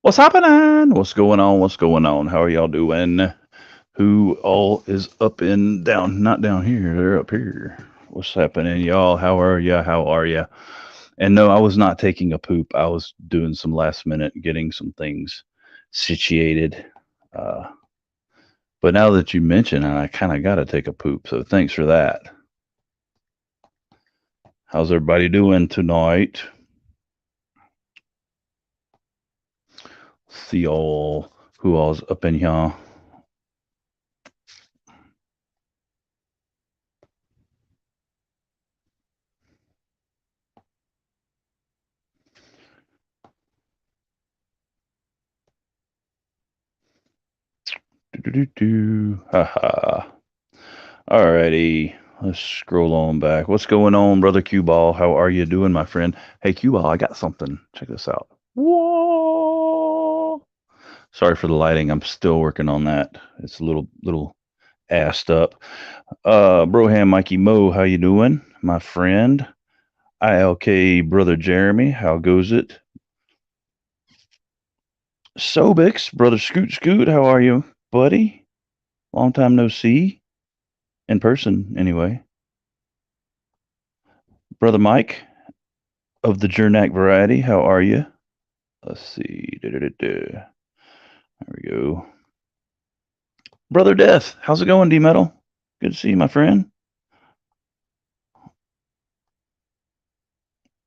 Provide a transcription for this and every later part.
What's happening? What's going on? What's going on? How are y'all doing? Who all is up and down? Not down here. They're up here. What's happening, y'all? How are ya? How are ya? And no, I was not taking a poop. I was doing some last minute, getting some things situated. Uh, but now that you mention it, I kind of got to take a poop. So thanks for that. How's everybody doing tonight? See all who all's up in here. Do. Haha. Alrighty, let's scroll on back. What's going on, brother Q Ball? How are you doing, my friend? Hey, Q Ball, I got something. Check this out. Whoa! Sorry for the lighting. I'm still working on that. It's a little assed up. Broham Mikey Mo, how you doing, my friend? ILK brother Jeremy, how goes it? Sobix, brother Scoot Scoot, how are you, buddy? Long time no see. In person, anyway. Brother Mike of the Jernak variety, how are you? Let's see. There we go. Brother Death, how's it going, D Metal? Good to see you, my friend.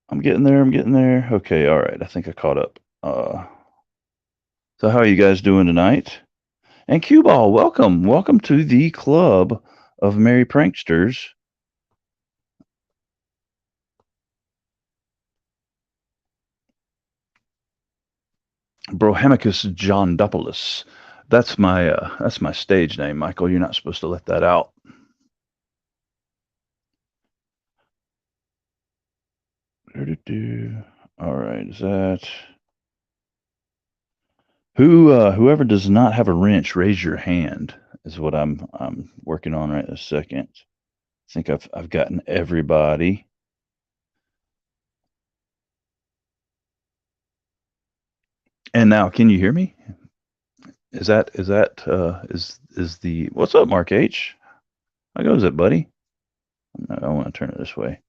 I'm getting there. I'm getting there. Okay, all right. I think I caught up. So how are you guys doing tonight? And Cue Ball, welcome. Welcome to the club of merry pranksters. Brohamicus John Dopoulos. That's my stage name, Michael. You're not supposed to let that out. All right, is that whoever does not have a wrench, raise your hand. Is what I'm working on right this second. I think I've gotten everybody. And now, can you hear me? Is the what's up, Mark H? How goes it, buddy? I want to turn it this way.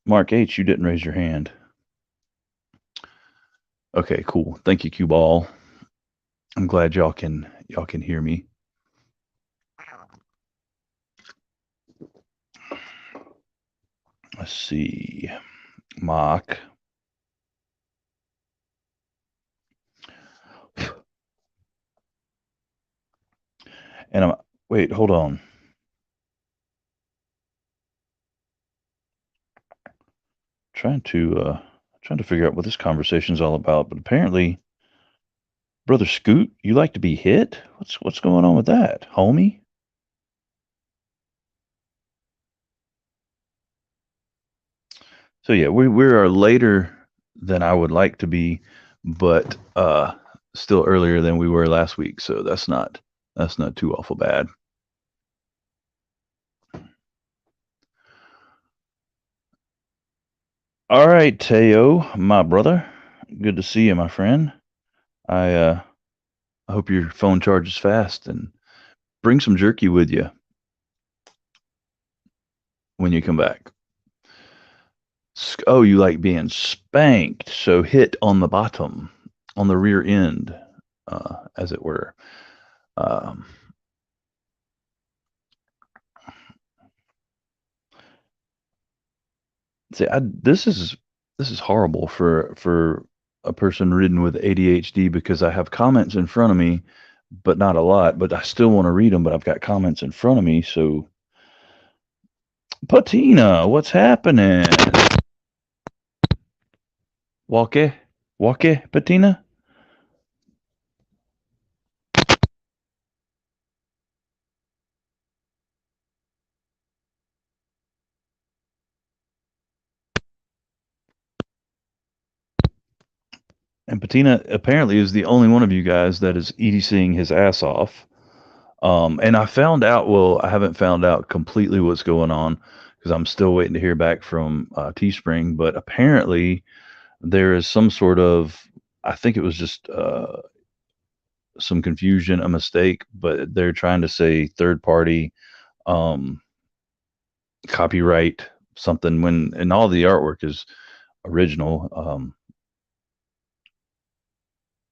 Mark H, you didn't raise your hand. Okay, cool. Thank you, Q Ball. I'm glad y'all can hear me. Let's see. Mock. And wait, hold on. Trying to figure out what this conversation is all about, but apparently, brother Scoot, you like to be hit? What's going on with that, homie? So yeah, we are later than I would like to be, but still earlier than we were last week, so that's not too awful bad. All right, Teo, my brother, good to see you, my friend. I hope your phone charges fast and bring some jerky with you when you come back. Oh, you like being spanked, so hit on the bottom, on the rear end, as it were. See, this is horrible for a person ridden with ADHD because I have comments in front of me, but not a lot. But I still want to read them, but I've got comments in front of me. So, Patina, what's happening? Walke, Patina. And Patina apparently is the only one of you guys that is EDCing his ass off. And I found out, well, I haven't found out completely what's going on because I'm still waiting to hear back from Teespring, but apparently there is some sort of I think it was just some confusion, a mistake, but they're trying to say third party um, copyright something when and all the artwork is original.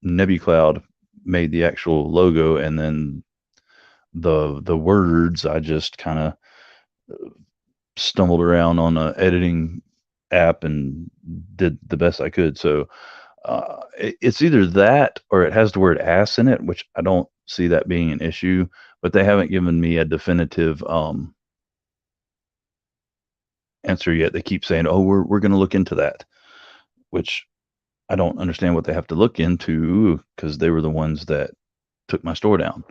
NebuCloud made the actual logo, and then the words I just kind of stumbled around on a editing app and did the best I could. So it's either that or it has the word ass in it, which I don't see that being an issue. But they haven't given me a definitive answer yet. They keep saying, "Oh, we're going to look into that," which I don't understand what they have to look into because they were the ones that took my store down.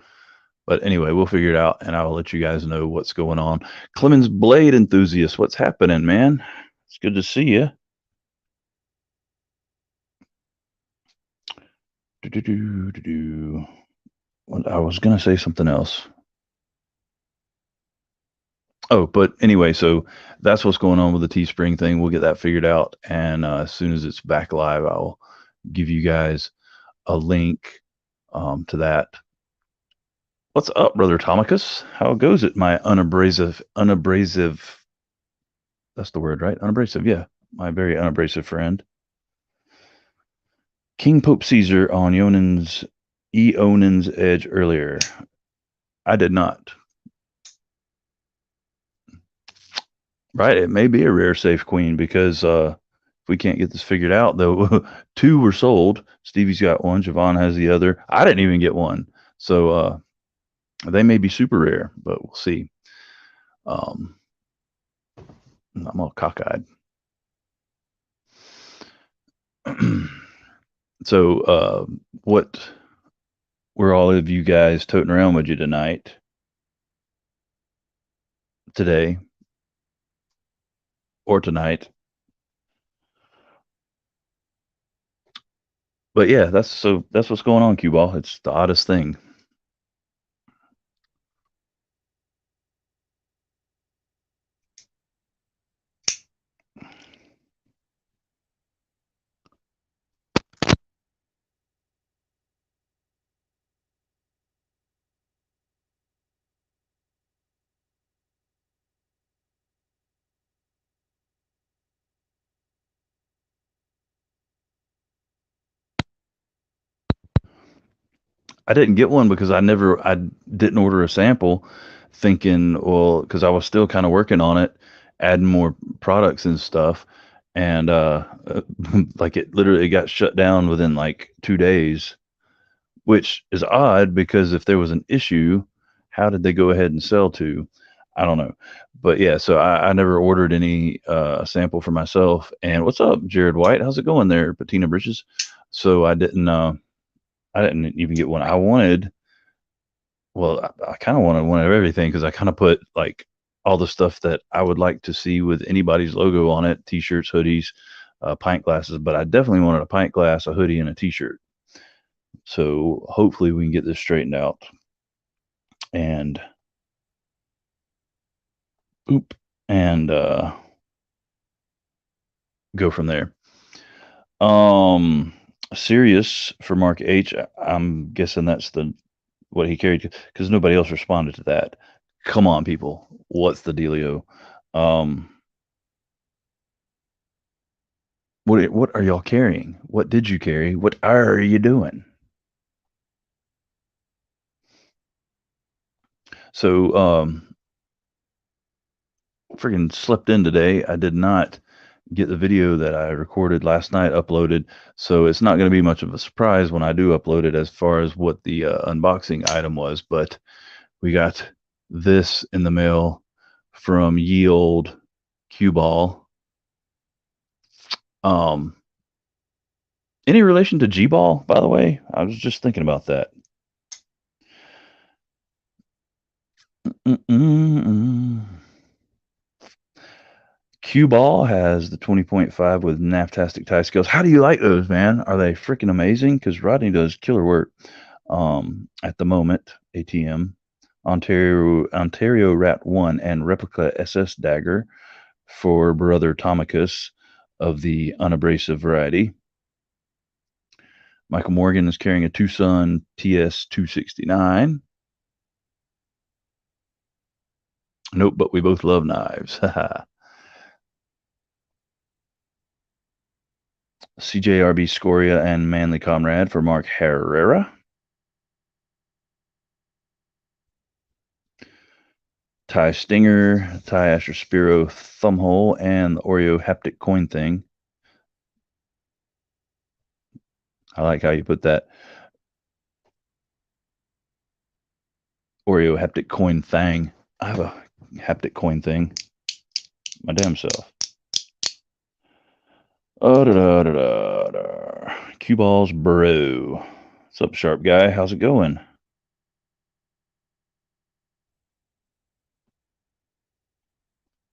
But anyway, we'll figure it out, and I will let you guys know what's going on. Clemens Blade enthusiast, what's happening, man? It's good to see you. I was gonna say something else. Oh, but anyway, so that's what's going on with the Teespring thing. We'll get that figured out, and as soon as it's back live, I'll give you guys a link to that. What's up, brother Tomicus? How goes it, my unabrasive? That's the word, right? Unabrasive, yeah. My very unabrasive friend. King Pope Caesar on Eonan's Edge earlier. I did not. Right, it may be a rare safe queen because if we can't get this figured out, though, two were sold. Stevie's got one, Javon has the other. I didn't even get one, so they may be super rare, but we'll see. I'm all cockeyed. So, what were all of you guys toting around with you today, or tonight? But yeah, that's what's going on, Cue Ball. It's the oddest thing. I didn't get one because I didn't order a sample thinking, well, because I was still kind of working on it, adding more products and stuff. And like it literally got shut down within like 2 days, which is odd because if there was an issue, how did they go ahead and sell to? I don't know. But yeah, so I never ordered any sample for myself. And what's up, Jared White? How's it going there, Patina Bridges? So I didn't even get one. I kind of wanted one of everything because I kind of put like all the stuff that I would like to see with anybody's logo on it: t-shirts, hoodies, pint glasses. But I definitely wanted a pint glass, a hoodie, and a t-shirt. So hopefully we can get this straightened out. And oop, and go from there. Serious for Mark H. I'm guessing that's what he carried because nobody else responded to that. Come on, people, what's the dealio? What are y'all carrying? What did you carry? What are you doing? So freaking slept in today. I did not get the video that I recorded last night uploaded, so it's not going to be much of a surprise when I do upload it as far as what the unboxing item was. But we got this in the mail from ye old Cue Ball. Any relation to G Ball, by the way? I was just thinking about that. Cue Ball has the 20.5 with Naftastic tie scales. How do you like those, man? Are they freaking amazing? Because Rodney does killer work at the moment. ATM, Ontario Rat 1, and replica SS Dagger for brother Tomicus of the unabrasive variety. Michael Morgan is carrying a Tucson TS 269. Nope, but we both love knives. CJRB Scoria and Manly Comrade for Mark Herrera. Ty Stinger, Ty Asher Spiro Thumbhole, and the Oreo haptic coin thing. I like how you put that. Oreo haptic coin thing. I have a haptic coin thing. My damn self. Oh, da da da da da. Cue balls, bro. What's up, sharp guy? How's it going?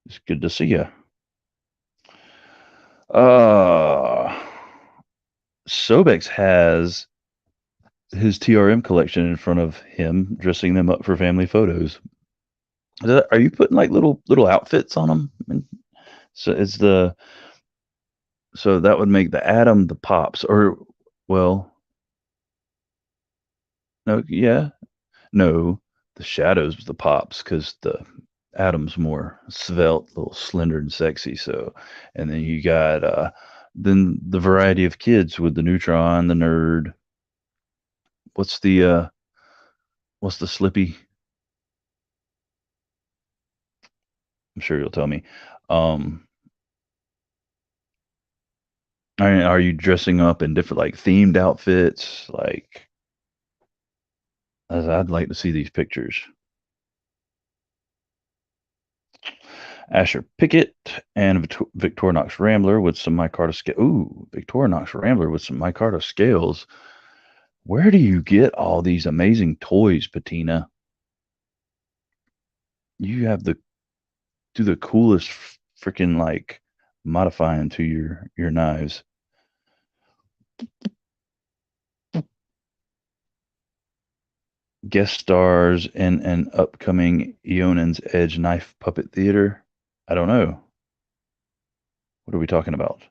It's good to see you. Sobex has his TRM collection in front of him, dressing them up for family photos. Are you putting like little outfits on them? So it's so that would make the Atom the Pops, or well, no, yeah, no, the Shadows was the Pops because the Atom's more svelte, a little slender and sexy. So, and then you got then the variety of kids with the Neutron, the Nerd. What's the Slippy? I'm sure you'll tell me. Are you dressing up in different like themed outfits? Like, I'd like to see these pictures. Asher Pickett and Victorinox Rambler with some micarta scale. Ooh, Victorinox Rambler with some micarta scales. Where do you get all these amazing toys, Patina? You have the coolest freaking like modifying to your knives. Guest stars in an upcoming Eonan's Edge Knife Puppet Theater. I don't know. What are we talking about?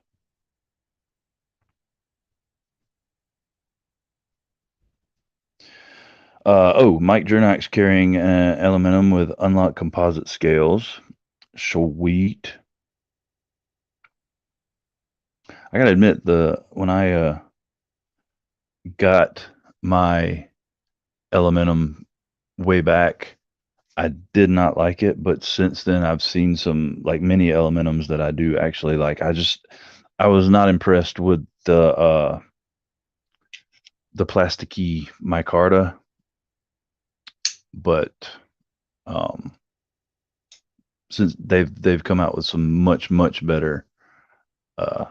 Mike Jernak's carrying aluminum with unlocked composite scales. Sweet. I gotta admit, when I got my aluminum way back, I did not like it, but since then I've seen some like mini aluminums that I do actually like. I was not impressed with the plasticky micarta, but um, since they've come out with some much better uh,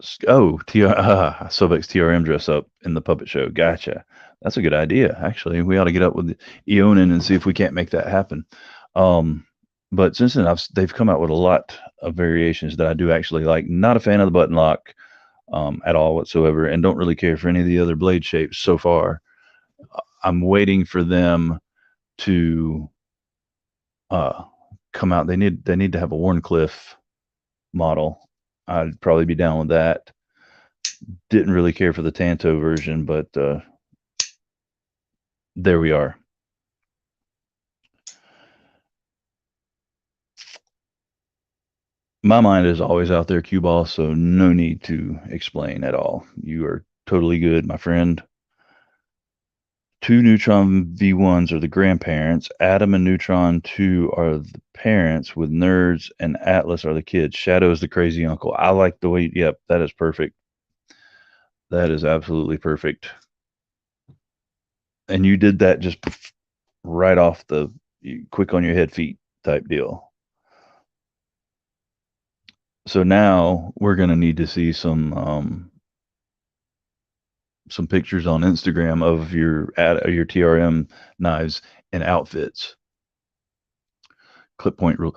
Sobex TRM dress up in the puppet show. Gotcha. That's a good idea. Actually, we ought to get up with Eonin and see if we can't make that happen. But since then, they've come out with a lot of variations that I do actually like. Not a fan of the button lock at all whatsoever, and don't really care for any of the other blade shapes so far. I'm waiting for them to uh, come out. They need to have a Warncliffe model. I'd probably be down with that. Didn't really care for the Tanto version, but there we are. My mind is always out there, cue ball, so no need to explain at all. You are totally good, my friend. Two Neutron V1s are the grandparents. Atom and Neutron 2 are the parents, with Nerds and Atlas are the kids. Shadow is the crazy uncle. I like the way, yep, that is perfect. That is absolutely perfect. And you did that just right off the quick on your head feet type deal. So now we're going to need to see some pictures on Instagram of your TRM knives and outfits. Clip point rule.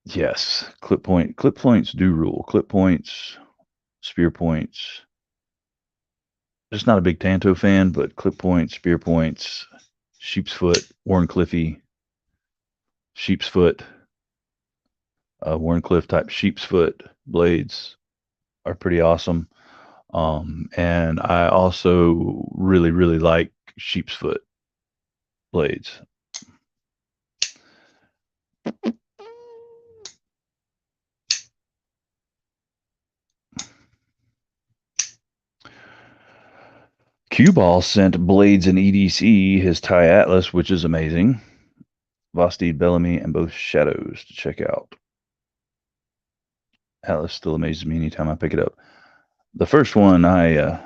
Yes, clip points do rule. Clip points, spear points. Just not a big Tanto fan, but clip points, spear points, sheep's foot, Warncliffe, sheep's foot, Warncliffe type sheep's foot blades are pretty awesome. And I also really, really like sheep's foot blades. Cue Ball sent Blades and EDC his Thai Atlas, which is amazing. Vastid Bellamy and both Shadows to check out. Atlas still amazes me anytime I pick it up. The first one I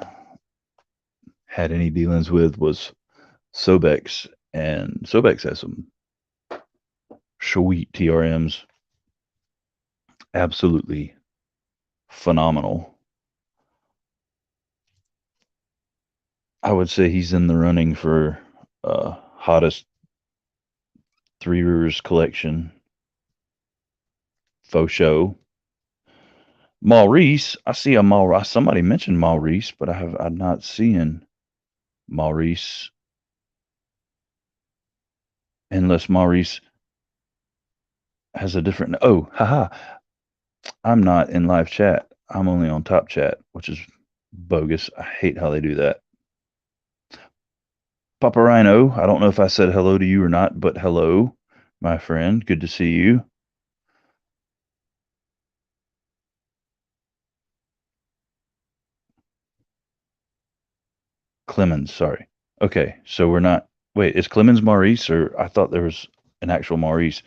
had any dealings with was Sobex, and Sobex has some sweet TRMs. Absolutely phenomenal. I would say he's in the running for hottest Three Rivers collection. Faux show. Maurice, I see a Maurice. Somebody mentioned Maurice, but I'm not seeing Maurice. Unless Maurice has a different. Oh, haha. I'm not in live chat. I'm only on top chat, which is bogus. I hate how they do that. Papa Rhino, I don't know if I said hello to you or not, but hello, my friend. Good to see you. Clemens, sorry. Okay, so we're not. Wait, is Clemens Maurice, or I thought there was an actual Maurice?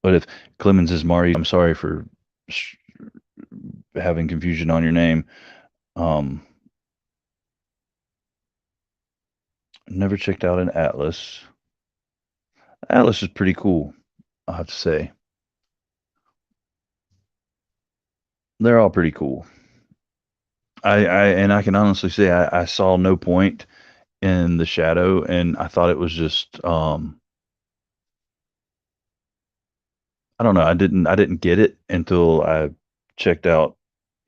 But if Clemens is Maurice, I'm sorry for having confusion on your name. Never checked out an Atlas. Atlas is pretty cool, I have to say. They're all pretty cool. I can honestly say I saw no point in the shadow, and I thought it was just I don't know. I didn't get it until I checked out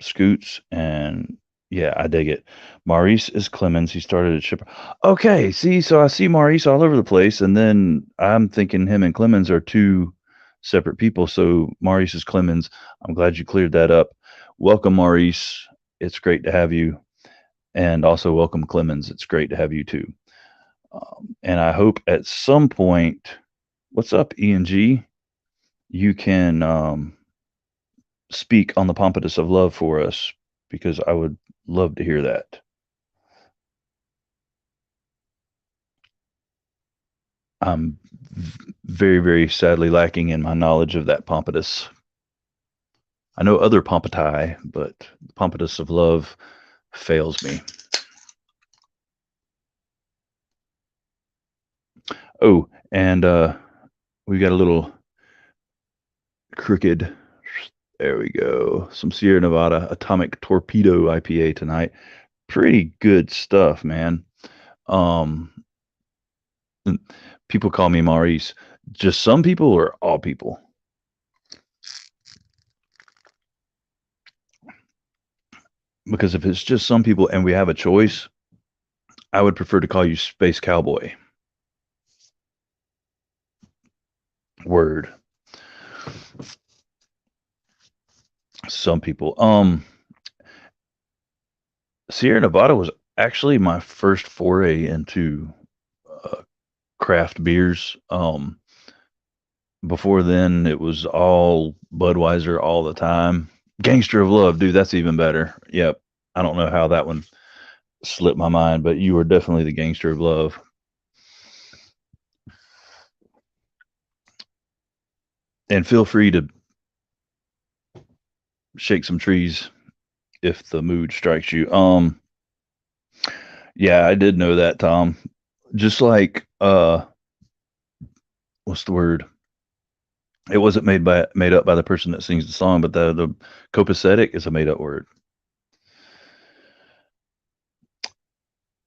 Scoots, and yeah, I dig it. Maurice is Clemens. He started at Shipper. Okay, see, so I see Maurice all over the place, and then I'm thinking him and Clemens are two separate people. So Maurice is Clemens. I'm glad you cleared that up. Welcome, Maurice. It's great to have you, and also welcome, Clemens. It's great to have you too. And I hope at some point, what's up, ENG? You can speak on the Pompatus of Love for us, because I would love to hear that. I'm very, very sadly lacking in my knowledge of that Pompatus. I know other Pompati, but the Pompatus of Love fails me. Oh, and we got a little crooked. There we go. Some Sierra Nevada Atomic Torpedo IPA tonight. Pretty good stuff, man. People call me Maurice. Just some people or all people? Because if it's just some people and we have a choice, I would prefer to call you Space Cowboy. Word. Some people. Sierra Nevada was actually my first foray into craft beers. Before then, it was all Budweiser all the time. Gangster of Love, dude, that's even better. Yep. I don't know how that one slipped my mind, but you were definitely the Gangster of Love. And feel free to shake some trees if the mood strikes you. Yeah, I did know that, Tom. Just like what's the word? It wasn't made up by the person that sings the song, but the copacetic is a made up word.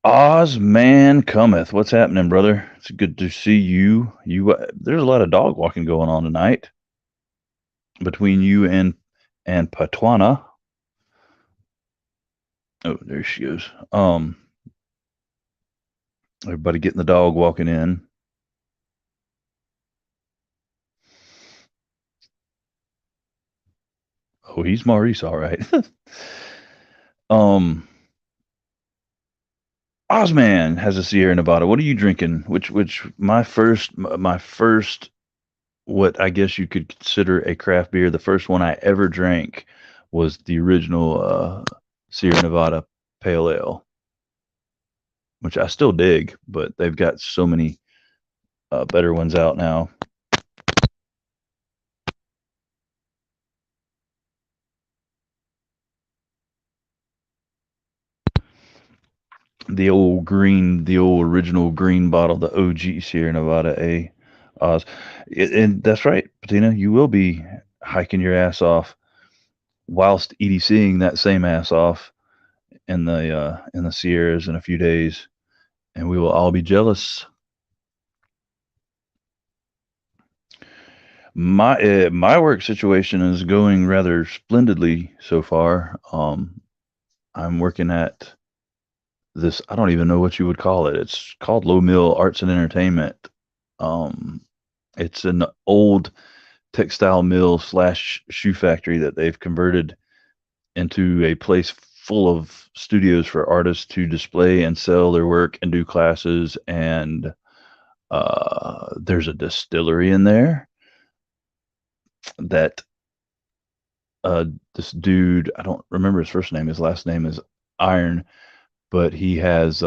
Ozman cometh. What's happening, brother? It's good to see you. There's a lot of dog walking going on tonight between you and Patwana. Oh, there she goes. Everybody getting the dog walking in. Oh, he's Maurice, all right. um, Ozman has a Sierra Nevada. What are you drinking? Which my first what I guess you could consider a craft beer. The first one I ever drank was the original Sierra Nevada Pale Ale, which I still dig, but they've got so many better ones out now. The old original green bottle, the OG Sierra Nevada A. Oz. And that's right, Patina. You will be hiking your ass off whilst EDCing that same ass off in the Sierras in a few days, and we will all be jealous. My work situation is going rather splendidly so far. I'm working at this. I don't even know what you would call it. It's called Low Mill Arts and Entertainment. Um, it's an old textile mill slash shoe factory that they've converted into a place full of studios for artists to display and sell their work and do classes. And there's a distillery in there that this dude, I don't remember his first name. His last name is Iron, but he has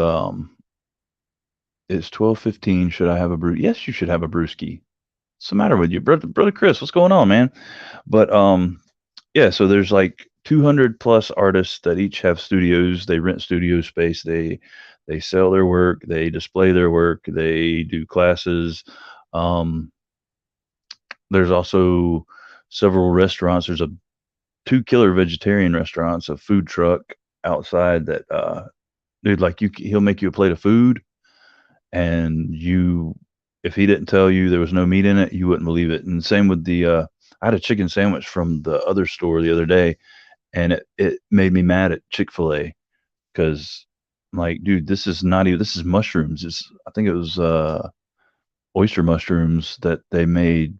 it's 12:15. Should I have a brew? Yes, you should have a brewski. What's the matter with you, brother Chris? What's going on, man? But yeah, so there's like 200 plus artists that each have studios. They rent studio space. They sell their work. They display their work. They do classes. Um, there's also several restaurants. There's a two killer vegetarian restaurants, a food truck outside that dude, like he'll make you a plate of food, and you, if he didn't tell you there was no meat in it, you wouldn't believe it. And same with the I had a chicken sandwich from the other store the other day, and it made me mad at Chick-fil-A because I'm like, dude, this is not even, this is mushrooms. It's, I think it was oyster mushrooms that they made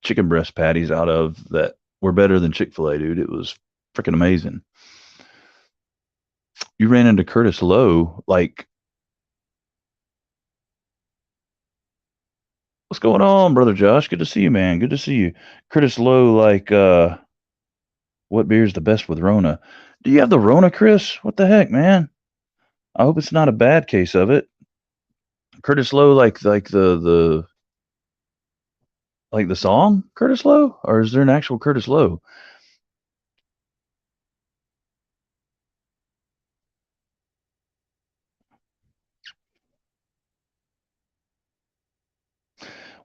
chicken breast patties out of that were better than Chick-fil-A, dude. It was freaking amazing. You ran into Curtis Lowe, like, what's going on, brother Josh? Good to see you, man. Good to see you. Curtis Lowe, like, what beer's the best with Rona? Do you have the Rona, Chris? What the heck, man? I hope it's not a bad case of it. Curtis Lowe, like the song Curtis Lowe, or is there an actual Curtis Lowe?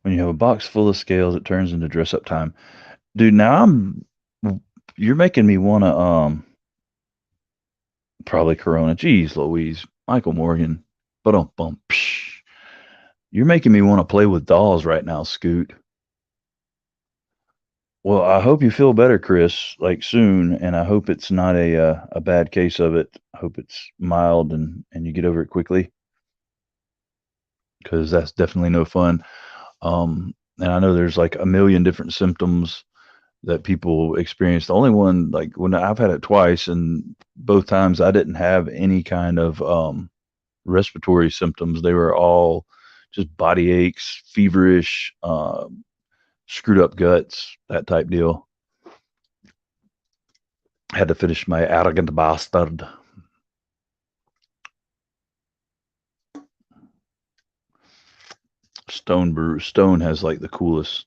When you have a box full of scales, it turns into dress up time. Dude, now you're making me want to probably Corona. Jeez, Louise, Michael Morgan, but bump. You're making me want to play with dolls right now, Scoot. Well, I hope you feel better, Chris, like soon, and I hope it's not a bad case of it. I hope it's mild and you get over it quickly, because that's definitely no fun. And I know there's like a million different symptoms that people experience. The only one, like when I've had it twice, and both times I didn't have any kind of respiratory symptoms. They were all just body aches, feverish, screwed up guts, that type deal. Had to finish my arrogant bastard. Stone has like the coolest.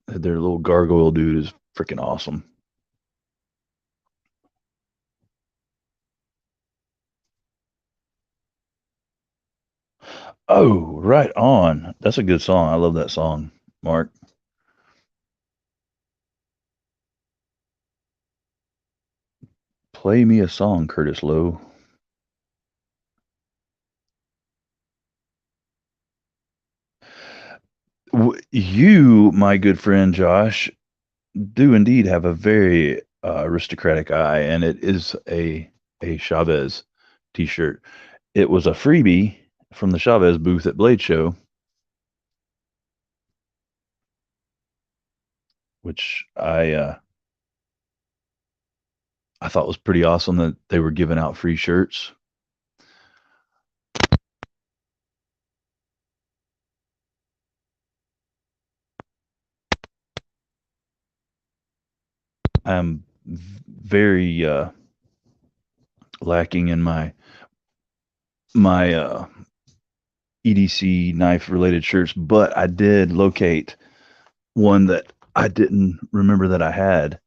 Their little gargoyle dude is freaking awesome. Oh, right on. That's a good song. I love that song, Mark. Play me a song, Curtis Lowe. You, my good friend Josh, do indeed have a very aristocratic eye, and it is a Chavez T-shirt. It was a freebie from the Chavez booth at Blade Show, which I I thought was pretty awesome that they were giving out free shirts. I'm very lacking in my EDC knife related shirts, but I did locate one that I didn't remember that I had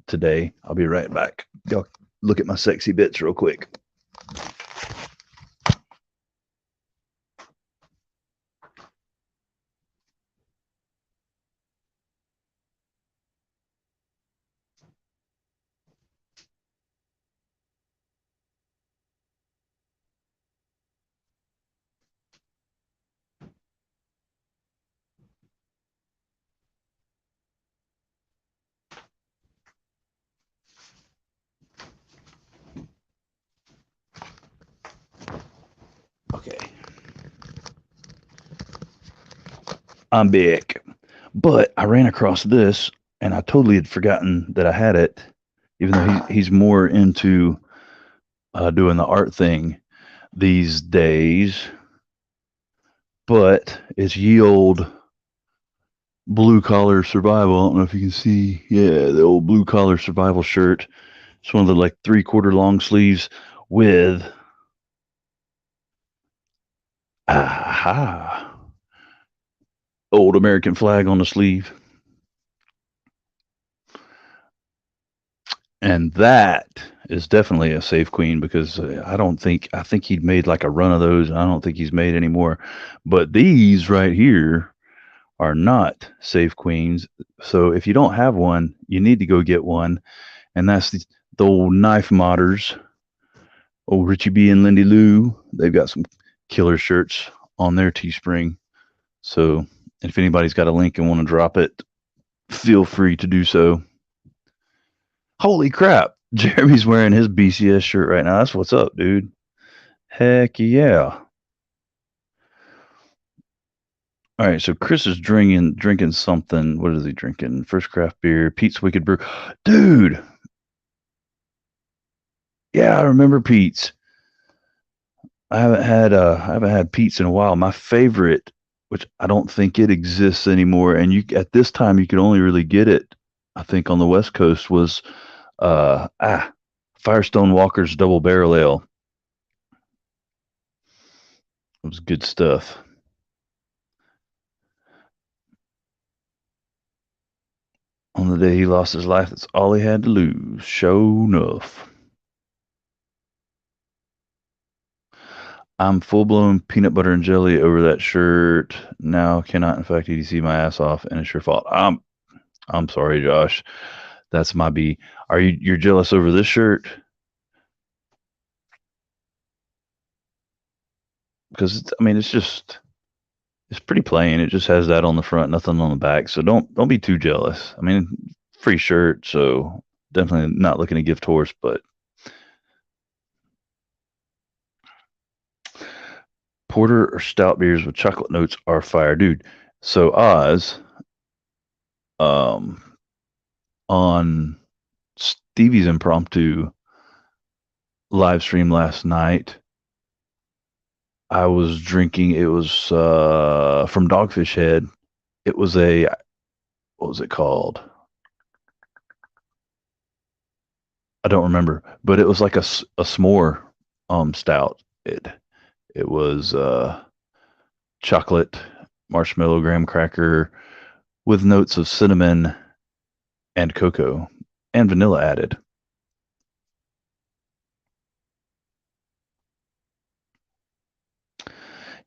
today. I'll be right back. Y'all look at my sexy bits real quick. Okay. I'm big. But I ran across this and I totally had forgotten that I had it, even though he's more into doing the art thing these days. But it's ye old blue collar survival. I don't know if you can see. Yeah, the old blue collar survival shirt. It's one of the like 3/4 long sleeves with old American flag on the sleeve. And that is definitely a safe queen because I think he'd made like a run of those. And I don't think he's made any more. But these right here are not safe queens. So if you don't have one, you need to go get one. And that's the old knife modders. Old Richie B and Lindy Lou. They've got some killer shirts on their Teespring. So if anybody's got a link and want to drop it, feel free to do so. Holy crap. Jeremy's wearing his BCS shirt right now. That's what's up, dude. Heck yeah. All right, so Chris is drinking something. What is he drinking? First craft beer, Pete's Wicked Brew. Dude. Yeah, I remember Pete's. I haven't had Pete's in a while. My favorite, which I don't think it exists anymore, and you at this time you could only really get it, I think, on the West Coast was Firestone Walker's Double Barrel Ale. It was good stuff. On the day he lost his life, that's all he had to lose. Show enough. I'm full blown peanut butter and jelly over that shirt. Now cannot in fact EDC my ass off, and it's your fault. I'm sorry, Josh. That's my B. You're jealous over this shirt? Because I mean it's pretty plain. It just has that on the front, nothing on the back. So don't be too jealous. I mean, free shirt, so definitely not looking to gift horse, but porter or stout beers with chocolate notes are fire, dude. So Oz, on Stevie's impromptu live stream last night, I was drinking. It was from Dogfish Head. It was what was it called? I don't remember, but it was like a s'more stout. It was chocolate, marshmallow, graham cracker with notes of cinnamon and cocoa and vanilla added.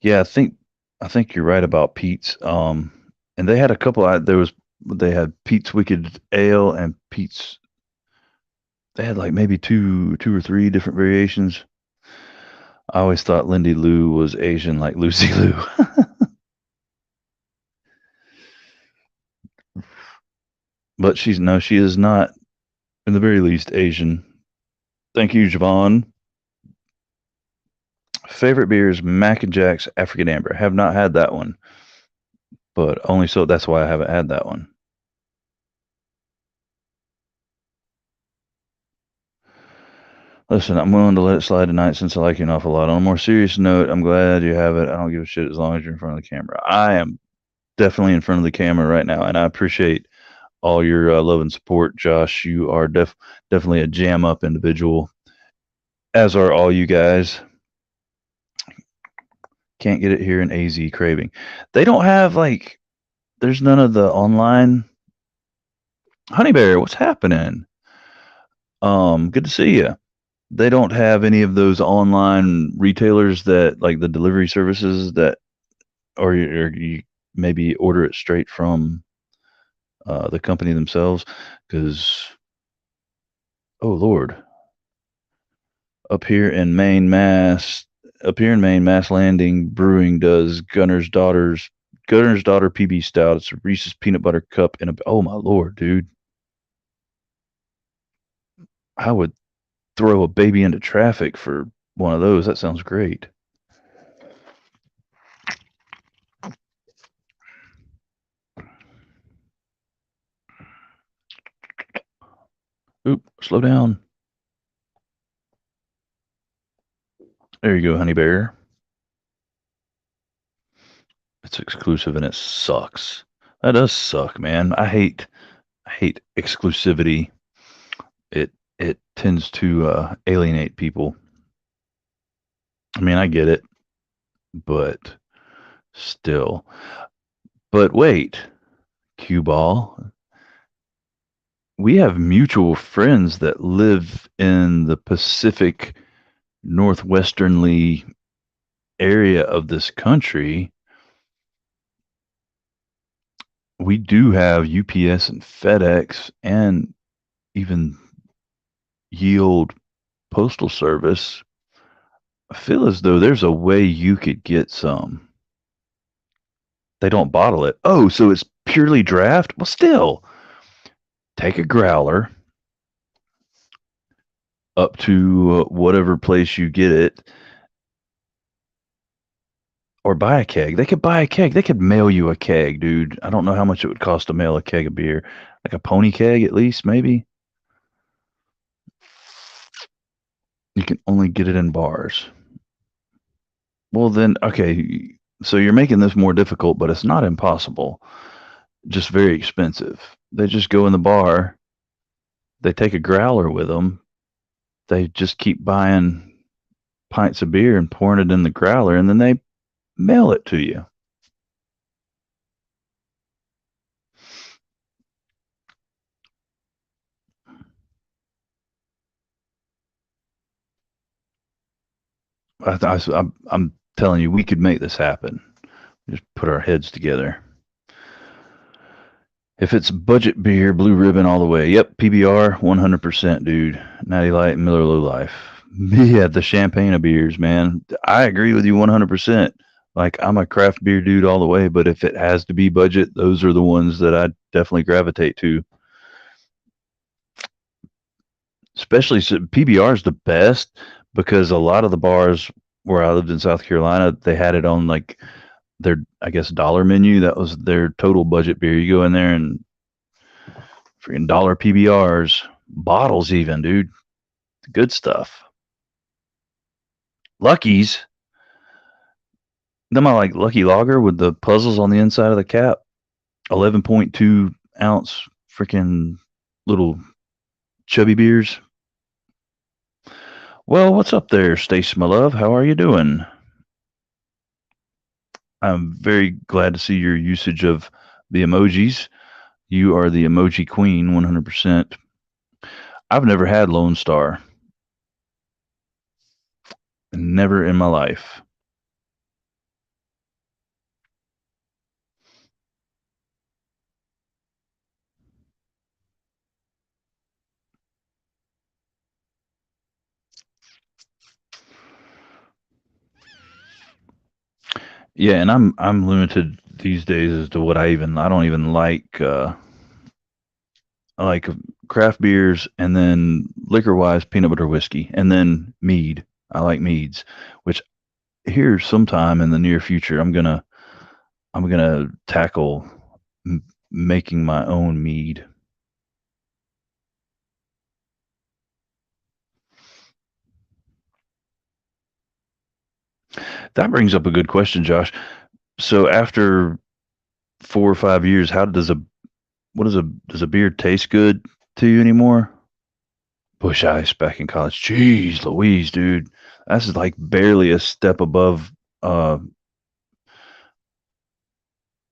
Yeah, I think you're right about Pete's. And they had a couple. They had Pete's Wicked Ale and Pete's. They had like maybe two or three different variations. I always thought Lindy Lou was Asian like Lucy Lou. But she is not, in the very least, Asian. Thank you, Javon. Favorite beer is Mac and Jack's African Amber. Have not had that one, but only so that's why I haven't had that one. Listen, I'm willing to let it slide tonight since I like you an awful lot. On a more serious note, I'm glad you have it. I don't give a shit as long as you're in front of the camera. I am definitely in front of the camera right now, and I appreciate all your love and support, Josh. You are definitely a jam up individual, as are all you guys. Can't get it here in AZ Craving. They don't have like. There's none of the online. Honey Bear, what's happening? Good to see you. They don't have any of those online retailers that like the delivery services that, or you maybe order it straight from the company themselves. Because, oh Lord, up here in Maine, Mass, up here in Maine, Mass Landing Brewing does Gunner's Daughter PB Stout. It's a Reese's peanut butter cup and a. Oh my Lord, dude, I would throw a baby into traffic for one of those. That sounds great. Oop, slow down. There you go, honey bear. It's exclusive and it sucks. That does suck, man. I hate exclusivity. It tends to alienate people. I mean, I get it, but still. But wait, cue ball. We have mutual friends that live in the Pacific Northwesternly area of this country. We do have UPS and FedEx and even Yield Postal Service. I feel as though there's a way you could get some. They don't bottle it. Oh, so it's purely draft? Well, still, take a growler up to whatever place you get it, or buy a keg. They could buy a keg. They could mail you a keg, dude. I don't know how much it would cost to mail a keg of beer. Like a pony keg, at least, maybe. You can only get it in bars. Well, then, okay. So you're making this more difficult, but it's not impossible. Just very expensive. They just go in the bar. They take a growler with them. They just keep buying pints of beer and pouring it in the growler, and then they mail it to you. I'm telling you, we could make this happen. Just put our heads together. If it's budget beer, Blue Ribbon all the way. Yep, PBR, 100%, dude. Natty Light and Miller Low Life. Yeah, the champagne of beers, man. I agree with you 100%. Like, I'm a craft beer dude all the way, but if it has to be budget, those are the ones that I definitely gravitate to. Especially PBR is the best because a lot of the bars where I lived in South Carolina, they had it on like their, I guess, dollar menu. That was their total budget beer. You go in there and freaking dollar PBRs, bottles even, dude. Good stuff. Lucky's. Them I like Lucky Lager with the puzzles on the inside of the cap. 11.2 ounce freaking little chubby beers. Well, what's up there, Stacy, my love? How are you doing? I'm very glad to see your usage of the emojis. You are the emoji queen, 100%. I've never had Lone Star. Never in my life. Yeah, and I'm limited these days as to what I don't even like. I like craft beers, and then liquor wise, peanut butter whiskey, and then mead. I like meads, which here sometime in the near future, I'm gonna tackle making my own mead. That brings up a good question, Josh. So after 4 or 5 years, how does a what does a beer taste good to you anymore? Bush Ice back in college. Jeez Louise, dude. That's like barely a step above uh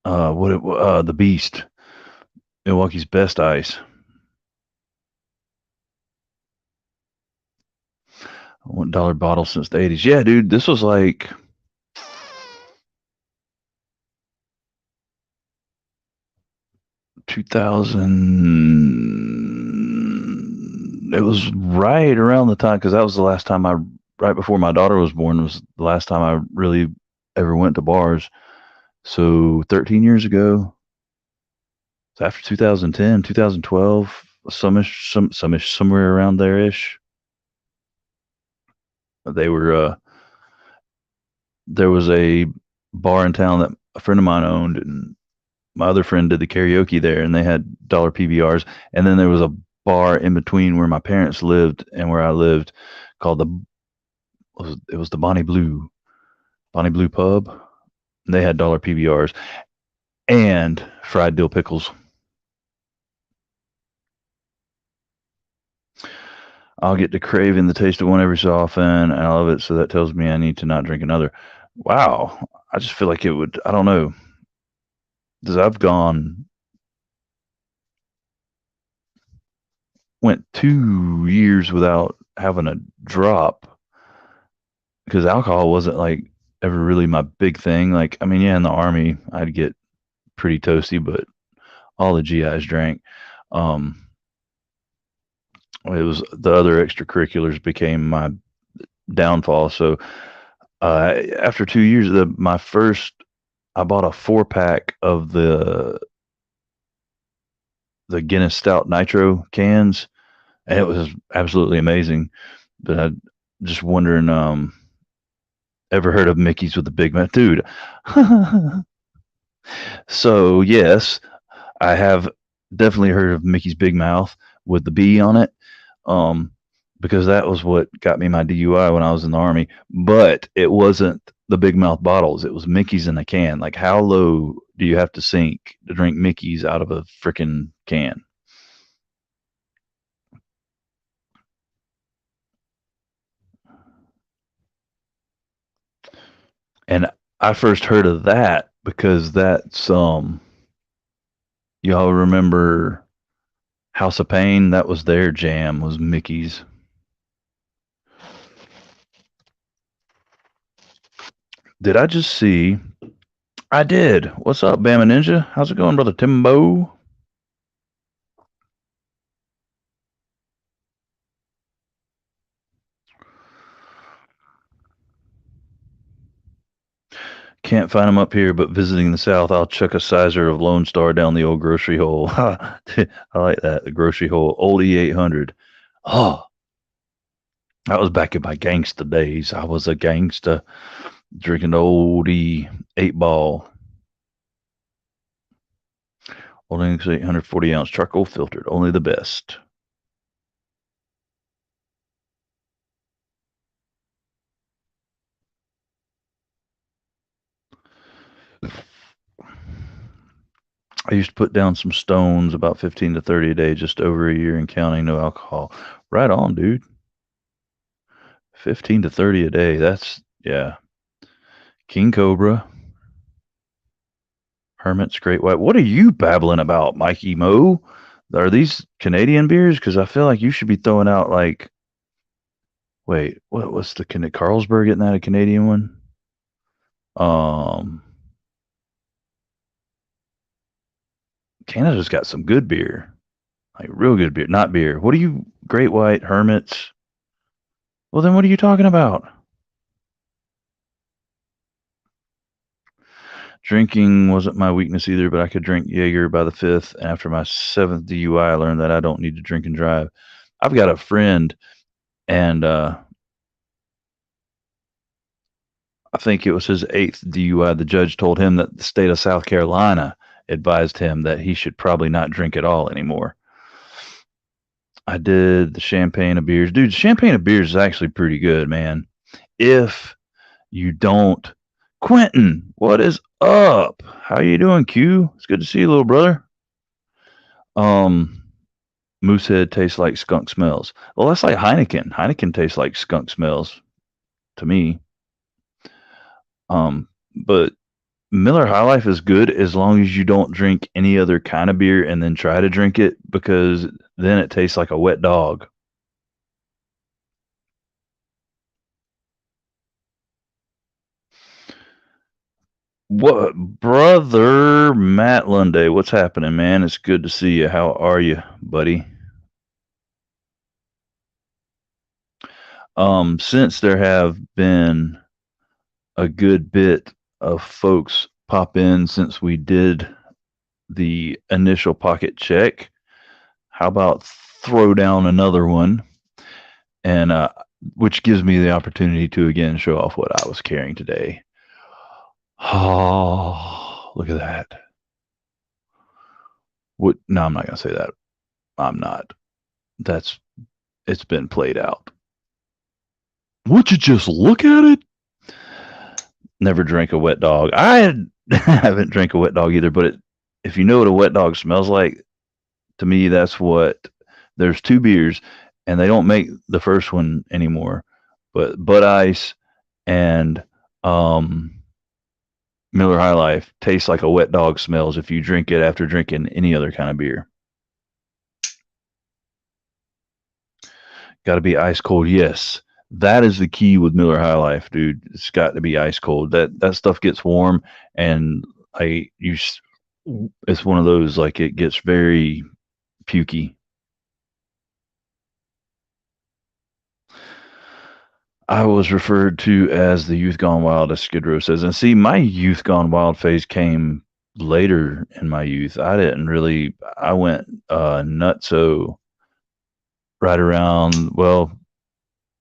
the Beast. Milwaukee's best ice. $1 bottle since the 80s. Yeah, dude, this was like 2000. It was right around the time because that was the last time right before my daughter was born, was the last time I really ever went to bars. So 13 years ago, so after 2010, 2012, somewhere around there ish. They were there was a bar in town that a friend of mine owned, and my other friend did the karaoke there, and they had dollar PBRs. And then there was a bar in between where my parents lived and where I lived called it was the Bonnie Blue Pub. And they had dollar PBRs and fried dill pickles. I'll get to craving the taste of one every so often, and I love it. So that tells me I need to not drink another. Wow, I just feel like it would. I don't know, because I've went 2 years without having a drop because alcohol wasn't like ever really my big thing. Like, I mean, yeah, in the army, I'd get pretty toasty, but all the GIs drank. It was the other extracurriculars became my downfall. So after 2 years, I bought a 4 pack of the Guinness Stout Nitro cans, and it was absolutely amazing. But I just wondering, ever heard of Mickey's with the Big Mouth, dude? So yes, I have definitely heard of Mickey's Big Mouth with the B on it, um, because that was what got me my DUI when I was in the army. But it wasn't the Big Mouth bottles; it was Mickey's in a can. Like, how low do you have to sink to drink Mickey's out of a freaking can? And I first heard of that because that's y'all remember House of Pain? That was their jam, was Mickey's. Did I just see? I did. What's up, Bama Ninja? How's it going, brother Timbo? Can't find them up here, but visiting the South, I'll chuck a sizer of Lone Star down the old grocery hole. I like that. The grocery hole. Old E800. Oh, that was back in my gangsta days. I was a gangsta drinking the old E8 ball. Old English 840-ounce charcoal filtered. Only the best. I used to put down some stones, about 15 to 30 a day, just over a year and counting, no alcohol. Right on, dude. 15 to 30 a day. That's, yeah. King Cobra, Hermit's Great White. What are you babbling about, Mikey Mo? Are these Canadian beers? Because I feel like you should be throwing out like, wait, what's the Carlsberg? Isn't that a Canadian one? Um, Canada's got some good beer, like real good beer, not beer. What are you, Great White, Hermits? Well, then what are you talking about? Drinking wasn't my weakness either, but I could drink Jaeger by the fifth. And after my seventh DUI, I learned that I don't need to drink and drive. I've got a friend, and I think it was his eighth DUI. The judge told him that the state of South Carolina advised him that he should probably not drink at all anymore. I did the champagne of beers. Dude, champagne of beers is actually pretty good, man. If You don't. Quentin, what is up? How you doing, Q? It's good to see you, little brother. Um, Moosehead tastes like skunk smells. Well, that's like Heineken. Heineken tastes like skunk smells to me. But Miller High Life is good as long as you don't drink any other kind of beer and then try to drink it, because then it tastes like a wet dog. What, brother Matt Lunday? What's happening, man? It's good to see you. How are you, buddy? Since there have been a good bit of folks pop in since we did the initial pocket check, how about throw down another one, and which gives me the opportunity to again show off what I was carrying today. Oh, look at that. What? No, I'm not gonna say that. I'm not. That's It's been played out. Would you just look at it? Never drank a wet dog. Haven't drank a wet dog either, but if you know what a wet dog smells like, to me, that's what. There's two beers, and they don't make the first one anymore, but Bud Ice and Miller High Life tastes like a wet dog smells if you drink it after drinking any other kind of beer. Got to be ice cold. Yes, that is the key with Miller High Life, dude. It's got to be ice cold. That stuff gets warm, and I you. It's one of those, like, it gets very pukey. I was referred to as the youth gone wild, as Skid Row says. And see, my youth gone wild phase came later in my youth. I didn't really. I went nutso right around, well,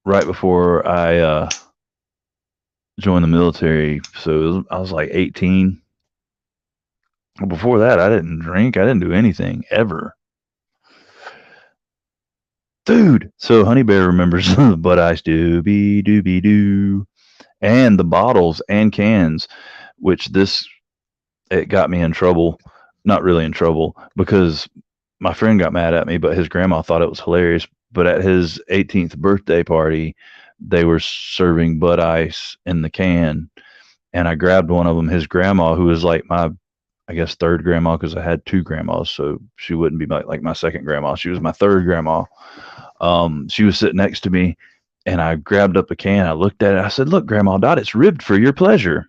right before I joined the military. So I was like 18. Before that, I didn't drink. I didn't do anything ever. Dude, so Honey Bear remembers the Bud Ice doobie doobie doo, and the bottles and cans, which it got me in trouble. Not really in trouble, because my friend got mad at me, but his grandma thought it was hilarious. But at his 18th birthday party, they were serving Bud Ice in the can, and I grabbed one of them. His grandma, who was like my, I guess, third grandma, because I had two grandmas, so she wouldn't be like my second grandma. She was my third grandma. She was sitting next to me, and I grabbed up a can. I looked at it. I said, "Look, Grandma Dot, it's ribbed for your pleasure."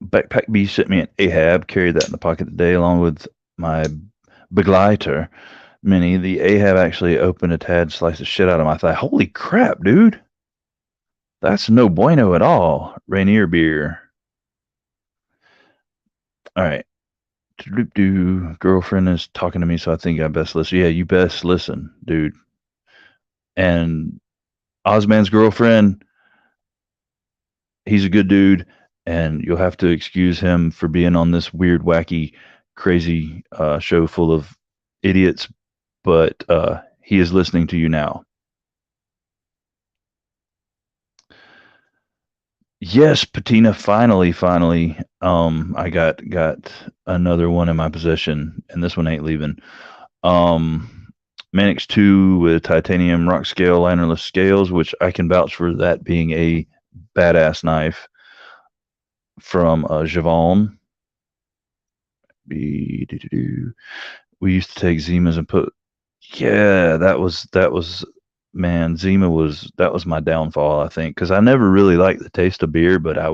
Backpack B sent me an Ahab. Carried that in the pocket today, along with my Begleiter Mini. The Ahab actually opened a tad, sliced the shit out of my thigh. Holy crap, dude! That's no bueno at all. Rainier beer. All right. Girlfriend is talking to me, so I think I best listen. Yeah, you best listen, dude. And Ozman's girlfriend, he's a good dude, and you'll have to excuse him for being on this weird, wacky, crazy show full of idiots, but he is listening to you now. Yes, Patina, finally, I got another one in my possession, and this one ain't leaving. Manix 2 with titanium rock scale linerless scales, which I can vouch for that being a badass knife from Javon. We used to take Zimas and put. Yeah, that was man. That was my downfall, I think, because I never really liked the taste of beer, but I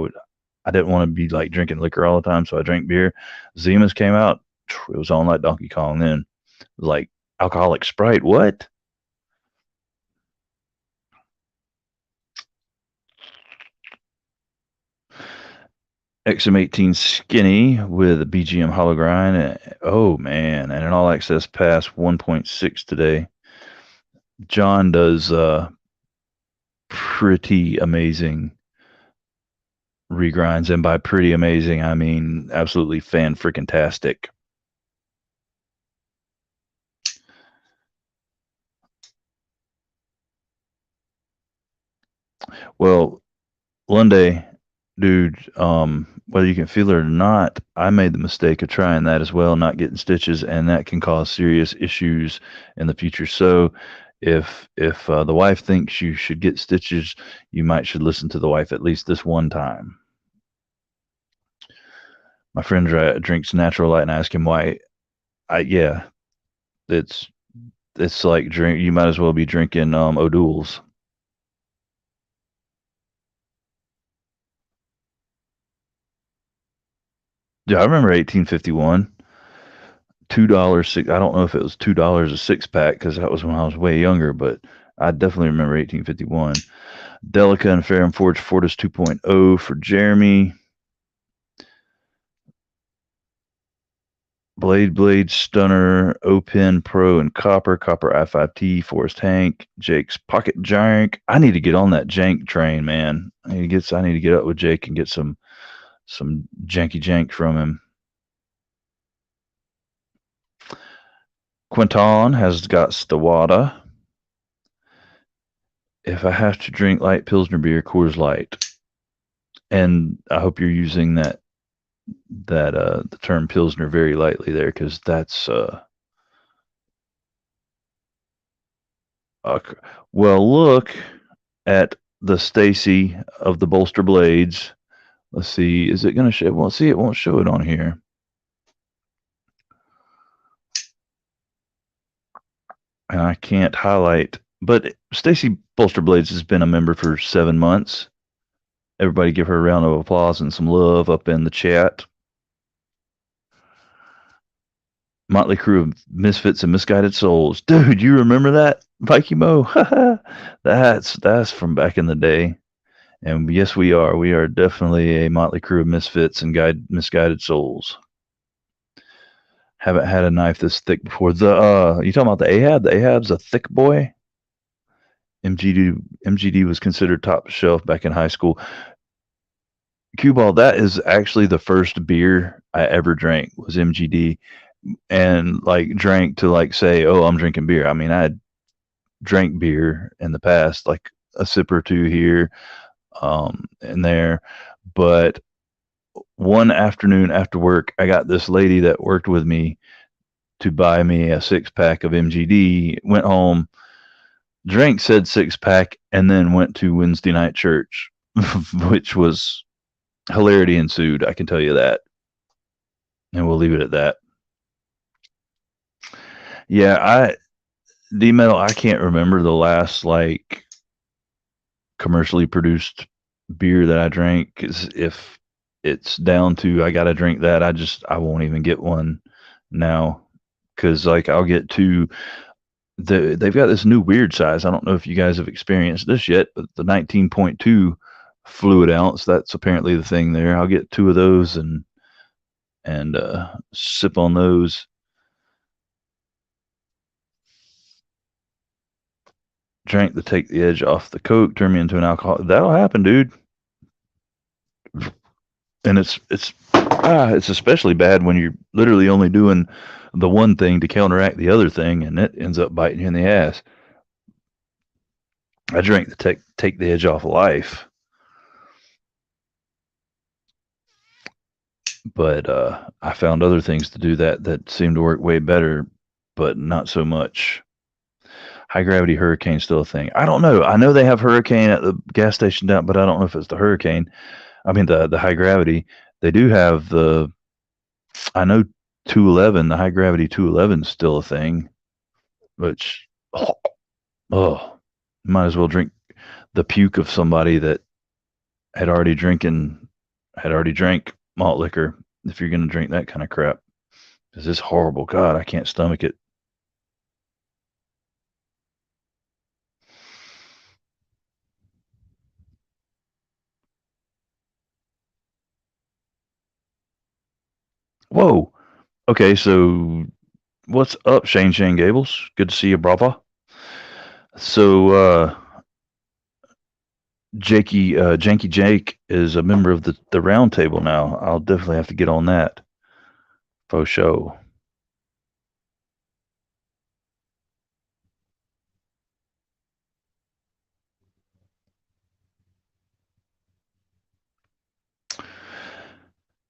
didn't want to be like drinking liquor all the time, so I drank beer. Zimas came out, it was on like Donkey Kong then. It was like alcoholic Sprite. What? XM18 skinny with a BGM hollow grind. Oh man, and an all access pass 1.6 today. John does pretty amazing regrinds, and by pretty amazing, I mean absolutely fan freaking tastic. Well, one day, dude, whether you can feel it or not, I made the mistake of trying that as well, not getting stitches, and that can cause serious issues in the future. So, if the wife thinks you should get stitches, you might should listen to the wife at least this one time. My friend drinks natural light, and I ask him why. Yeah, it's it's like drink. You might as well be drinking O'Doul's. Yeah, I remember 1851. $2 six. I don't know if it was $2 a six pack because that was when I was way younger, but I definitely remember 1851. Delica and Fair and Forge Fortis 2.0 for Jeremy. Blade Stunner, O-Pen Pro and Copper I5T, Forest Hank, Jake's Pocket Jank. I need to get on that Jank train, man. I need to get up with Jake and get some janky jank from him. Quinton has got Stawada. If I have to drink light Pilsner beer, Coors Light. And I hope you're using that the term Pilsner very lightly there, because that's uh, well, look at the Stacy of the Bolster Blades. Let's see, is it going to show? Well, see, it won't show it on here. And I can't highlight, but Stacy Bolster Blades has been a member for 7 months. Everybody give her a round of applause and some love up in the chat. Motley Crew of Misfits and Misguided Souls. Dude, you remember that? Mikey Mo? That's from back in the day. And yes, we are. We are definitely a Motley Crew of Misfits and Misguided Souls. Haven't had a knife this thick before. You talking about the Ahab? The Ahab's a thick boy. MGD was considered top shelf back in high school. Cue ball, that is actually the first beer I ever drank was MGD, and like drank to like say, oh, I'm drinking beer. I mean, I had drank beer in the past, like a sip or two here, and there, but one afternoon after work, I got this lady that worked with me to buy me a 6-pack of MGD. Went home, drank said 6-pack, and then went to Wednesday night church, which was hilarity ensued. I can tell you that, and we'll leave it at that. Yeah, D metal. I can't remember the last like commercially produced beer that I drank. 'Cause if it's down to I gotta drink that, I won't even get one now. Cause like I'll get two. They've got this new weird size. I don't know if you guys have experienced this yet, but the 19.2 fluid ounce. That's apparently the thing there. I'll get two of those and sip on those. Drank to take the edge off the Coke, turn me into an alcoholic. That'll happen, dude. And it's especially bad when you're literally only doing the one thing to counteract the other thing, and it ends up biting you in the ass. I drank to take the edge off of life, but I found other things to do that seemed to work way better, but not so much. High gravity hurricane still a thing? I don't know. I know they have hurricane at the gas station down, but I don't know if it's the hurricane. I mean the high gravity. They do have the. I know 211. The high gravity 211 is still a thing, which oh, might as well drink the puke of somebody that had already drank malt liquor if you're going to drink that kind of crap. This is horrible. God, I can't stomach it. Whoa. Okay, so what's up, Shane Gables? Good to see you, brother. So Janky Jake is a member of the round table now. I'll definitely have to get on that. For show.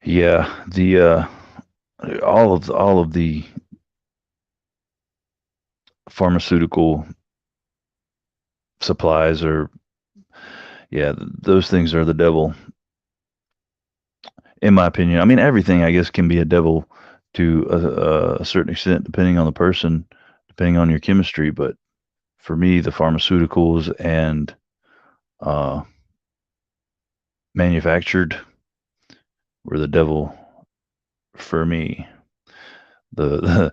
Yeah, the all of the pharmaceutical supplies are, yeah, those things are the devil, in my opinion. I mean, everything I guess can be a devil to a certain extent, depending on the person, depending on your chemistry. But for me, the pharmaceuticals and uh, manufactured were the devil for me. The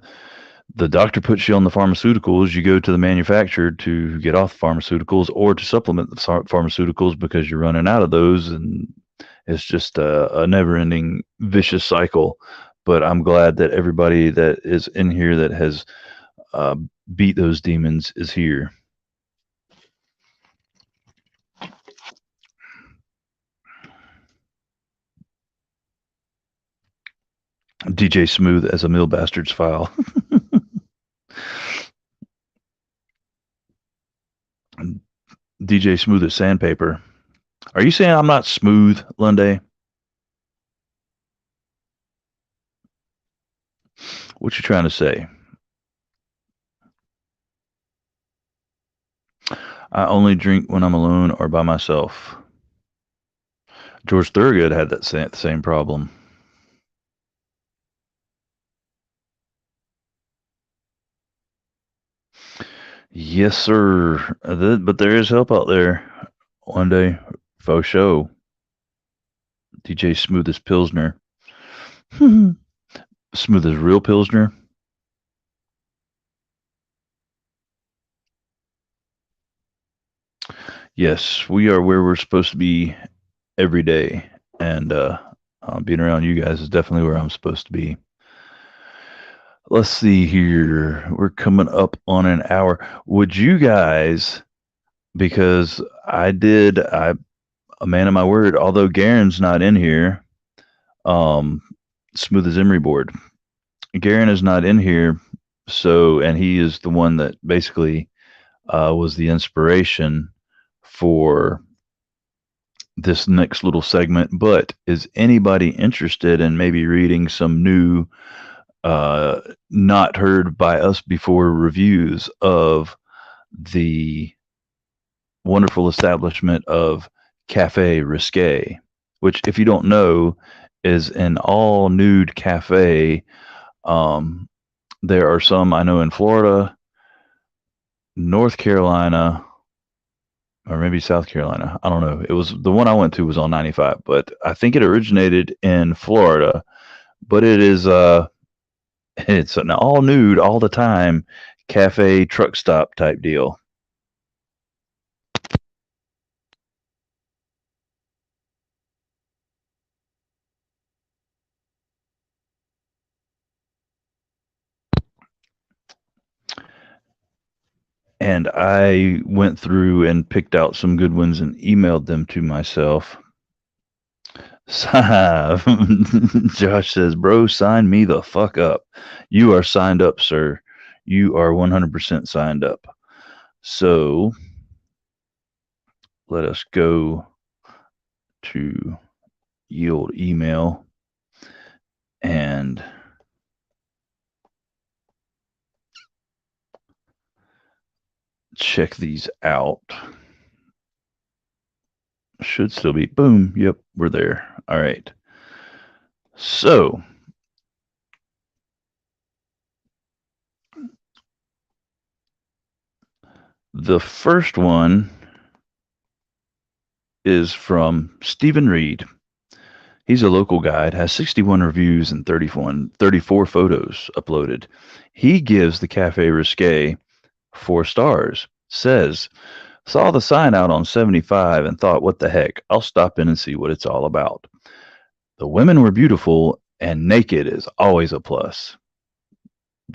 the doctor puts you on the pharmaceuticals. You go to the manufacturer to get off the pharmaceuticals or to supplement the pharmaceuticals because you're running out of those, and it's just a never-ending vicious cycle. But I'm glad that everybody that is in here that has uh, beat those demons is here. DJ Smooth as a Mill Bastards file. DJ Smooth as sandpaper. Are you saying I'm not smooth, Lunday? What you trying to say? I only drink when I'm alone or by myself. George Thorogood had that same problem. Yes, sir. But there is help out there. One day, faux show. DJ Smooth as Pilsner. Smooth as real Pilsner. Yes, we are where we're supposed to be every day. And being around you guys is definitely where I'm supposed to be. Let's see here. We're coming up on an hour. Would you guys, because I a man of my word, although Garen's not in here, um, smooth as emery board. Garen is not in here, so, and he is the one that basically was the inspiration for this next little segment. But is anybody interested in maybe reading some new, not heard by us before reviews of the wonderful establishment of Cafe Risque, which, if you don't know, is an all nude cafe. There are some I know in Florida, North Carolina, or maybe South Carolina. I don't know. It was the one I went to was on 95, but I think it originated in Florida. But it is it's an all nude all the time cafe truck stop type deal. And I went through and picked out some good ones and emailed them to myself. Josh says, "Bro, sign me the fuck up. You are signed up, sir. You are 100% signed up." So let us go to yield email and check these out. Should still be. Boom. Yep, we're there. All right. So the first one is from Stephen Reed. He's a local guide, has 61 reviews and 34 photos uploaded. He gives the Cafe Risque 4 stars. Says, saw the sign out on 75 and thought, what the heck? I'll stop in and see what it's all about. The women were beautiful, and naked is always a plus.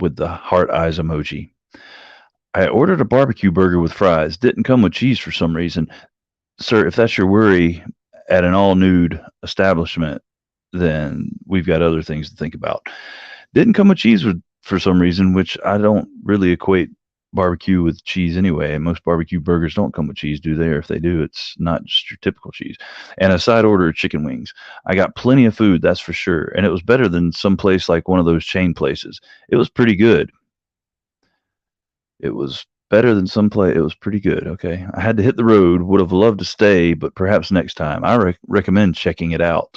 With the heart eyes emoji. I ordered a barbecue burger with fries. Didn't come with cheese for some reason. Sir, if that's your worry at an all nude establishment, then we've got other things to think about. Didn't come with cheese for some reason, which I don't really equate barbecue with cheese anyway. And most barbecue burgers don't come with cheese, do they? Or if they do, it's not just your typical cheese. And a side order of chicken wings. I got plenty of food, that's for sure. And it was better than some place like one of those chain places. It was pretty good. It was better than some place. It was pretty good. Okay. I had to hit the road. Would have loved to stay, but perhaps next time. I recommend checking it out.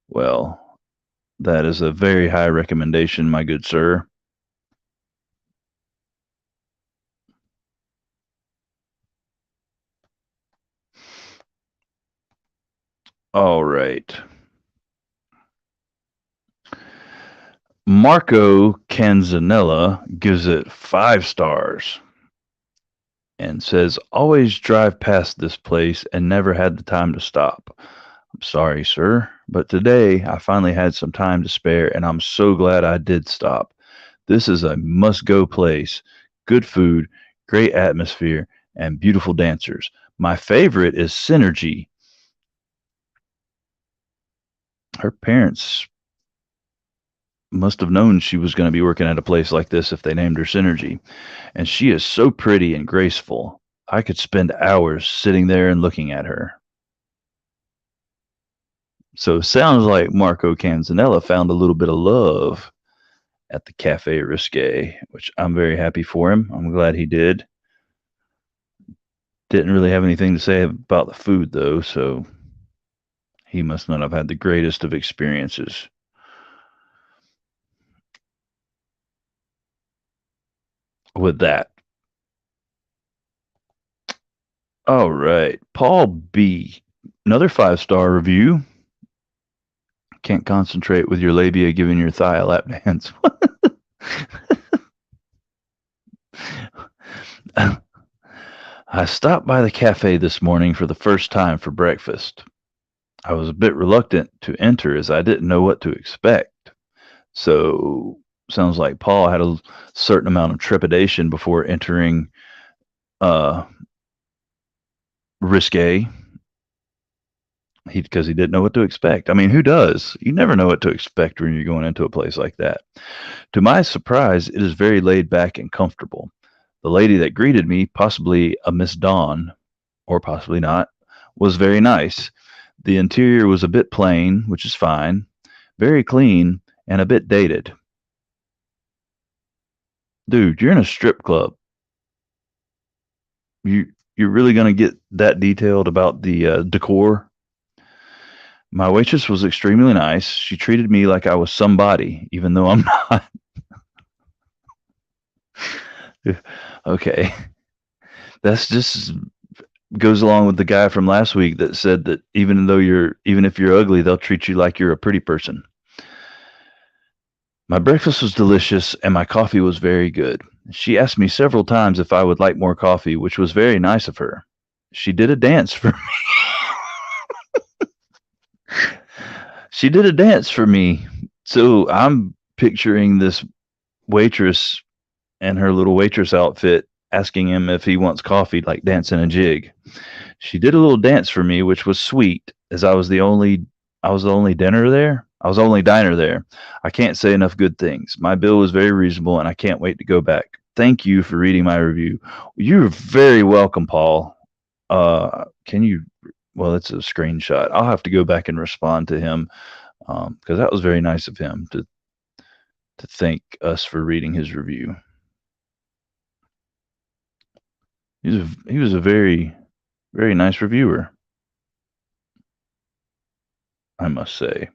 Well, that is a very high recommendation, my good sir. All right. Marco Canzanella gives it 5 stars and says, always drive past this place and never had the time to stop. I'm sorry, sir, but today I finally had some time to spare and I'm so glad I did stop. This is a must go place. Good food, great atmosphere, and beautiful dancers. My favorite is Synergy. Her parents must have known she was going to be working at a place like this if they named her Synergy. And she is so pretty and graceful. I could spend hours sitting there and looking at her. So it sounds like Marco Canzanella found a little bit of love at the Cafe Risque, which I'm very happy for him. I'm glad he did. Didn't really have anything to say about the food, though, so he must not have had the greatest of experiences with that. All right. Paul B. Another 5-star review. Can't concentrate with your labia giving your thigh a lap dance. I stopped by the cafe this morning for the first time for breakfast. I was a bit reluctant to enter as I didn't know what to expect. So, sounds like Paul had a certain amount of trepidation before entering Risque. Because he didn't know what to expect. I mean, who does? You never know what to expect when you're going into a place like that. To my surprise, it is very laid back and comfortable. The lady that greeted me, possibly a Miss Dawn, or possibly not, was very nice. The interior was a bit plain, which is fine, very clean, and a bit dated. Dude, you're in a strip club. You're really gonna get that detailed about the decor? My waitress was extremely nice. She treated me like I was somebody, even though I'm not. Okay. That's just goes along with the guy from last week that said that even if you're ugly, they'll treat you like you're a pretty person. My breakfast was delicious and my coffee was very good. She asked me several times if I would like more coffee, which was very nice of her. She did a dance for me. She did a dance for me. So I'm picturing this waitress and her little waitress outfit asking him if he wants coffee, like dancing a jig. She did a little dance for me, which was sweet, as I was the only diner there. I was the only diner there. I can't say enough good things. My bill was very reasonable, and I can't wait to go back. Thank you for reading my review. You're very welcome, Paul. Can you? Well, it's a screenshot. I'll have to go back and respond to him because that was very nice of him to thank us for reading his review. He was a very, very nice reviewer, I must say.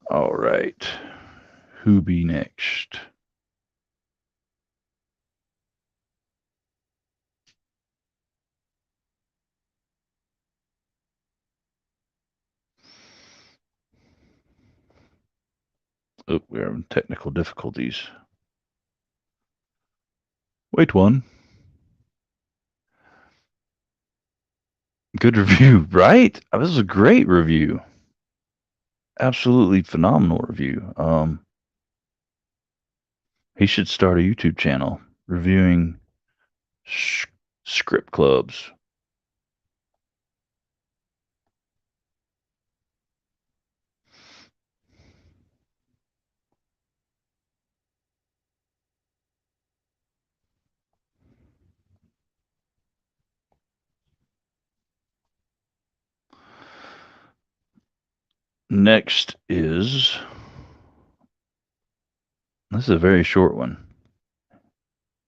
All right. Who be next? Oh, we're having technical difficulties. Wait one. Good review, right? This was a great review. Absolutely phenomenal review. He should start a YouTube channel reviewing Script clubs. Next is, this is a very short one,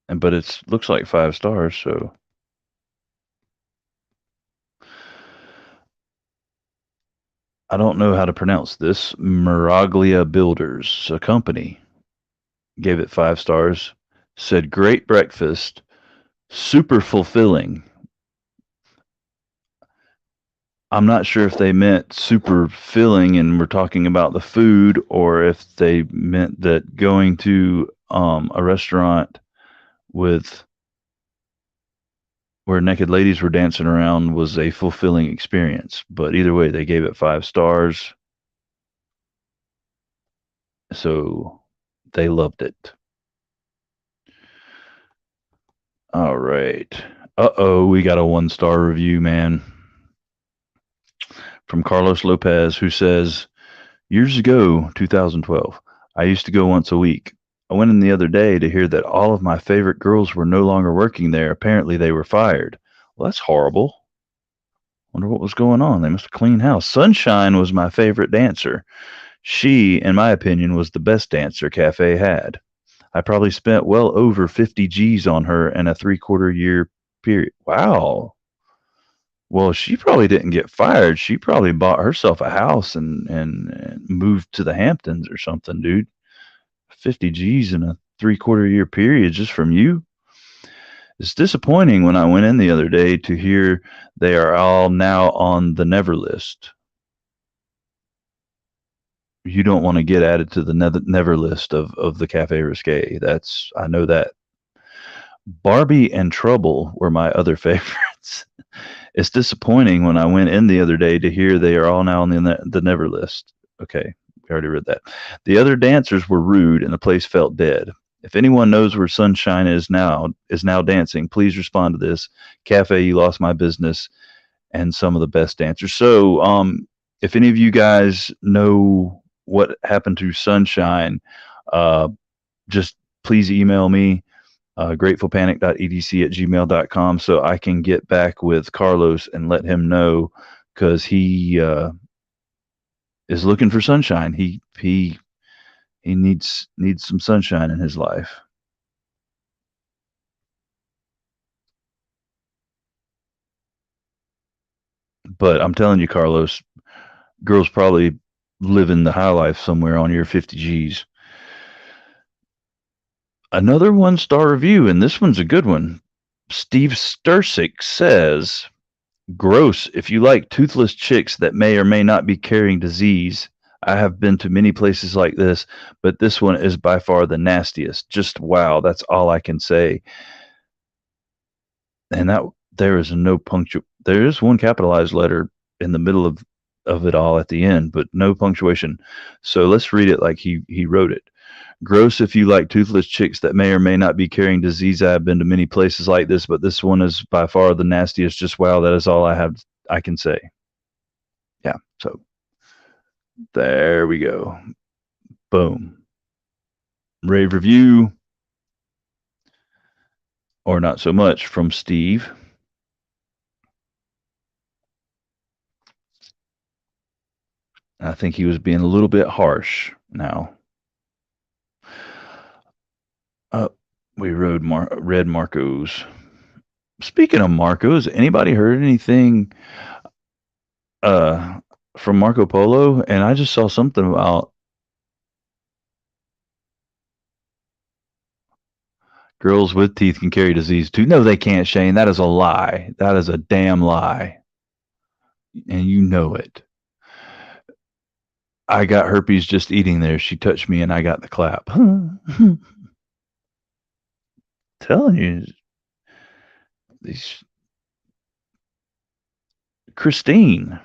but it looks like 5 stars, so I don't know how to pronounce this. Miraglia Builders, a company, gave it 5 stars. Said great breakfast, super fulfilling. I'm not sure if they meant super filling and we're talking about the food, or if they meant that going to a restaurant with where naked ladies were dancing around was a fulfilling experience. But either way, they gave it 5 stars. So they loved it. All right. Uh-oh, we got a 1-star review, man. From Carlos Lopez, who says, years ago, 2012, I used to go once a week. I went in the other day to hear that all of my favorite girls were no longer working there. Apparently, they were fired. Well, that's horrible. Wonder what was going on. They must have cleaned house. Sunshine was my favorite dancer. She, in my opinion, was the best dancer Cafe had. I probably spent well over 50 G's on her in a 3/4 year period. Wow. Well, she probably didn't get fired. She probably bought herself a house and moved to the Hamptons or something, dude. 50 G's in a 3/4 year period just from you. It's disappointing when I went in the other day to hear they are all now on the never list. You don't want to get added to the never list of the Cafe Risque. I know that. Barbie and Trouble were my other favorites. It's disappointing when I went in the other day to hear they are all now on the never list. Okay, we already read that. The other dancers were rude and the place felt dead. If anyone knows where Sunshine is now dancing, please respond to this. Cafe, you lost my business and some of the best dancers. So, if any of you guys know what happened to Sunshine, just please email me, gratefulpanic.edc@gmail.com, so I can get back with Carlos and let him know, because he is looking for sunshine. He needs some sunshine in his life. But I'm telling you, Carlos, girls probably living the high life somewhere on your 50 G's. Another 1-star review, and this one's a good one. Steve Stursick says, gross if you like toothless chicks that may or may not be carrying disease. I have been to many places like this, but this one is by far the nastiest. Just wow, that's all I can say. And that there is no punctuation. There is one capitalized letter in the middle of it all at the end, but no punctuation. So let's read it like he wrote it. Gross if you like toothless chicks that may or may not be carrying disease. I have been to many places like this, but this one is by far the nastiest. Just wow, that is all I can say. Yeah, so there we go. Boom. Rave review, or not so much, from Steve. I think he was being a little bit harsh now. We read Marco's. Speaking of Marco's, anybody heard anything from Marco Polo? And I just saw something about girls with teeth can carry disease too. No, they can't, Shane. That is a lie. That is a damn lie. And you know it. I got herpes just eating there. She touched me and I got the clap. Telling you, these Christine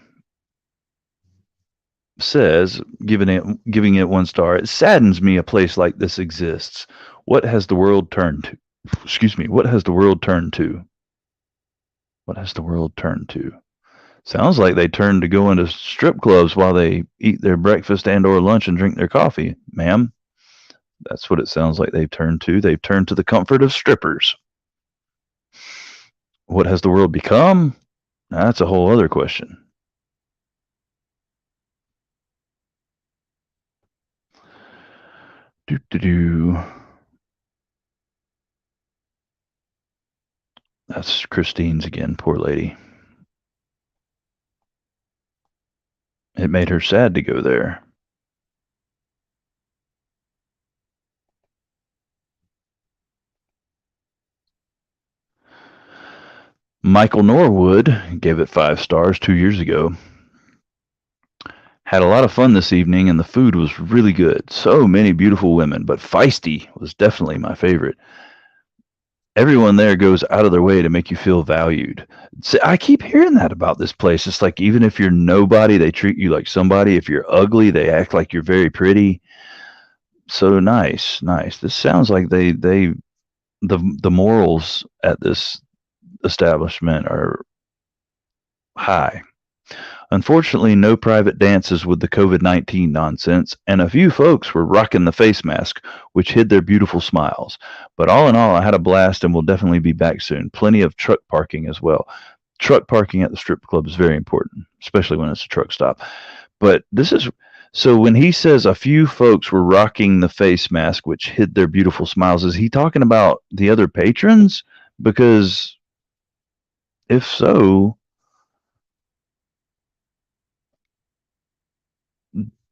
says, giving it 1 star. It saddens me a place like this exists. What has the world turned to? Excuse me. What has the world turned to? What has the world turned to? Sounds like they turned to go into strip clubs while they eat their breakfast and or lunch and drink their coffee, ma'am. That's what it sounds like they've turned to. They've turned to the comfort of strippers. What has the world become? That's a whole other question. Do do do. That's Christine's again, poor lady. It made her sad to go there. Michael Norwood gave it 5 stars 2 years ago. Had a lot of fun this evening, and the food was really good. So many beautiful women, but feisty was definitely my favorite. Everyone there goes out of their way to make you feel valued. See, I keep hearing that about this place. It's like even if you're nobody, they treat you like somebody. If you're ugly, they act like you're very pretty. So nice, nice. This sounds like the morals at this establishment are high. Unfortunately, no private dances with the COVID-19 nonsense, and a few folks were rocking the face mask, which hid their beautiful smiles. But all in all, I had a blast and will definitely be back soon. Plenty of truck parking as well. Truck parking at the strip club is very important, especially when it's a truck stop. But this is so when he says a few folks were rocking the face mask, which hid their beautiful smiles, is he talking about the other patrons? Because if so,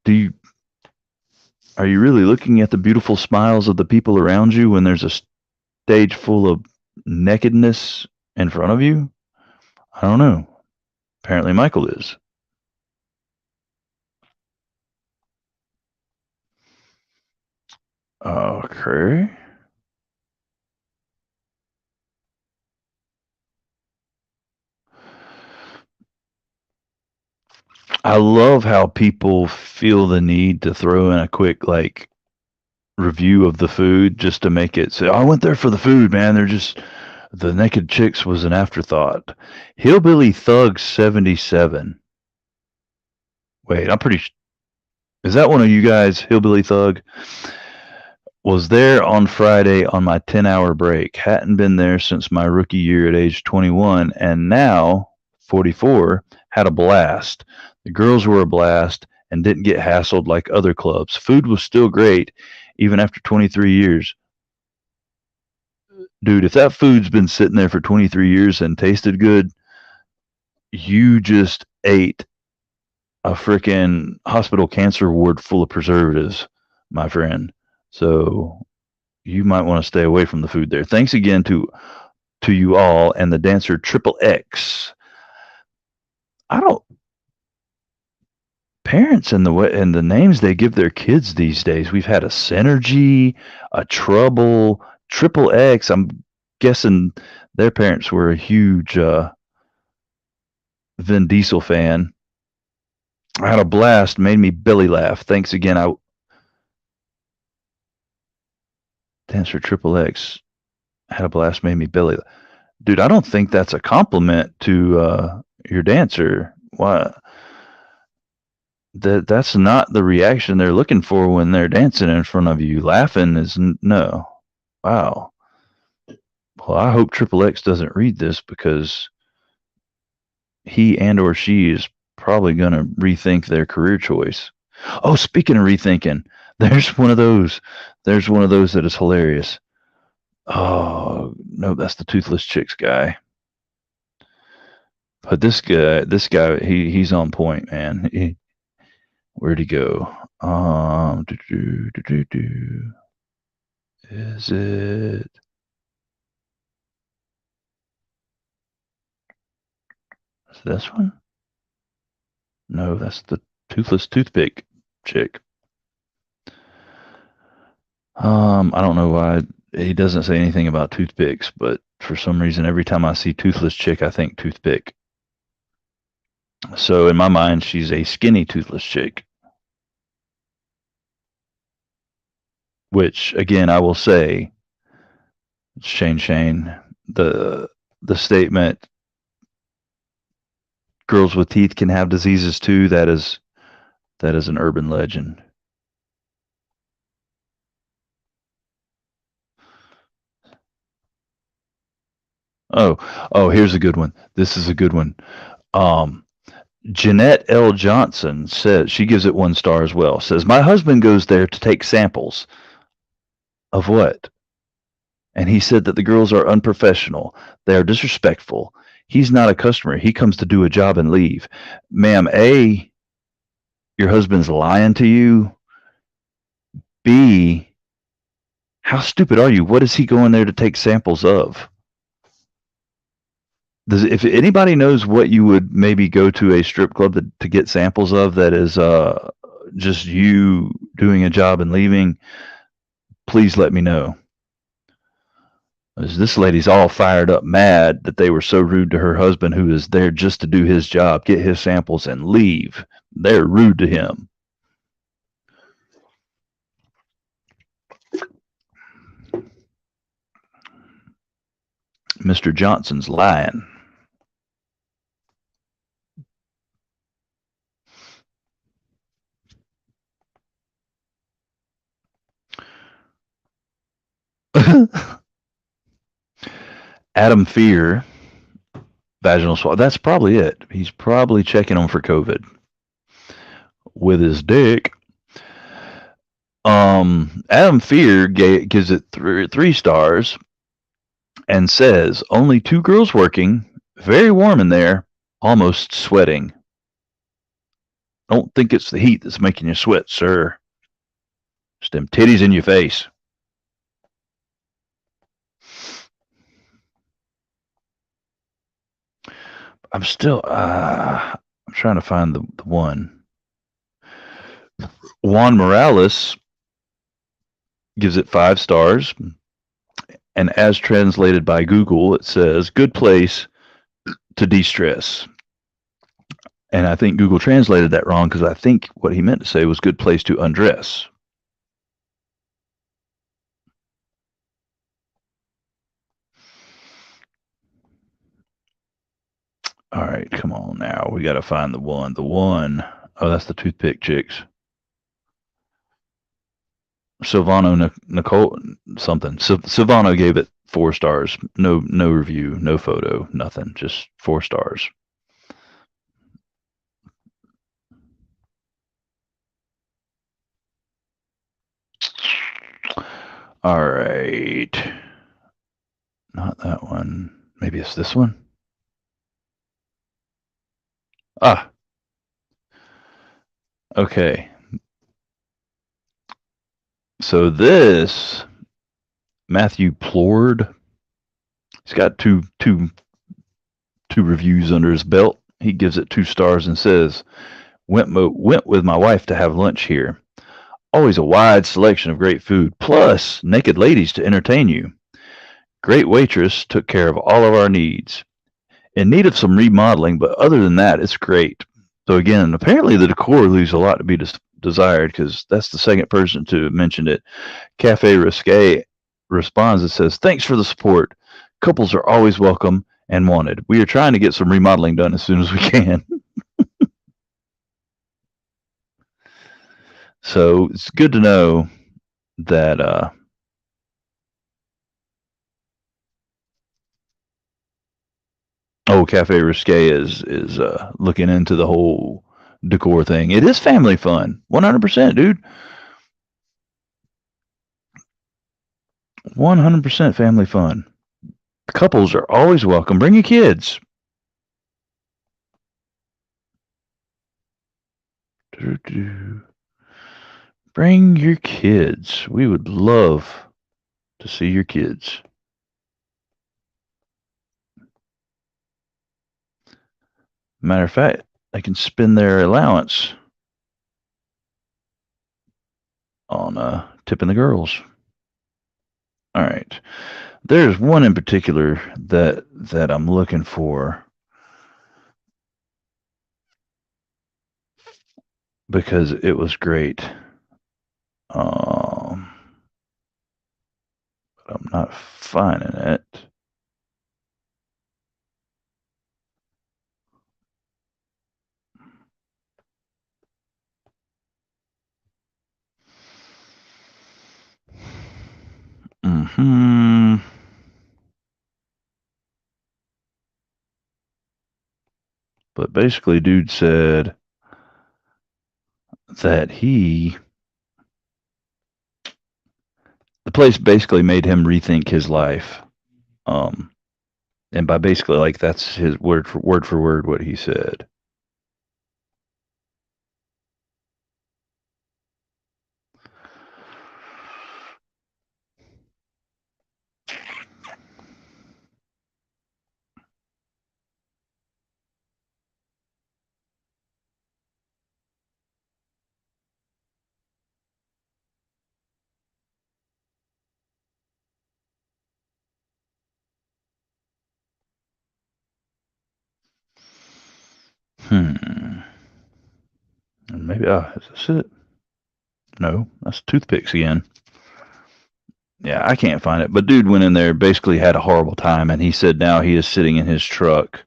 do you are you really looking at the beautiful smiles of the people around you when there's a stage full of nakedness in front of you? I don't know. Apparently, Michael is. Okay. I love how people feel the need to throw in a quick like review of the food just to make it say, oh, I went there for the food, man. They're just the naked chicks was an afterthought. Hillbilly Thug 77. Wait, is that one of you guys, Hillbilly Thug? Was there on Friday on my 10-hour break. Hadn't been there since my rookie year at age 21, and now 44. Had a blast. The girls were a blast and didn't get hassled like other clubs. Food was still great, even after 23 years. Dude, if that food's been sitting there for 23 years and tasted good, you just ate a freaking hospital cancer ward full of preservatives, my friend. So you might want to stay away from the food there. Thanks again to you all and the dancer Triple X. I don't parents and the names they give their kids these days. We've had a Synergy, a Trouble, Triple X. I'm guessing their parents were a huge Vin Diesel fan. I had a blast, made me belly laugh. Thanks again. Dancer Triple X had a blast, made me belly. Dude, I don't think that's a compliment to your dancer. Why? That's not the reaction they're looking for when they're dancing in front of you. Laughing is no. Wow. Well, I hope Triple X doesn't read this because he and or she is probably going to rethink their career choice. Oh, speaking of rethinking, there's one of those. There's one of those that is hilarious. Oh, no, that's the Toothless Chicks guy. But this guy, he's on point, man. Where'd he go? Is it? Is this one? No, that's the Toothless Toothpick chick. I don't know why he doesn't say anything about toothpicks, but for some reason, every time I see Toothless Chick, I think toothpick. So in my mind, she's a skinny Toothless Chick. Which, again, I will say, Shane. The the statement, girls with teeth can have diseases too, that is an urban legend. Oh, here's a good one. This is a good one. Um, Jeanette L. Johnson says she gives it 1 star as well. Says my husband goes there to take samples of what? And he said that the girls are unprofessional. They are disrespectful. He's not a customer. He comes to do a job and leave. Ma'am, A, your husband's lying to you. B, how stupid are you? What is he going there to take samples of? If anybody knows what you would maybe go to a strip club to get samples of that is just you doing a job and leaving, please let me know. This lady's all fired up, mad that they were so rude to her husband, who is there just to do his job, get his samples, and leave. They're rude to him. Mr. Johnson's lying. Adam Fear, vaginal swab. That's probably it. He's probably checking them for COVID with his dick. Adam Fear gives it 3 stars and says only 2 girls working, very warm in there, almost sweating. Don't think it's the heat that's making you sweat, sir. It's them titties in your face. I'm still I'm trying to find the one. Juan Morales gives it 5 stars, and as translated by Google, it says good place to de-stress. And I think Google translated that wrong, because I think what he meant to say was good place to undress. All right, come on now. We got to find the one. The one. Oh, that's the toothpick chicks. Silvano Nicole something. Silvano gave it 4 stars. No review, no photo, nothing. Just 4 stars. All right. Not that one. Maybe it's this one. Ah. Okay. So this Matthew Plord, he's got two reviews under his belt. He gives it 2 stars and says, went with my wife to have lunch here. Always a wide selection of great food, plus naked ladies to entertain you. Great waitress, took care of all of our needs. In need of some remodeling, but other than that, it's great. So again, apparently the decor leaves a lot to be desired, because that's the second person to mention it. Cafe Risque responds and says, thanks for the support. Couples are always welcome and wanted. We are trying to get some remodeling done as soon as we can. So it's good to know that Cafe Risque is looking into the whole decor thing. It is family fun, 100%, dude. 100% family fun. Couples are always welcome. Bring your kids. Bring your kids. We would love to see your kids. Matter of fact, they can spend their allowance on tipping the girls. All right. There's one in particular that I'm looking for, because it was great. but I'm not finding it. Mm-hmm. But basically, dude said that the place basically made him rethink his life. And by basically, like, that's his word for word what he said. And maybe, is this it? No, that's toothpicks again. Yeah, I can't find it. But dude went in there, basically had a horrible time, and he said now he is sitting in his truck.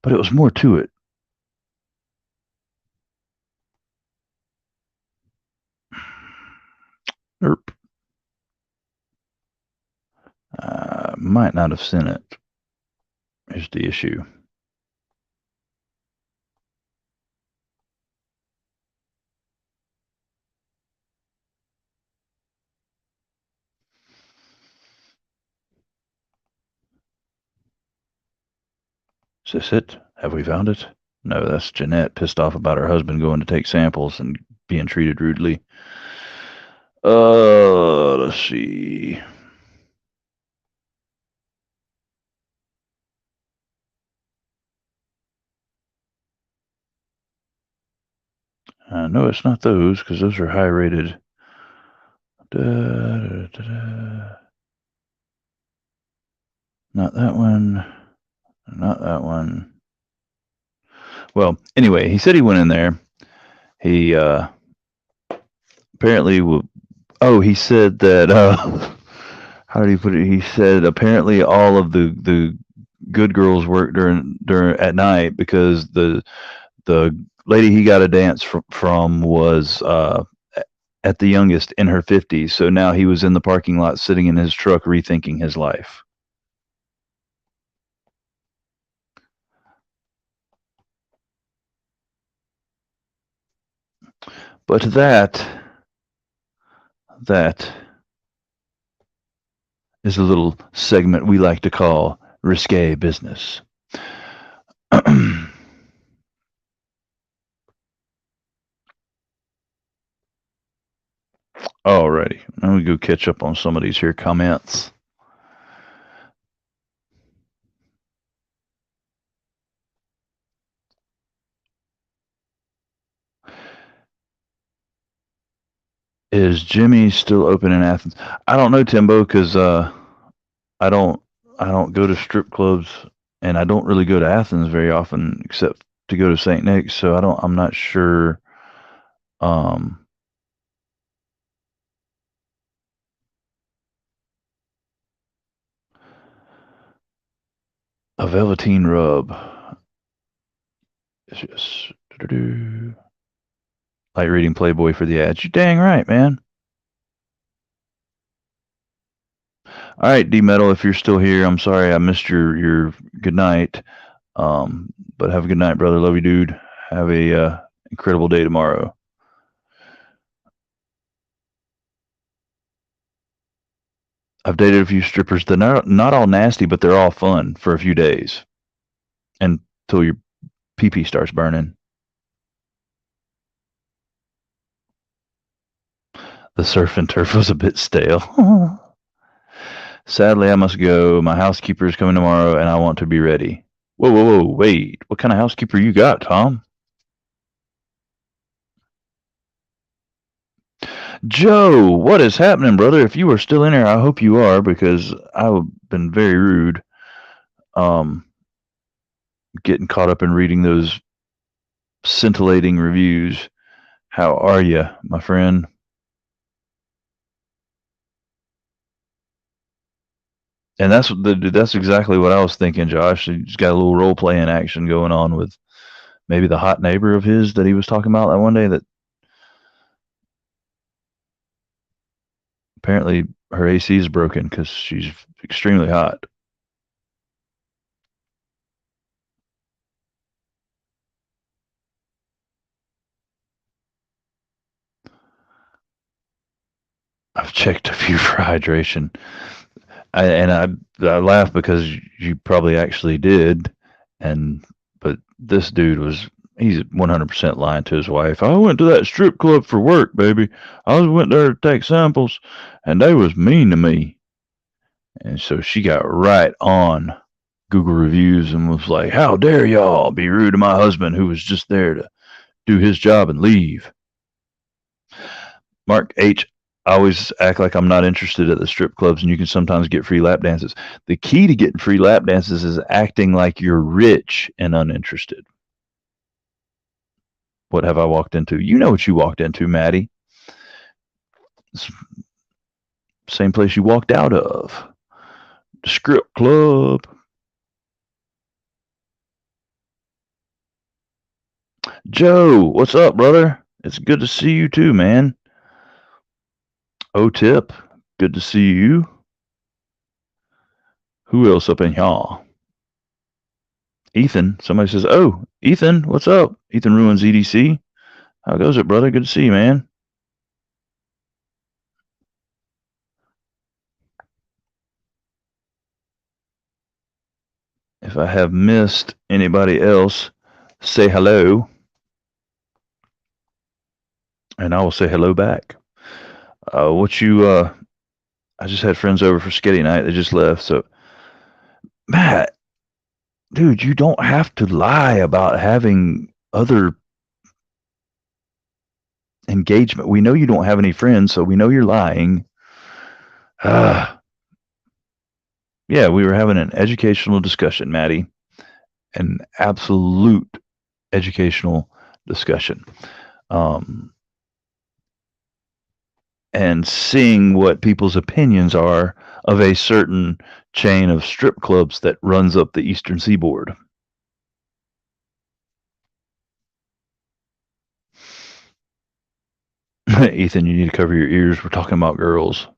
But it was more to it. Erp. Might not have sent it. Here's the issue. Is this it? Have we found it? No, that's Jeanette pissed off about her husband going to take samples and being treated rudely. Let's see. No, it's not those, because those are high rated. Not that one. Not that one. Well, anyway, he said he went in there. He apparently, he said that, how did he put it? He said apparently all of the good girls work during at night because the lady he got a dance from was at the youngest in her 50s. So now he was in the parking lot sitting in his truck rethinking his life. But that is a little segment we like to call risque business. Alrighty, let me go catch up on some of these here comments. Is Jimmy still open in Athens? I don't know, Timbo, because I don't go to strip clubs, and I don't really go to Athens very often, except to go to St. Nick's. So I'm not sure. A Velveteen rub. It's just light reading Playboy for the ads. You dang right, man. All right, D Metal, if you're still here, I'm sorry I missed your good night. But have a good night, brother. Love you, dude. Have a incredible day tomorrow. I've dated a few strippers. They're not all nasty, but they're all fun for a few days until your pee-pee starts burning. The surf and turf was a bit stale. Sadly, I must go. My housekeeper is coming tomorrow, and I want to be ready. Whoa, wait. What kind of housekeeper you got, Tom? Joe, what is happening, brother? If you are still in here, I hope you are, because I've been very rude. Getting caught up in reading those scintillating reviews. How are you, my friend? And that's exactly what I was thinking, Josh. He's got a little role playing action going on with maybe the hot neighbor of his that he was talking about that one day that apparently her AC is broken because she's extremely hot. I've checked a few for hydration. I laugh because you probably actually did, but this dude he's 100% lying to his wife. I went to that strip club for work, baby. I went there to take samples, and they was mean to me. And so she got right on Google reviews and was like, "How dare y'all be rude to my husband who was just there to do his job and leave?" Mark H. I always act like I'm not interested at the strip clubs, and you can sometimes get free lap dances. The key to getting free lap dances is acting like you're rich and uninterested. What have I walked into? You know what you walked into, Matty. Same place you walked out of. The strip club. Joe, what's up, brother? It's good to see you too, man. O-Tip, good to see you. Who else up in y'all? Ethan, somebody says, "Oh, Ethan, what's up?" Ethan Ruins EDC. How goes it, brother? Good to see you, man. If I have missed anybody else, say hello, and I will say hello back. I just had friends over for sketty night. They just left, so Matt, dude, you don't have to lie about having other engagement. We know you don't have any friends, so we know you're lying. Yeah, we were having an educational discussion, Matty. An absolute educational discussion. And seeing what people's opinions are of a certain chain of strip clubs that runs up the eastern seaboard. Ethan, you need to cover your ears. We're talking about girls.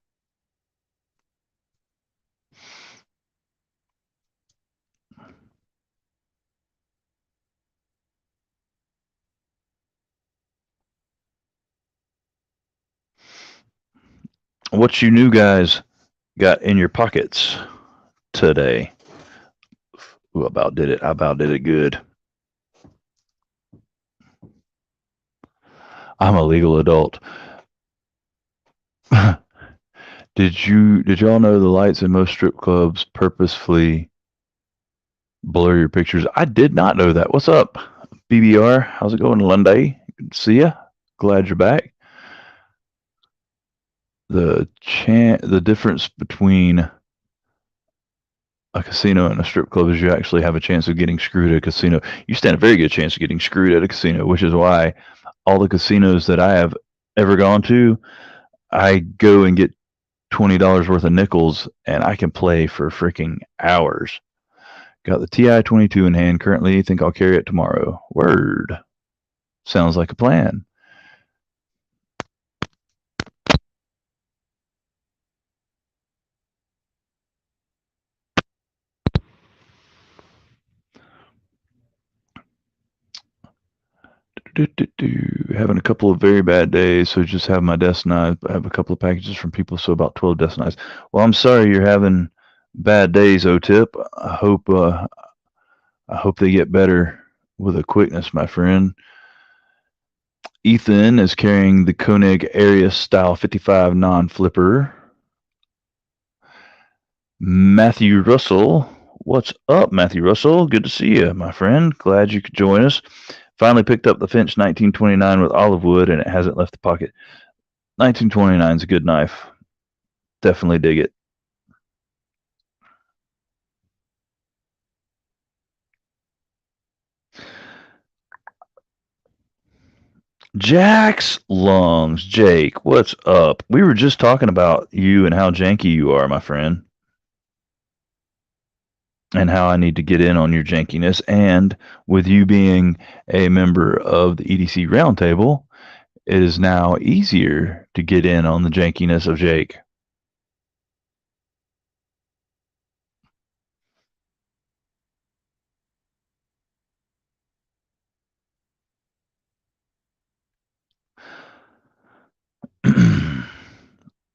What you new guys got in your pockets today? Ooh, about did it. I about did it good. I'm a legal adult. Did y'all know the lights in most strip clubs purposefully blur your pictures? I did not know that. What's up, BBR? How's it going, Lunday? Good to see ya. Glad you're back. The difference between a casino and a strip club is you actually have a chance of getting screwed at a casino. You stand a very good chance of getting screwed at a casino, which is why all the casinos that I have ever gone to, I go and get $20 worth of nickels, and I can play for freaking hours. Got the TI-22 in hand currently. Think I'll carry it tomorrow. Word. Sounds like a plan. Having a couple of very bad days, so just have my desk knives. I have a couple of packages from people, so about 12 desk knives. Well, I'm sorry you're having bad days, O-Tip. I hope they get better with a quickness, my friend. Ethan is carrying the Koenig Arius Style 55 non-flipper. Matthew Russell, what's up, Matthew Russell? Good to see you, my friend. Glad you could join us. Finally picked up the Finch 1929 with olive wood, and it hasn't left the pocket. 1929 is a good knife. Definitely dig it. Jack's lungs. Jake, what's up? We were just talking about you and how janky you are, my friend. and how I need to get in on your jankiness. And with you being a member of the EDC Roundtable, it is now easier to get in on the jankiness of Jake.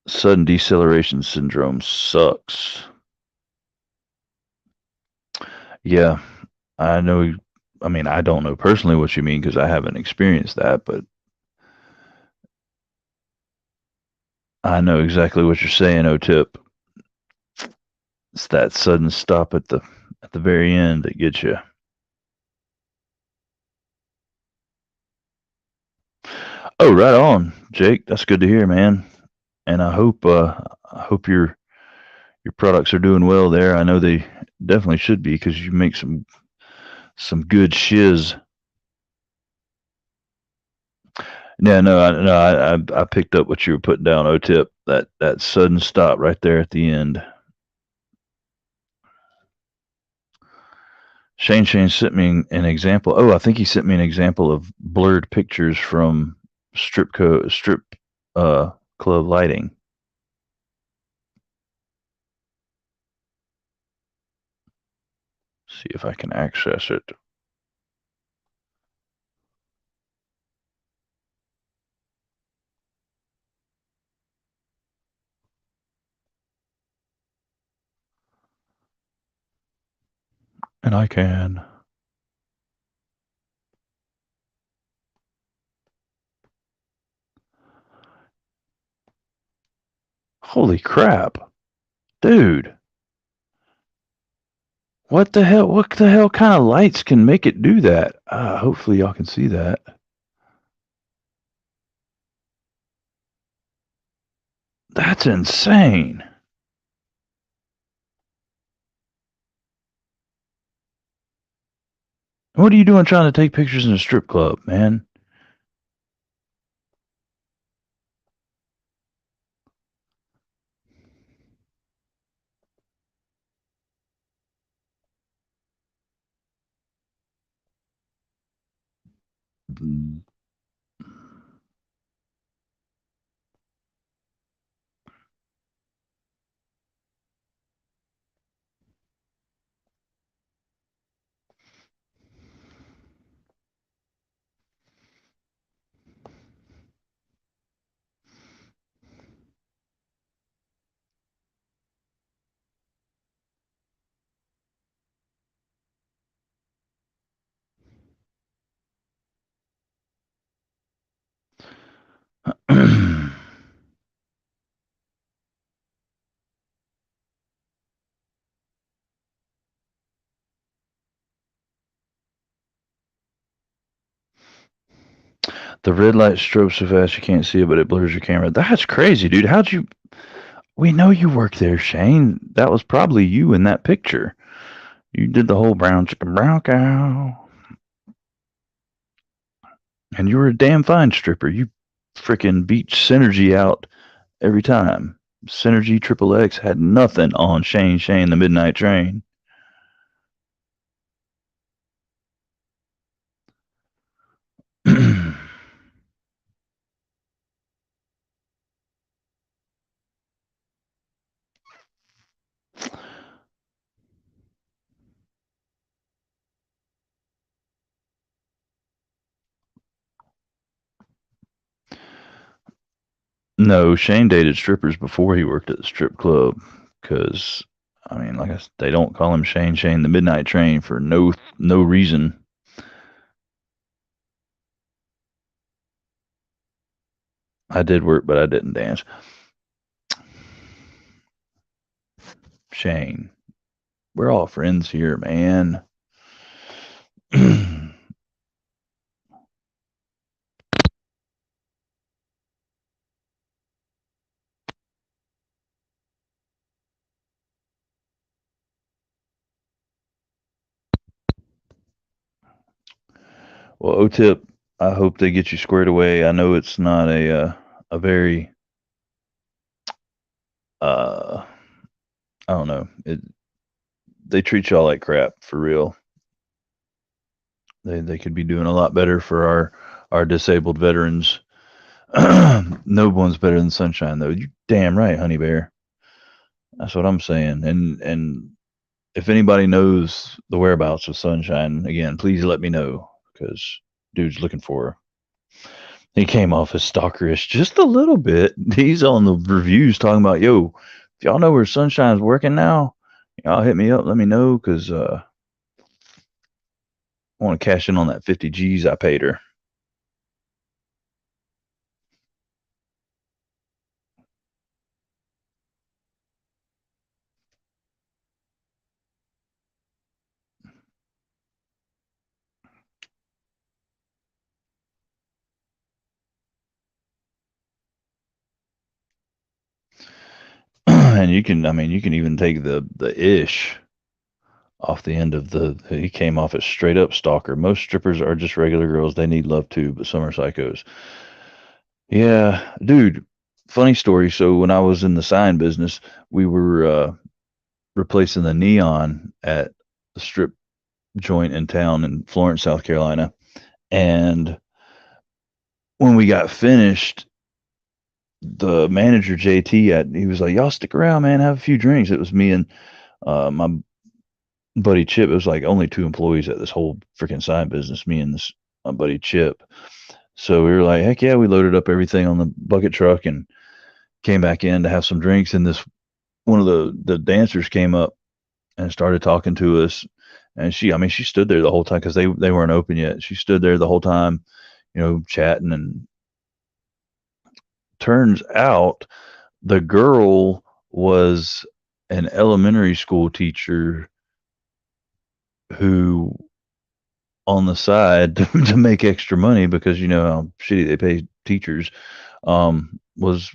Sudden deceleration syndrome sucks. Yeah, I know. I mean, I don't know personally what you mean because I haven't experienced that, but I know exactly what you're saying, O-Tip. It's that sudden stop at the very end that gets you. Oh, right on, Jake. That's good to hear, man. And I hope your products are doing well there. I know they definitely should be because you make some good shiz. Yeah, I picked up what you were putting down, O-Tip. That sudden stop right there at the end. Shane sent me an example. Oh, I think he sent me an example of blurred pictures from strip club lighting. See if I can access it. And I can. Holy crap. Dude. What the hell? What the hell kind of lights can make it do that? Hopefully y'all can see that. That's insane. What are you doing trying to take pictures in a strip club, man? The red light strobes so fast you can't see it, but it blurs your camera. That's crazy, dude. How'd you? We know you work there, Shane. That was probably you in that picture. You did the whole brown chicken, brown cow. And you were a damn fine stripper. You frickin' beat Synergy out every time. Synergy Triple X had nothing on Shane the Midnight Train. No, Shane dated strippers before he worked at the strip club. Because, I mean, like I said, they don't call him Shane the Midnight Train for no reason. I did work, but I didn't dance. Shane, we're all friends here, man. Well, O-Tip, I hope they get you squared away. I know it's not a very I don't know. they treat y'all like crap for real. They could be doing a lot better for our disabled veterans. No one's better than Sunshine though. You damn right, Honey Bear. That's what I'm saying. And if anybody knows the whereabouts of Sunshine, again, please let me know because dude's looking for her. He came off as stalkerish just a little bit. He's on the reviews talking about, yo, if y'all know where Sunshine's working now, y'all hit me up, let me know, because I want to cash in on that 50 G's I paid her. And you can, I mean, you can even take the ish off the end of the. He came off as straight up stalker. Most strippers are just regular girls. They need love too, but some are psychos. Yeah, dude. Funny story. So when I was in the sign business, we were replacing the neon at the strip joint in town in Florence, South Carolina. And when we got finished, the manager JT, he was like, "Y'all stick around, man. Have a few drinks." It was me and my buddy Chip. It was like only two employees at this whole freaking sign business. Me and this my buddy Chip. So we were like, "Heck yeah!" We loaded up everything on the bucket truck and came back in to have some drinks. And this one of the dancers came up and started talking to us. And she, I mean, she stood there the whole time because they weren't open yet. She stood there the whole time, chatting. And turns out the girl was an elementary school teacher who, on the side, to make extra money because you know how shitty they pay teachers, was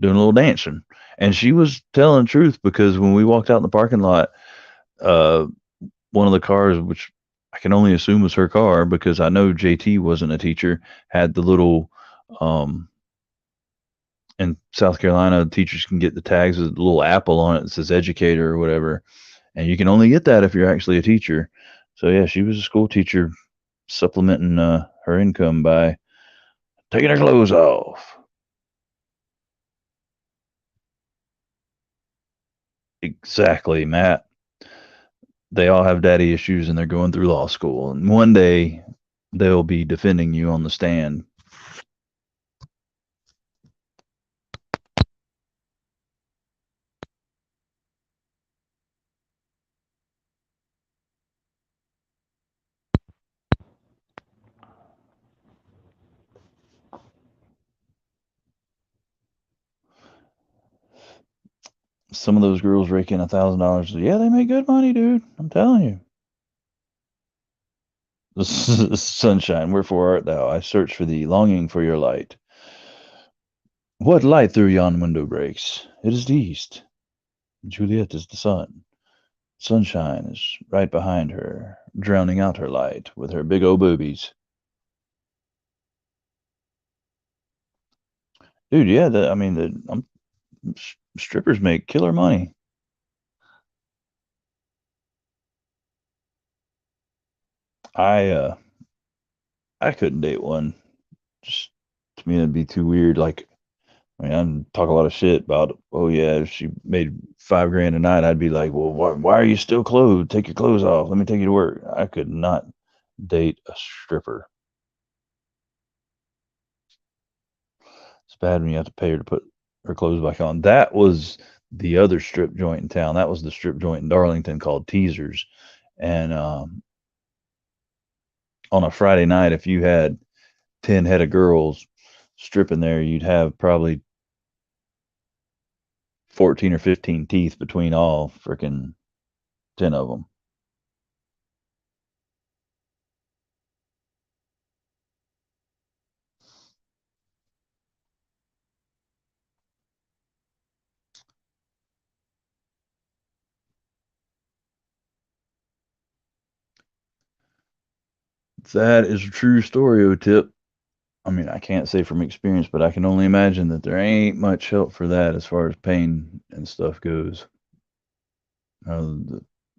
doing a little dancing. And she was telling the truth because when we walked out in the parking lot, uh, one of the cars, which I can only assume was her car because I know JT wasn't a teacher, had the little, in South Carolina, teachers can get the tags with a little apple on it that says educator or whatever. And you can only get that if you're actually a teacher. So yeah, she was a school teacher supplementing her income by taking her clothes off. Exactly, Matt. They all have daddy issues and they're going through law school. And one day they'll be defending you on the stand. Some of those girls rake in $1,000. Yeah, they make good money, dude. I'm telling you. Sunshine, wherefore art thou? I search for thee, longing for your light. What light through yon window breaks? It is the east. Juliet is the sun. Sunshine is right behind her, drowning out her light with her big old boobies. Dude, yeah, I mean, strippers make killer money. I I couldn't date one. Just to me, it'd be too weird. Like, I mean, I talk a lot of shit about, oh yeah, if she made 5 grand a night, I'd be like, well, why are you still clothed? Take your clothes off. Let me take you to work. I could not date a stripper. It's bad when you have to pay her to put her clothes back on. That was the other strip joint in town. That was the strip joint in Darlington called Teasers. And on a Friday night, if you had 10 head of girls stripping there, you'd have probably 14 or 15 teeth between all freaking 10 of them. That is a true story, O-Tip. I mean, I can't say from experience, but I can only imagine that there ain't much help for that as far as pain and stuff goes.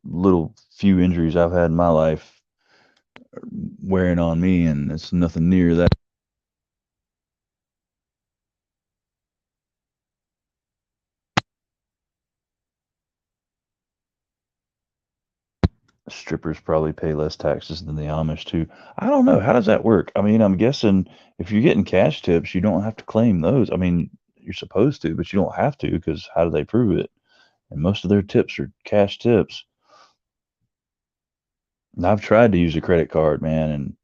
little few injuries I've had in my life wearing on me, and it's nothing near that. Strippers probably pay less taxes than the Amish too. I don't know. How does that work? I mean, I'm guessing if you're getting cash tips, you don't have to claim those. I mean, you're supposed to, but you don't have to because how do they prove it? And most of their tips are cash tips. And I've tried to use a credit card, man, and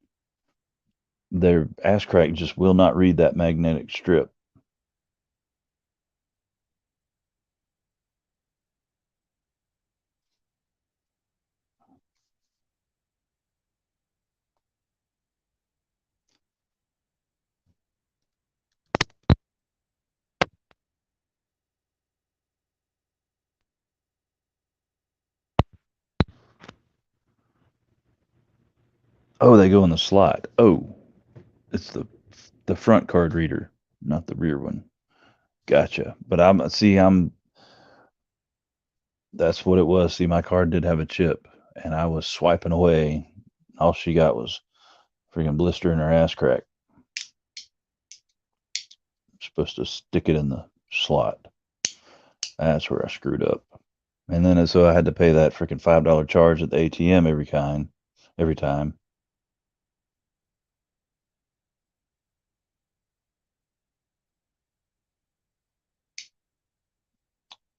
their ass crack just will not read that magnetic strip. Oh, they go in the slot. Oh, it's the front card reader, not the rear one. Gotcha. But I'm that's what it was. See, my card did have a chip, and I was swiping away. All she got was freaking blister in her ass crack. I'm supposed to stick it in the slot. That's where I screwed up. And then so I had to pay that freaking $5 charge at the ATM every time.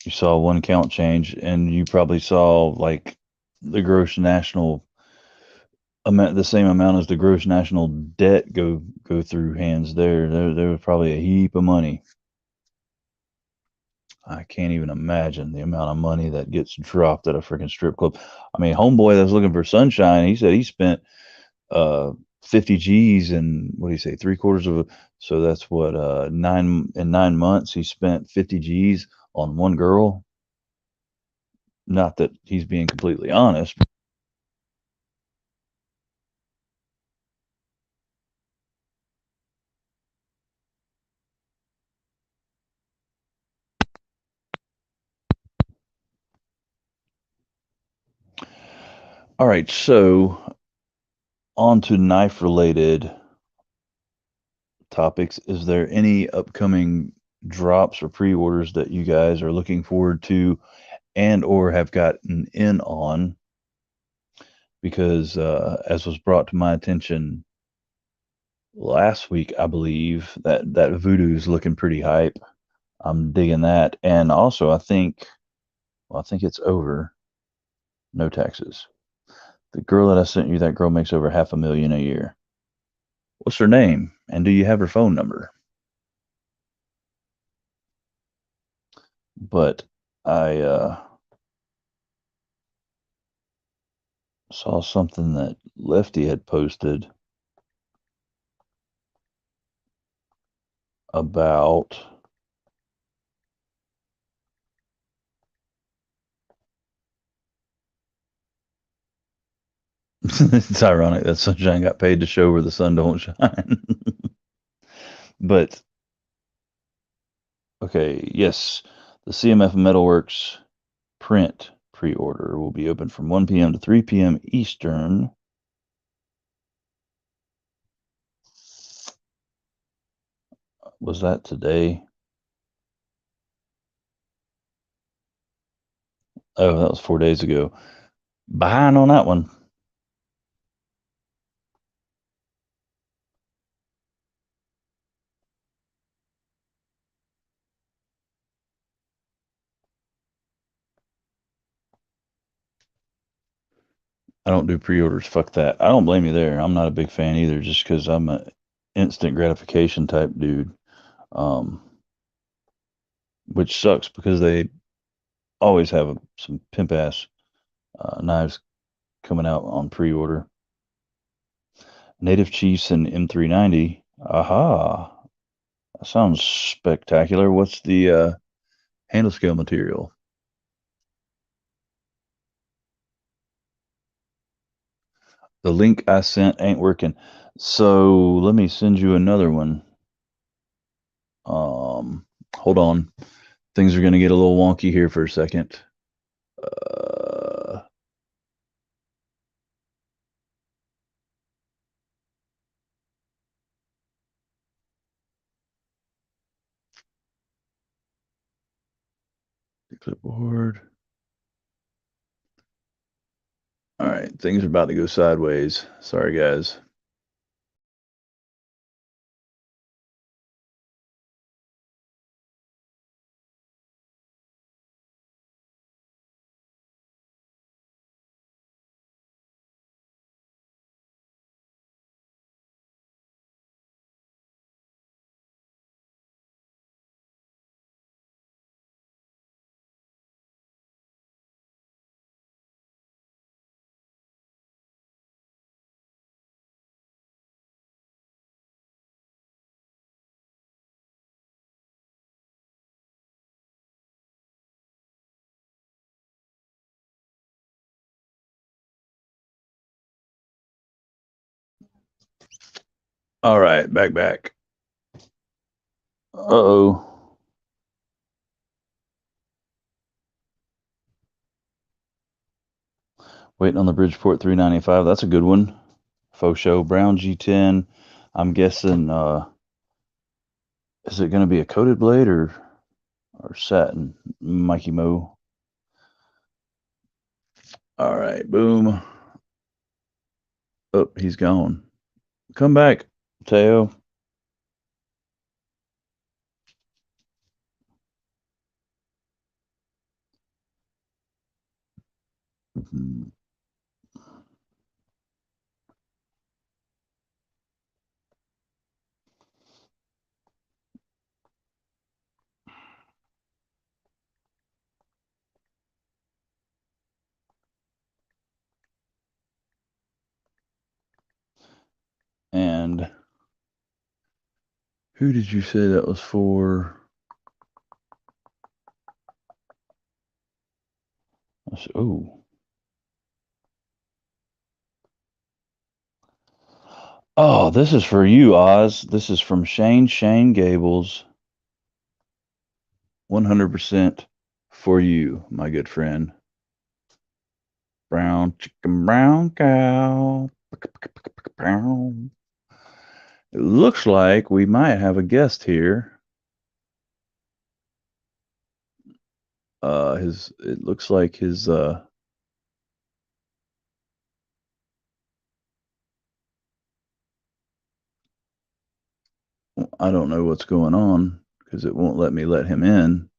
You saw one count change, and you probably saw like the gross national amount, the same amount as the gross national debt go through hands there. There was probably a heap of money. I can't even imagine the amount of money that gets dropped at a freaking strip club. I mean, homeboy that's looking for sunshine, he said he spent uh 50 G's and what do you say, three quarters of a, so that's what 9 months he spent 50 G's on one girl. Not that he's being completely honest. All right, so on to knife related topics. Is there any upcoming drops or pre-orders that you guys are looking forward to and or have gotten in on? Because as was brought to my attention last week, I believe that Voodoo's looking pretty hype. I'm digging that, and also I think it's over. No taxes. The girl that I sent you, that girl makes over 500,000 a year. What's her name? And do you have her phone number? But I saw something that Lefty had posted about it's ironic that Sunshine got paid to show where the sun don't shine. But okay, yes, the CMF Metalworks print pre-order will be open from 1 p.m. to 3 p.m. Eastern. Was that today? Oh, that was 4 days ago. Behind on that one. I don't do pre-orders. Fuck that. I don't blame you there. I'm not a big fan either, just because I'm a instant gratification type dude. Um, which sucks because they always have some pimp ass knives coming out on pre-order. Native Chiefs and M390. Aha, that sounds spectacular. What's the handle scale material? The link I sent ain't working. So let me send you another one. Hold on. Things are going to get a little wonky here for a second. Uh, Clipboard. All right, things are about to go sideways. Sorry, guys. All right, back. Uh-oh. Waiting on the Bridgeport 395. That's a good one. Faux show. Brown G10. I'm guessing, is it going to be a coated blade or satin? Mikey Mo. All right, boom. Oh, he's gone. Come back, Teo. Mhm. And who did you say that was for? Oh. Oh, this is for you, Oz. This is from Shane Gables. 100% for you, my good friend. Brown chicken, brown cow. It looks like we might have a guest here. It looks like his I don't know what's going on because it won't let me let him in.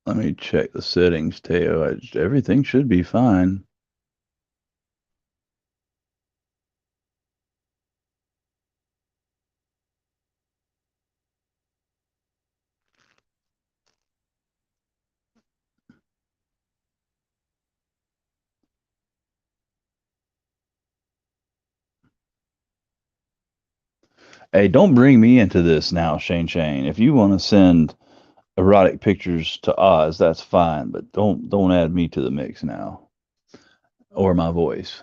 Let me check the settings, Teo. Everything should be fine. Hey, don't bring me into this now, Shane. If you want to send erotic pictures to Oz, that's fine, but don't add me to the mix now or my voice.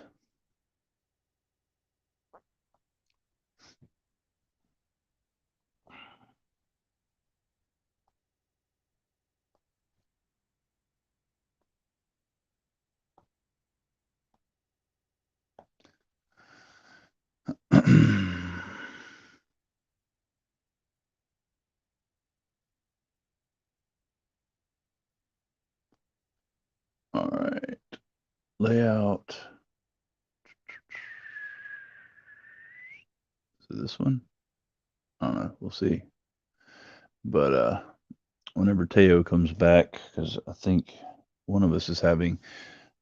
All right. Layout. Is it this one? I don't know. We'll see. But whenever Teo comes back, because I think one of us is having,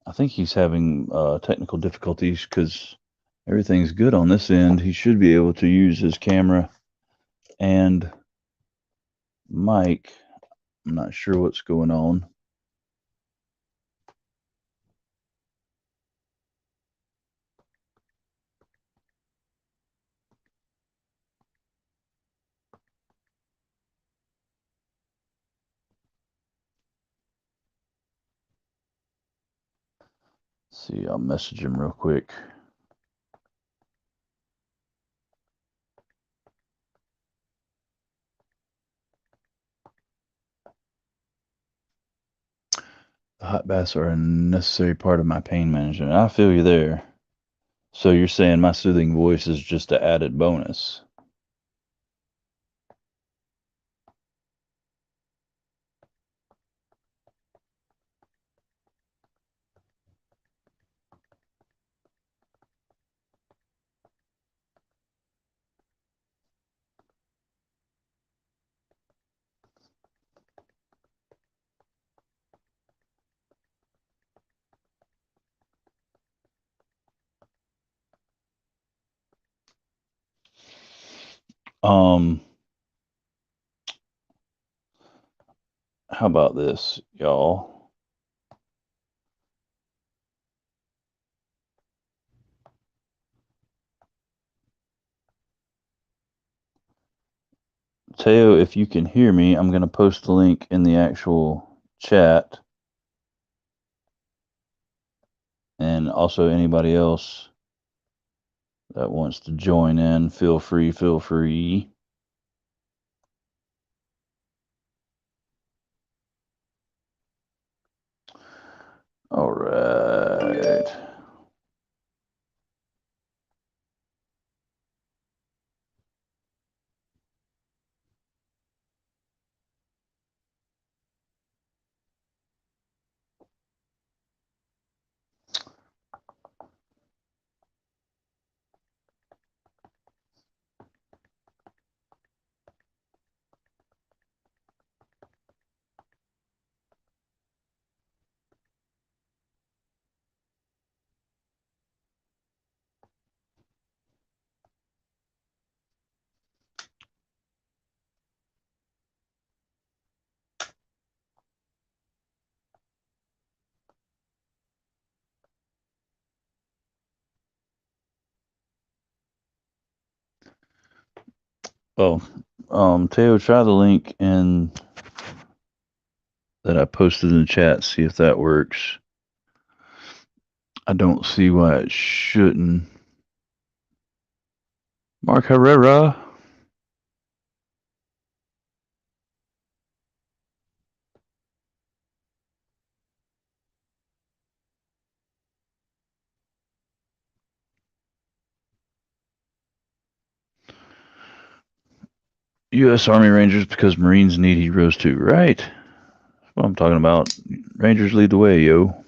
I think he's having technical difficulties because everything's good on this end. He should be able to use his camera and mic. I'm not sure what's going on. see, I'll message him real quick. The hot baths are a necessary part of my pain management. I feel you there. So you're saying my soothing voice is just an added bonus? How about this, y'all? Teo, if you can hear me, I'm going to post the link in the actual chat. And also anybody else that wants to join in, feel free, feel free. All right. Oh, Teo, try the link in that I posted in the chat. See if that works. I don't see why it shouldn't. Mark Herrera. U.S. Army Rangers because Marines need heroes too. Right. That's what I'm talking about. Rangers lead the way, yo.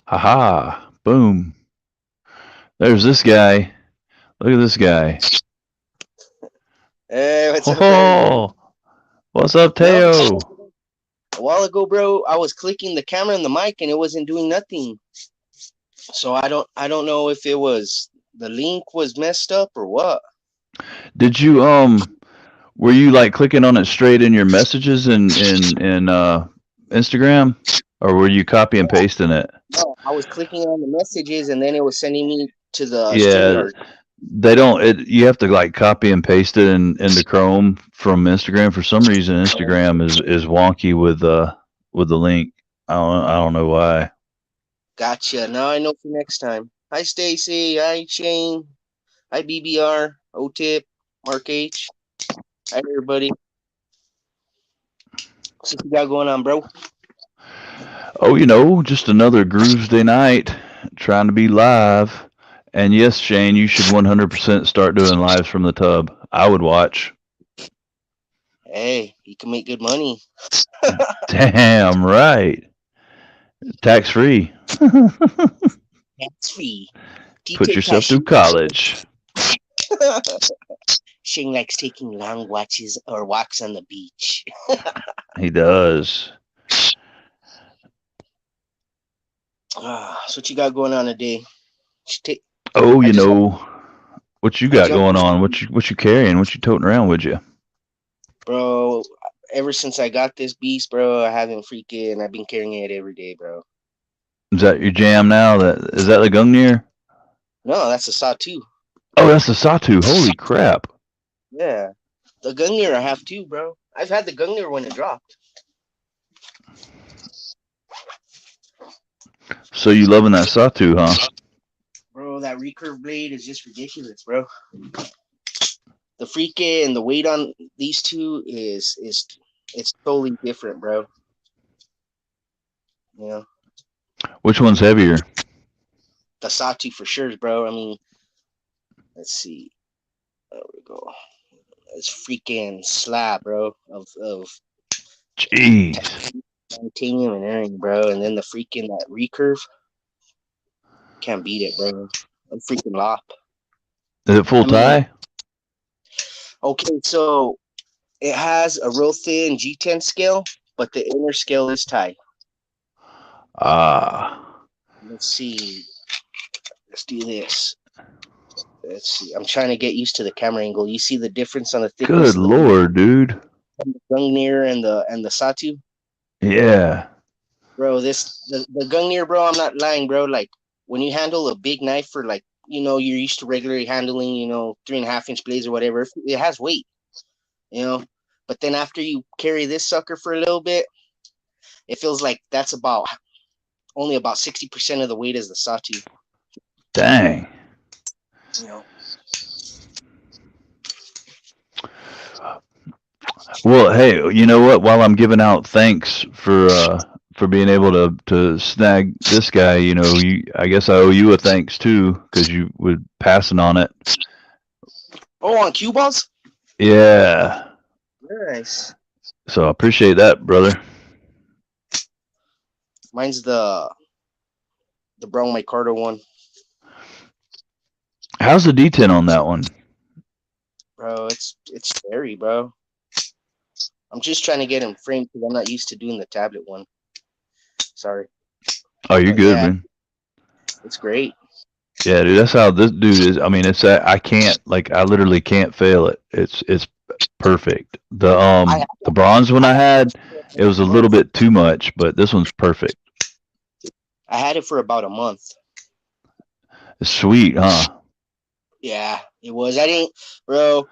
Haha. Boom. There's this guy. Look at this guy. Hey, what's up, Oh, what's up, Teo? A while ago, bro, I was clicking the camera and the mic and it wasn't doing nothing. So I don't know if it was the link was messed up or what. Did you were you like clicking on it straight in your messages in Instagram, or were you copy and pasting it? No, I was clicking on the messages and then it was sending me to the Yeah, StreamYard. they don't. You have to like copy and paste it into Chrome from Instagram. For some reason, Instagram is wonky with the link. I don't know why. Gotcha. Now I know for next time. Hi, Stacy. Hi, Shane. Hi, BBR. O-Tip. Mark H. Hi, everybody. What's you got going on, bro? Oh, just another Groovesday night, trying to be live. And yes, Shane, you should 100% start doing lives from the tub. I would watch. Hey, you can make good money. Damn right. Tax free. That's free. Put yourself through college. Shane likes taking long watches or walks on the beach. He does. So what you got going on today? Take, Oh, I you just got, know what you I got jumped, going on? What you carrying? What you toting around with you? bro. Ever since I got this beast, bro, I haven't freaking. I've been carrying it every day, bro. Is that your jam now? That is that the Gungnir? No, that's a Sawtooth. Oh, that's the Satu. Holy crap! Yeah, the Gungnir I have too, bro. I've had the Gungnir when it dropped, So you loving that Satu, huh? bro. That recurve blade is just ridiculous, bro. The freaking and the weight on these two is it's totally different, bro. You know, Which one's heavier? the Sawtooth for sure, bro. I mean, let's see. There we go. It's freaking slab, bro, of Jeez, titanium and everything, bro. And then the freaking that recurve, can't beat it, bro. A freaking lop. is it full I mean, tie? okay, so it has a real thin G10 scale, but the inner scale is tight. Ah, Let's see. Let's do this. Let's see. I'm trying to get used to the camera angle. You see the difference on the thickness good of the lord, dude. Gungnir and the Satu, Yeah, bro. The Gungnir, bro. I'm not lying, bro. Like when you handle a big knife for like you're used to regularly handling 3.5 inch blades or whatever. It has weight, you know. But then after you carry this sucker for a little bit, it feels like that's about only about 60% of the weight as the Satu. dang. You know. Well, hey, you know what? While I'm giving out thanks for being able to snag this guy, I guess I owe you a thanks too because you were passing on it. Oh, on cue balls. Yeah. Nice. So I appreciate that, brother. Mine's the Brown My Carter one, How's the D10 on that one? bro. It's scary, bro. I'm just trying to get him framed because I'm not used to doing the tablet one. Sorry, Oh, you're but good, yeah, man. it's great. Yeah, dude, that's how this dude is. I mean, I can't like I literally can't fail it. It's perfect. I The bronze one I I had had, it it for was a a little month. bit too much, but this one's perfect. I had it for about a month. It's sweet, huh? Yeah, it was. I didn't, bro.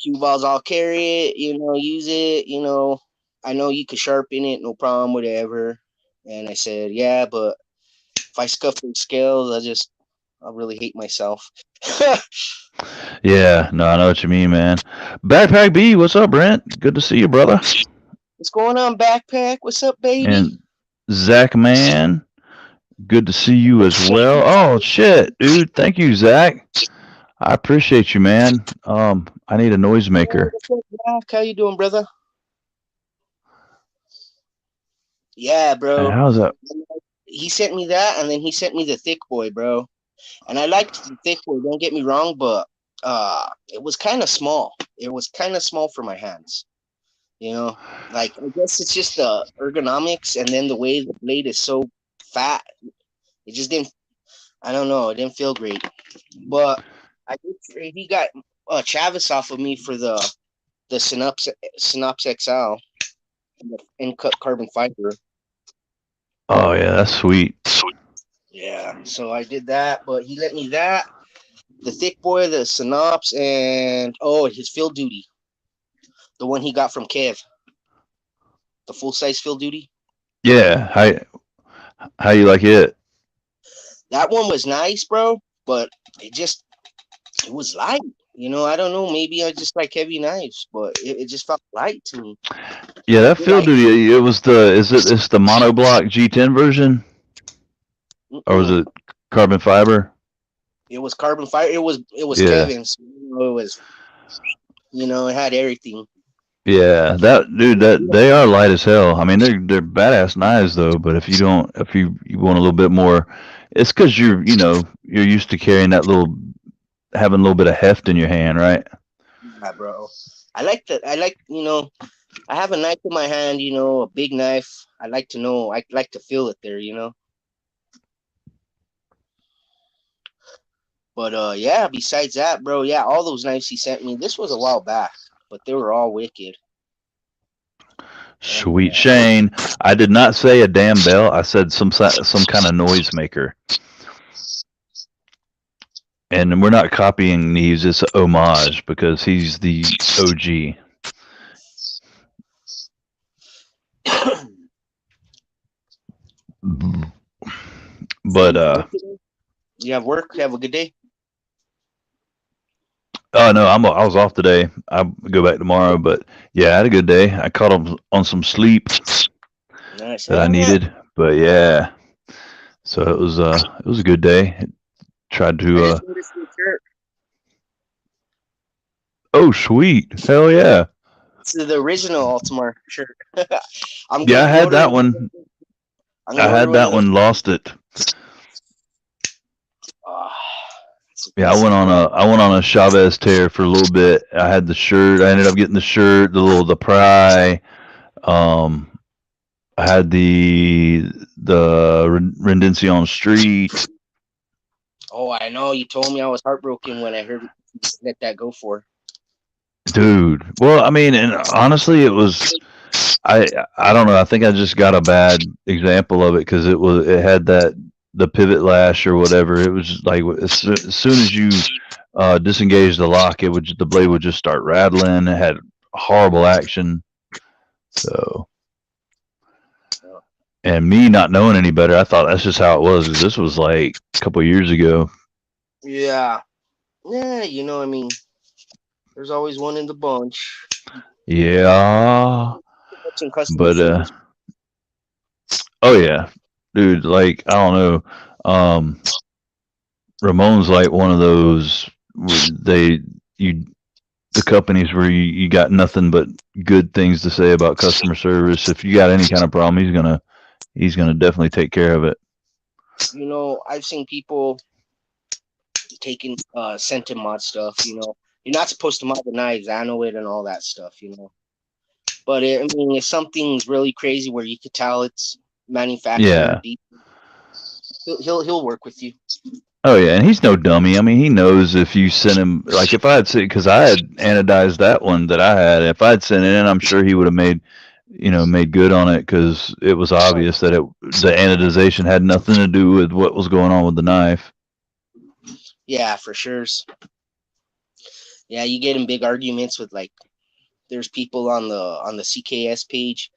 Cue balls, I'll carry it. Use it. I know you could sharpen it, no problem, whatever. And I said, yeah, but if I scuff those scales, I really hate myself. Yeah, no, I know what you mean, man. Backpack B, what's up, Brent? Good to see you, brother. What's going on, backpack? What's up, baby? And Zach, man, good to see you as well. Oh shit, dude, thank you, Zach. I appreciate you, man. I need a noisemaker. What's up, Jack? How you doing, brother? Yeah, And bro. how's that? He sent me that, and then he sent me the thick boy, bro. And I liked the thick boy. Don't get me wrong, but it was kind of small. It was kind of small for my hands. Like I guess it's just the ergonomics, and then the way the blade is so fat. It just didn't. I don't know. It didn't feel great. But I did trade. He got Chavis off of me for the Synops XL in cut carbon fiber. Oh yeah, that's sweet. Yeah, so I did that, but he let me that the thick boy, the Synops, and his field duty, the one he got from Kev, the full size field duty. Yeah, how you like it? That one was nice, bro, but it was light. I don't know. Maybe I just like heavy knives, but it just felt light to me. Yeah, that Then field duty. It was it's the monoblock G10 version, or was mm-mm. it carbon fiber? It was carbon fiber. It was Yeah, Kevin's. It was it had everything. yeah. That dude, that they are light as hell. I mean, they're badass knives though. But if you want a little bit more, it's because you're used to carrying that little having a little bit of heft in your hand, right? Yeah, bro. I like that. I have a knife in my hand. A big knife. I like to know. I like to feel it there. But yeah, besides that, bro, yeah, all those knives he sent me. This was a while back, but they were all wicked. And Sweet Shane. I did not say a damn bell. I said some kind of noise maker. And we're not copying Neves. It's a homage because he's the OG. so But you work today? You have work? Have a good day. oh no, I was off today. I go back tomorrow. But yeah, I had a good day. I caught up on some sleep Nice. that I Yeah. needed. But yeah, so it was a good day. Tried I to just noticed your shirt. oh sweet, hell yeah, It's the original Altamar shirt. I'm yeah. gonna I be had that ordering. one. I'm I gonna order had one of that those. one. Lost it. Ah, it's a Yeah, piece of work. I went on a Chavez tear for a little bit. I had the shirt. I ended up getting the shirt, the pry. Um, I had the Rendincion Street, Oh, I know. You told me I was heartbroken when I heard you let that go for. dude. Well, I mean, and honestly, it was I don't know. I think I just got a bad example of it because it had the pivot lash or whatever. It was like as soon as you disengage the lock, the blade would just start rattling. It had horrible action. So, and me not knowing any better, I thought that's just how it was. 'Cause this was like a couple years ago. Yeah. Yeah, I mean, there's always one in the bunch. Yeah, Much in customer but service. oh yeah, dude. Like I don't know. Ramon's like one of those they you the companies where you got nothing but good things to say about customer service. If you got any kind of problem, he's gonna definitely take care of it. I've seen people taking scented mod stuff. You're not supposed to mod the knives. I know it and all that stuff. But I mean, if something's really crazy where you could tell it's manufacturer Yeah. deep, he'll work with you. Oh yeah, and he's no dummy. I mean, he knows if you sent him like if I had said because I had anodized that one that I had. If I had sent it in, I'm sure he would have made good on it because it was obvious that the anodization had nothing to do with what was going on with the knife. Yeah, for sure. Yeah, you get in big arguments with like there's people on the CKS page.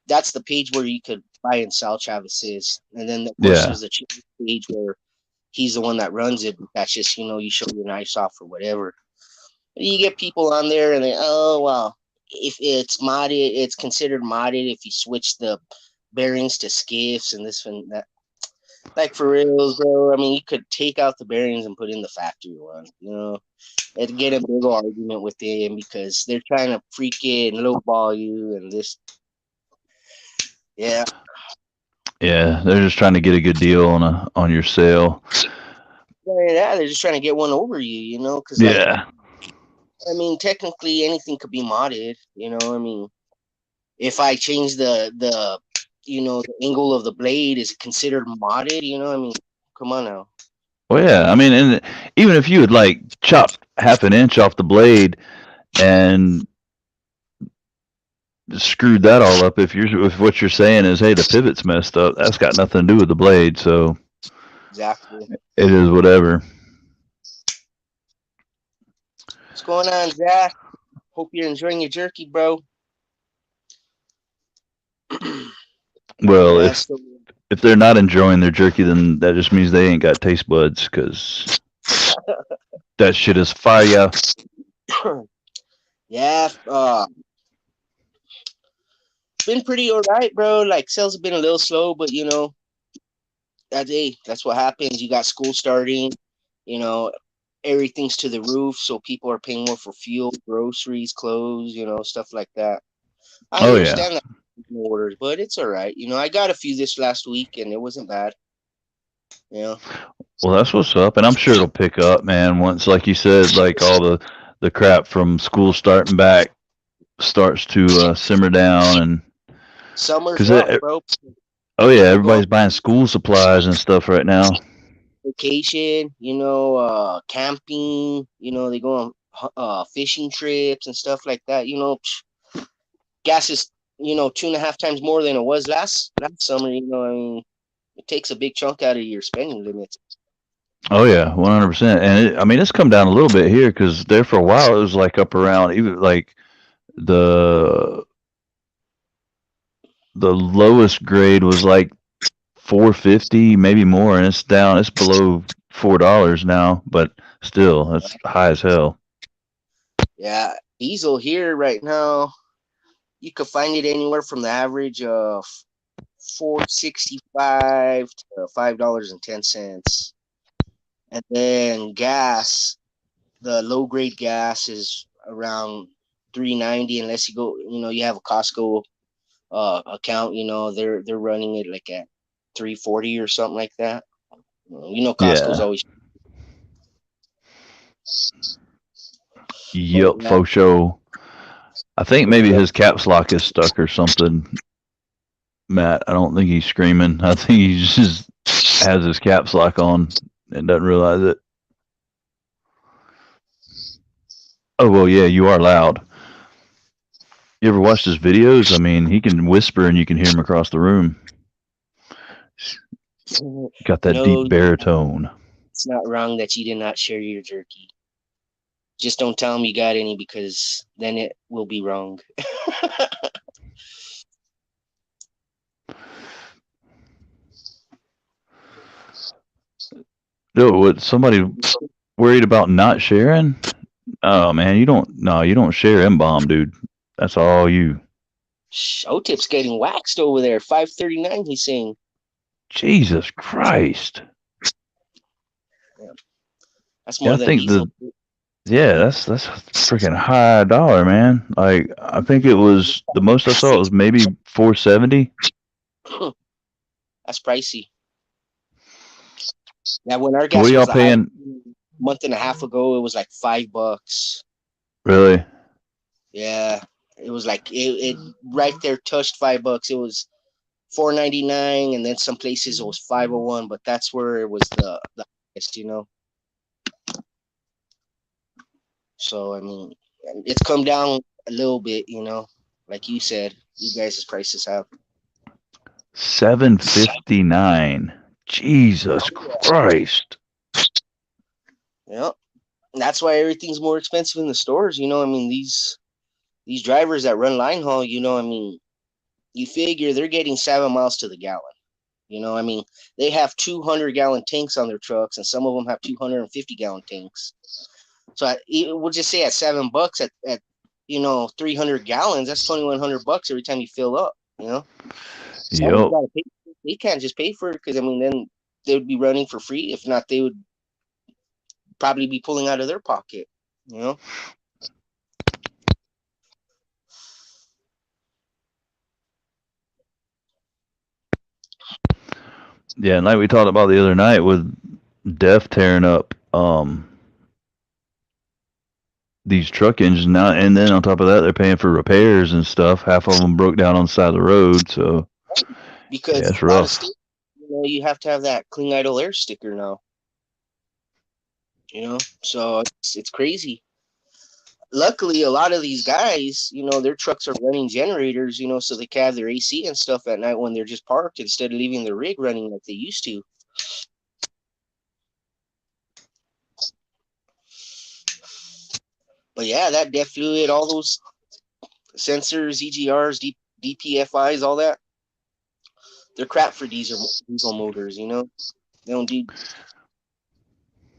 That's the page where you could buy and sell Chavez's, and then of course Yeah. there's a page where he's the one that runs it. That's just you show your knives off or whatever. You get people on there and they, oh well, if it's modded, it's considered modded if you switch the bearings to skiffs and this and that. Like for reals, bro. I mean, you could take out the bearings and put in the factory one. It'd get a big argument with them because they're trying to freaking lowball you and this. Yeah, Yeah, they're just trying to get a good deal on your sale. yeah, they're just trying to get one over you. Because like, Yeah. I mean, technically anything could be modded. I mean, if I change the angle of the blade, is it considered modded? I mean, come on now. Well, yeah. I mean, and even if you had like chopped half an inch off the blade and screwed that all up, if what you're saying is, hey, the pivot's messed up, that's got nothing to do with the blade. So Exactly. it is whatever. What's going on, Zach? Hope you're enjoying your jerky, bro. Well, Yeah, so if they're not enjoying their jerky, then that just means they ain't got taste buds because that shit is fire. yeah, been pretty alright, bro. Like sales have been a little slow, but that's what happens. You got school starting, you know, everything's to the roof, so people are paying more for fuel, groceries, clothes, stuff like that. I Oh yeah. understand that orders, but it's all right. I got a few this last week, and it wasn't bad. Yeah. Well, that's what's up, and I'm sure it'll pick up, man. Once, like you said, like all the crap from school starting back starts to simmer down, and Summer's because up, bro. oh yeah, People go, everybody's buying school supplies and stuff right now. vacation, camping, they go on fishing trips and stuff like that. Gas is 2.5 times more than it was last summer. I mean, it takes a big chunk out of your spending limits. Oh yeah, 100%. And I mean, it's come down a little bit here because there for a while it was like up around even like the the lowest grade was like 450, maybe more, and it's down. It's below $4 now, but still, that's high as hell. Yeah, diesel here right now, you could find it anywhere from the average of 4.65 to $5.10, and then gas, the low grade gas is around 3.90 unless you have a Costco account. They're running it like at 3.40 or something like that. Costco's Yeah. always. But Yep, yeah, faux show. I think but maybe yeah, his caps lock is stuck or something, Matt. I don't think he's screaming. I think he just has his caps lock on and doesn't realize it. Oh, well, yeah, you are loud. You ever watched his videos? I mean, he can whisper and you can hear him across the room. Got that deep no, baritone. it's not wrong that you did not share your jerky. Just don't tell him you got any because then it will be wrong. Dude, what, somebody worried about not sharing? Oh, man, you don't, no, you don't share M-bomb, dude. That's all you. O-Tip's getting waxed over there. 539, he's saying. Jesus Christ. Yeah, that's Yeah, more I than think diesel. yeah, that's freaking high dollar, man. Like I think it was the most I saw it was maybe 470. That's pricey. Now, when our What are gas y'all was the high paying? month and a half ago, it was like $5. Really? Yeah, it was like it right there touched $5. It was 4.99, and then some places it was 5.01, but that's where it was the highest. So I mean, it's come down a little bit. Like you said, you guys' prices have. 759. Jesus Christ. Yeah, that's why everything's more expensive in the stores. I mean, these drivers that run line haul. I mean, you figure they're getting 7 miles to the gallon. I mean, they have 200-gallon tanks on their trucks, and some of them have 250-gallon tanks. So we'll just say at $7 at 300 gallons, that's 2,100 bucks every time you fill up. Someone's Yep. got to pay. They can't just pay for it because I mean, then they would be running for free. If not, they would probably be pulling out of their pocket. You know. Yeah, and like we talked about the other night with Def tearing up these truck engines now, and then on top of that, they're paying for repairs and stuff. Half of them broke down on the side of the road, so yeah, Because it's a lot of rough. states, you have to have that clean idle air sticker now. So it's crazy. Luckily, a lot of these guys, their trucks are running generators, so they can have their AC and stuff at night when they're just parked instead of leaving the rig running like they used to. But yeah, that def fluid, all those sensors, EGRs, DPFIs, all that, they're crap for diesel motors. They don't do,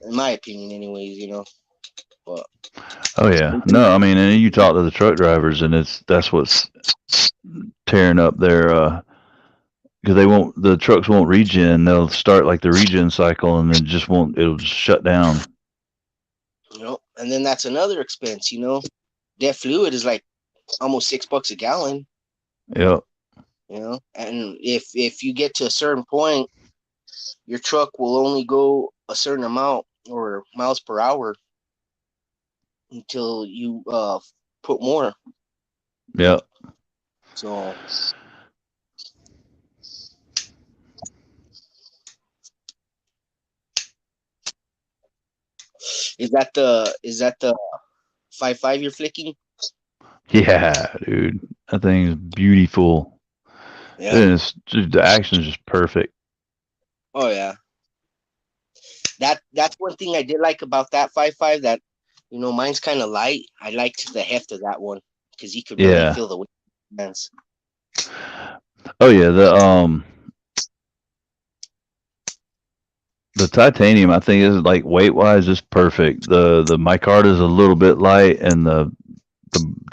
in my opinion, anyways. But Oh yeah, no, I mean, and you talk to the truck drivers, and that's what's tearing up their because the trucks won't regen. They'll start like the regen cycle, and then it'll just shut down. and then that's another expense. Def fluid is like almost $6 a gallon. Yep. And if you get to a certain point, your truck will only go a certain amount or miles per hour until you put more. Yep. So Is that the 5.5 you're flicking? Yeah, dude, that thing is beautiful. Yeah. And it's just, the action is just perfect. Oh yeah. That's one thing I did like about that 5.5. That mine's kind of light. I liked the heft of that one because you could really Yeah. feel the weight in your hands. Oh yeah. The titanium, I think, is like weight wise is perfect. The micarta is a little bit light, and the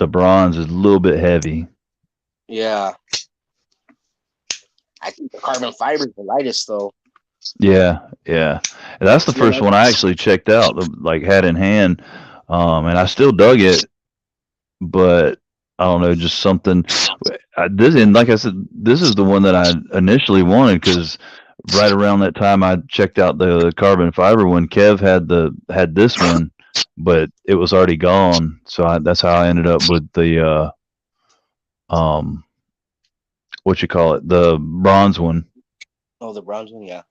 bronze is a little bit heavy. Yeah, I think the carbon fiber is the lightest though. Yeah, yeah. And that's the You first know, one I actually checked out, like had in hand, and I still dug it, but I don't know, just something. This and like I said, this is the one that I initially wanted because right around that time I checked out the carbon fiber when Kev had this one, but it was already gone. So that's how I ended up with the um what you call it, the bronze one. oh, the bronze one. Yeah,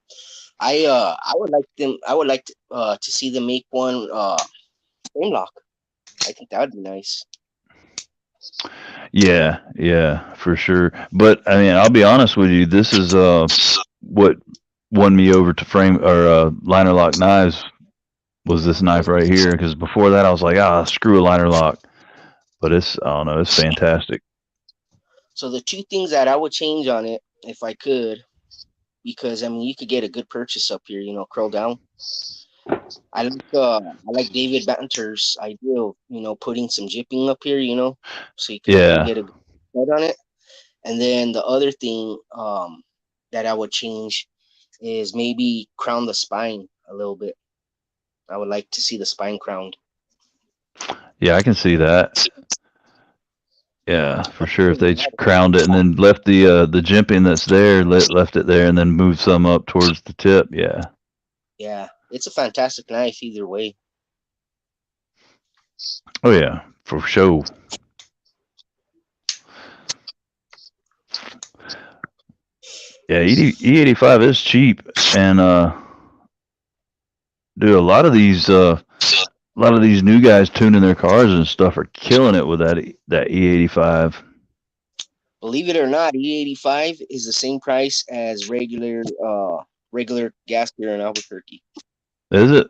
I would like to see them make one frame lock. I think that would be nice. Yeah, yeah, for sure. But I mean, I'll be honest with you. This is what won me over to frame or liner lock knives was this knife right here. Because before that, I was like, screw a liner lock. But it's I don't know, it's fantastic. So the two things that I would change on it, if I could, because I mean you could get a good purchase up here, curl down. I like David Banter's idea of putting some jipping up here, so you could really Yeah, get a good head on it. And then the other thing that I would change is maybe crown the spine a little bit. I would like to see the spine crowned. yeah, I can see that. Yeah, for But sure. If they crowned it and then left the jimping that's there, left it there, and then moved some up towards the tip. Yeah. yeah, it's a fantastic knife either way. Oh yeah, for sure. Yeah, E85 is cheap, and dude, a lot of these new guys tuning their cars and stuff are killing it with that E85. Believe it or not, E85 is the same price as regular gas here in Albuquerque. Is it?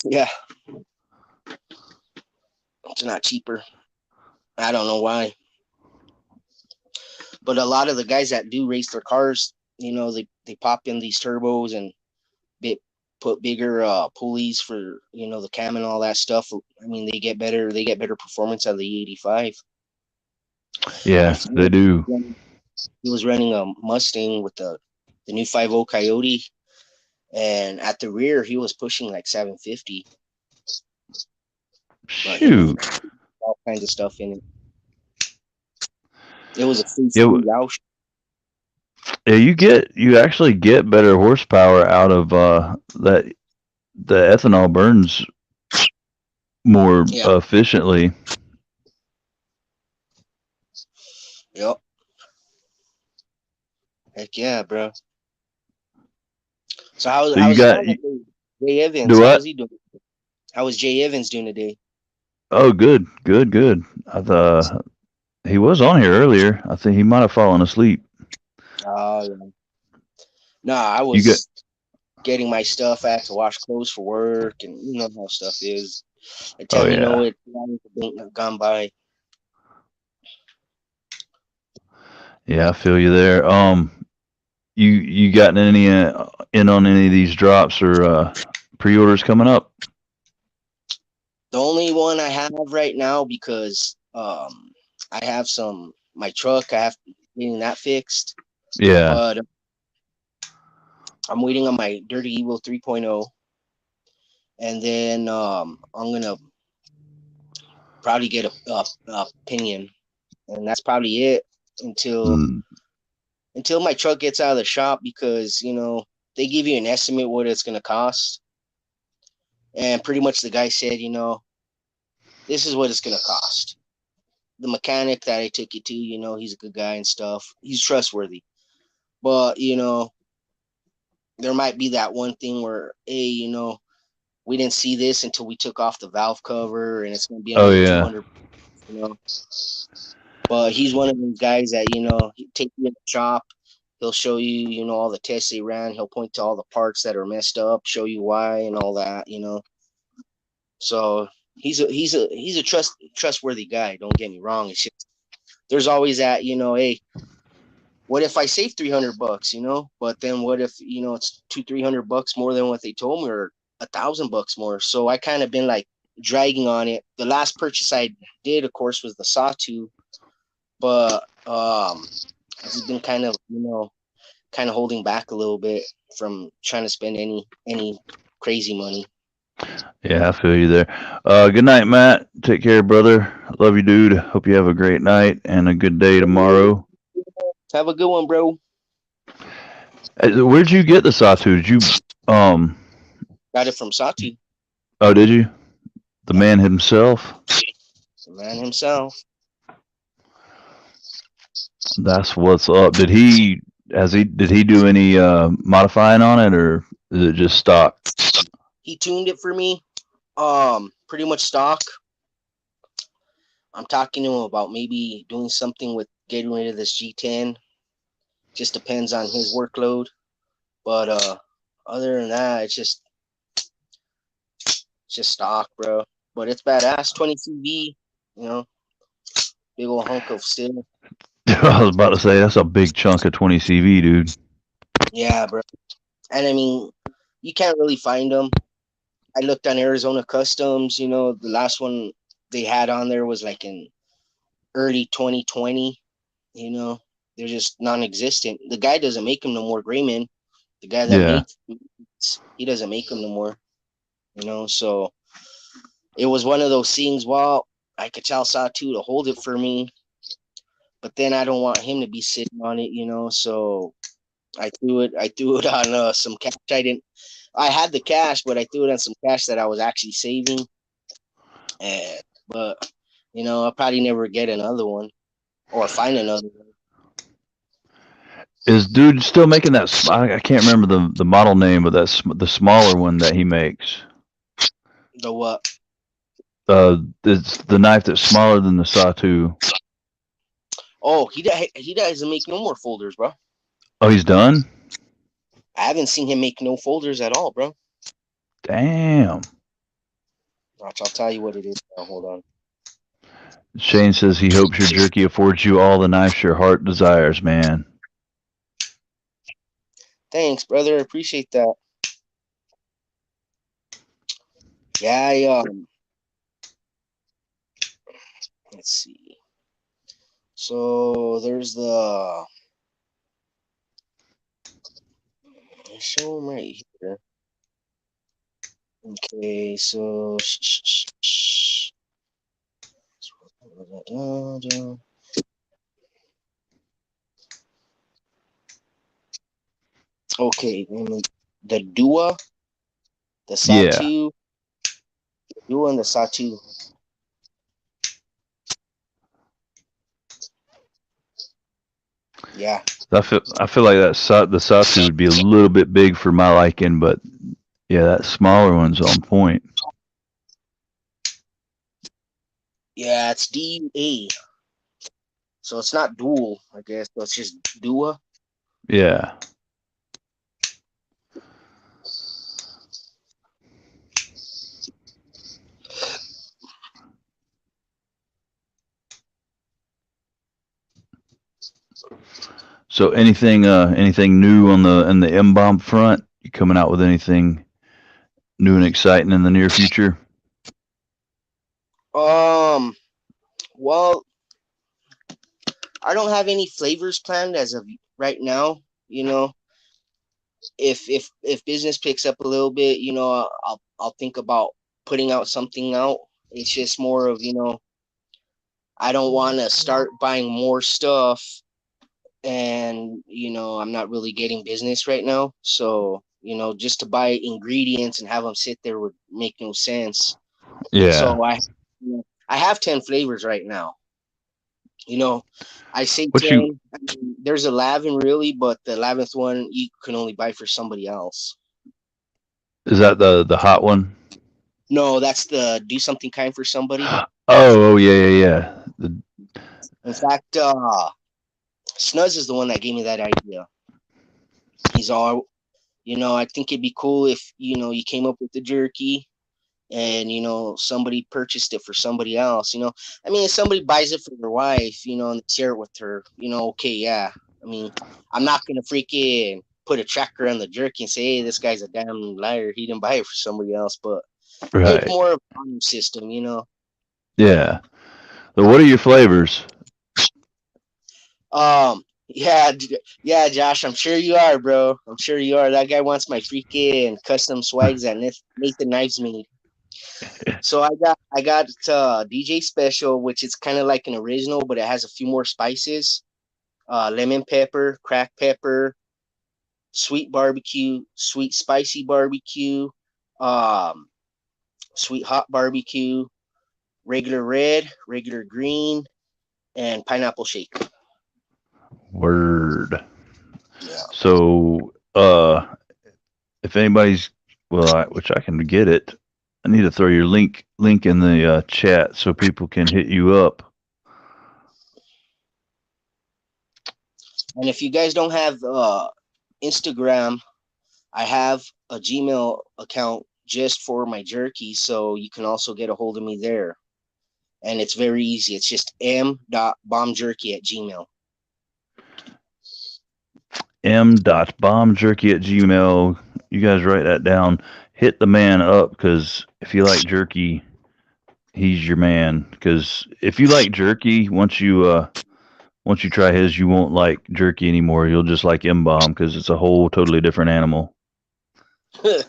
Yeah, it's not cheaper. I don't know why, but a lot of the guys that do race their cars, they pop in these turbos and bit put bigger pulleys for the cam and all that stuff. I mean, they get better performance out of the E85. My Yeah, they friend, do. he was running a Mustang with the new 50 Coyote, and at the rear he was pushing like 750, but he was Shoot. all kinds of stuff in it. It was a free Yeah, free Roush. yeah. You actually get better horsepower out of that. The ethanol burns more Yeah, efficiently. yep, heck yeah, bro. So So you how's your got man today? Jay Evans? do How was what? he doing? How was Jay Evans doing today? Oh, good, good, good. I thought he was on here earlier. I think he might have fallen asleep. Yeah. No, I You got was getting my stuff. I had to wash clothes for work, and you know how stuff is. By the oh time you know yeah, it, 2 hours have gone by. yeah. I feel you there. You gotten any in on any of these drops or pre-orders coming up? The only one I have right now because I have my truck. I have getting that fixed, Yeah. but I'm waiting on my Dirty Evil 3.0, and then I'm gonna probably get a pinion, and that's probably it until Mm, until my truck gets out of the shop because they give you an estimate what it's gonna cost, and pretty much the guy said, this is what it's gonna cost. The mechanic that I took it to, he's a good guy and stuff. He's trustworthy, but there might be that one thing where, hey, we didn't see this until we took off the valve cover, and it's going to be Oh under yeah. 200, you know. But he's one of those guys that, he take you in the shop. He'll show you, all the tests they ran. He'll point to all the parts that are messed up, show you why and all that. So he's a trustworthy guy. Don't get me wrong. It's just there's always that, hey, what if I save $300, But then what if, it's 300 bucks more than what they told me, or $1,000 more? So I kind of been like dragging on it. The last purchase I did, of course, was the Sawtooth, but I've just been kind of holding back a little bit from trying to spend any crazy money. Yeah, I feel you there. Good night, Matt. Take care, brother. Love you, dude. Hope you have a great night and a good day tomorrow. Have a good one, bro. Where'd you get the sawtooth? Did you um Got it from Sati, oh did you? The man himself? the man himself. That's what's up. Did he do any modifying on it, or is it just stock? He tuned it for me. Pretty much stock. I'm talking to him about maybe doing something with getting rid of this G10. Just depends on his workload. But other than that, it's just stock, bro. But it's badass. 22V, you know, big old hunk of steel. I was about to say that's a big chunk of 20 CV, dude. Yeah, bro. And I mean, you can't really find them. I looked on Arizona Customs. The last one they had on there was like in early 2020. You know, they're just non-existent. The guy doesn't make them no more. Grayman, the guy that Yeah. made, he doesn't make them no more. So it was one of those things. Well, I could tell Satu to hold it for me, but then I don't want him to be sitting on it. So I threw it. I threw it on some cash. I had the cash, but I threw it on some cash that I was actually saving. And but I'll probably never get another one or find another one. Is dude still making that? I can't remember the model name, but that's the smaller one that he makes. The what? It's the knife that's smaller than the sawtooth. Oh, he doesn't make no more folders, bro. Oh, he's done. I haven't seen him make no folders at all, bro. Damn. Watch, I'll tell you what it is now. Hold on. Shane says he hopes your jerky affords you all the knives your heart desires, man. Thanks, brother. Appreciate that. Yeah, let's see. So there's the show him right here. Okay, so okay, the Dua, the Yeah. Satu, Dua and the Satu. Yeah, I feel like the sawtooth would be a little bit big for my liking, but yeah, that smaller one's on point. yeah, it's DUA. So it's not dual, I guess. So it's just Dua. Yeah. So anything new on the M bomb front? You coming out with anything new and exciting in the near future? Um, well, I don't have any flavors planned as of right now. You know, if business picks up a little bit, I'll think about putting out something out. It's just more of I don't want to start buying more stuff, and I'm not really getting business right now. So just to buy ingredients and have them sit there would make no sense. Yeah. So I have 10 flavors right now. You know, I say What you 10. I mean, there's 11 really, but the 11th one you can only buy for somebody else. is that the hot one? No, that's the do something kind for somebody. Oh, yeah, yeah, yeah. In fact, Snuz is the one that gave me that idea. He's all, I think it'd be cool if, you came up with the jerky and, somebody purchased it for somebody else, I mean, if somebody buys it for their wife, and they share it with her, okay, yeah. I mean, I'm not going to freaking put a tracker on the jerky and say, hey, this guy's a damn liar. He didn't buy it for somebody else, but it's Right. more of a honor system. Yeah. So what are your flavors? Yeah, yeah, Josh, I'm sure you are, bro. I'm sure you are. That guy wants my freaking custom swags that Nathan Knives made. So I got DJ Special, which is kind of like an original, but it has a few more spices. Lemon pepper, cracked pepper, sweet barbecue, sweet spicy barbecue, um, sweet hot barbecue, regular red, regular green, and pineapple shake. Word. Yeah. So, if anybody's, well, which I can get it, I need to throw your link in the chat so people can hit you up. And if you guys don't have Instagram, I have a Gmail account just for my jerky, so you can also get a hold of me there. And it's very easy. It's just m.bombjerky@gmail. m.bombjerky@gmail. You guys write that down. Hit the man up because if you like jerky, he's your man. Because if you like jerky, once you try his, you won't like jerky anymore. You'll just like M bomb because it's a whole totally different animal. It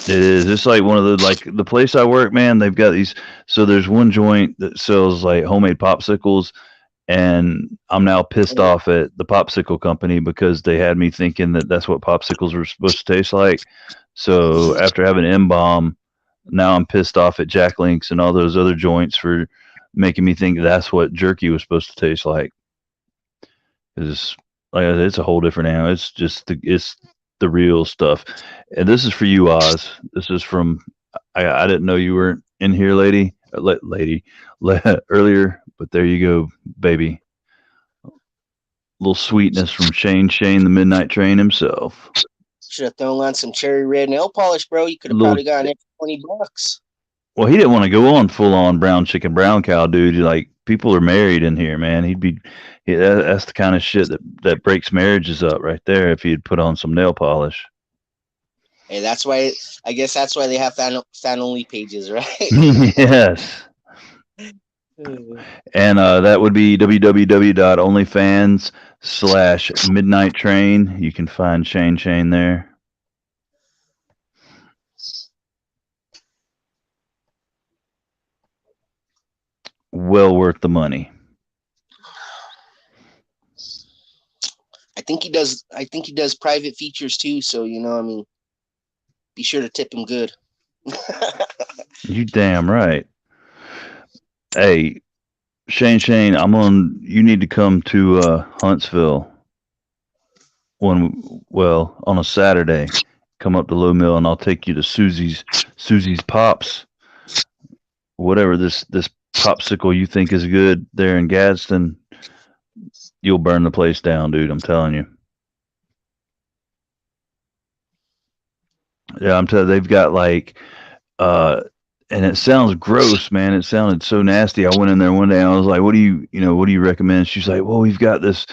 is. It's like one of the like the place I work, man. They've got these. So there's one joint that sells like homemade popsicles, and I'm now pissed off at the popsicle company because they had me thinking that that's what popsicles were supposed to taste like. So after having M bomb, now I'm pissed off at Jack Links and all those other joints for making me think that's what jerky was supposed to taste like. It's like it's a whole different animal. It's the real stuff. And this is for you, Oz. This is from I didn't know you were in here, lady, earlier, but there you go, baby. Little sweetness from Shane, the Midnight Train himself. Should have thrown on some cherry red nail polish, bro. You could have Little probably gotten it for $20. well, he didn't want to go on full on brown chicken, brown cow, dude. Like people are married in here, man. That's the kind of shit that breaks marriages up right there. If he'd put on some nail polish. Hey, that's why I guess that's why they have fan only pages, right? Yes. And that would be www.onlyfans/midnight train. You can find Shane there. Well worth the money. I think he does private features too, so I mean, be sure to tip him good. You damn right. Hey, Shane, you need to come to Huntsville on a Saturday. Come up to Low Mill and I'll take you to Susie's Pops. Whatever this popsicle you think is good there in Gadsden, you'll burn the place down, dude. I'm telling you. Yeah, I'm telling you, they've got like uh and it sounds gross, man. It sounded so nasty. I went in there one day and I was like, what do you recommend? She's like, well, we've got this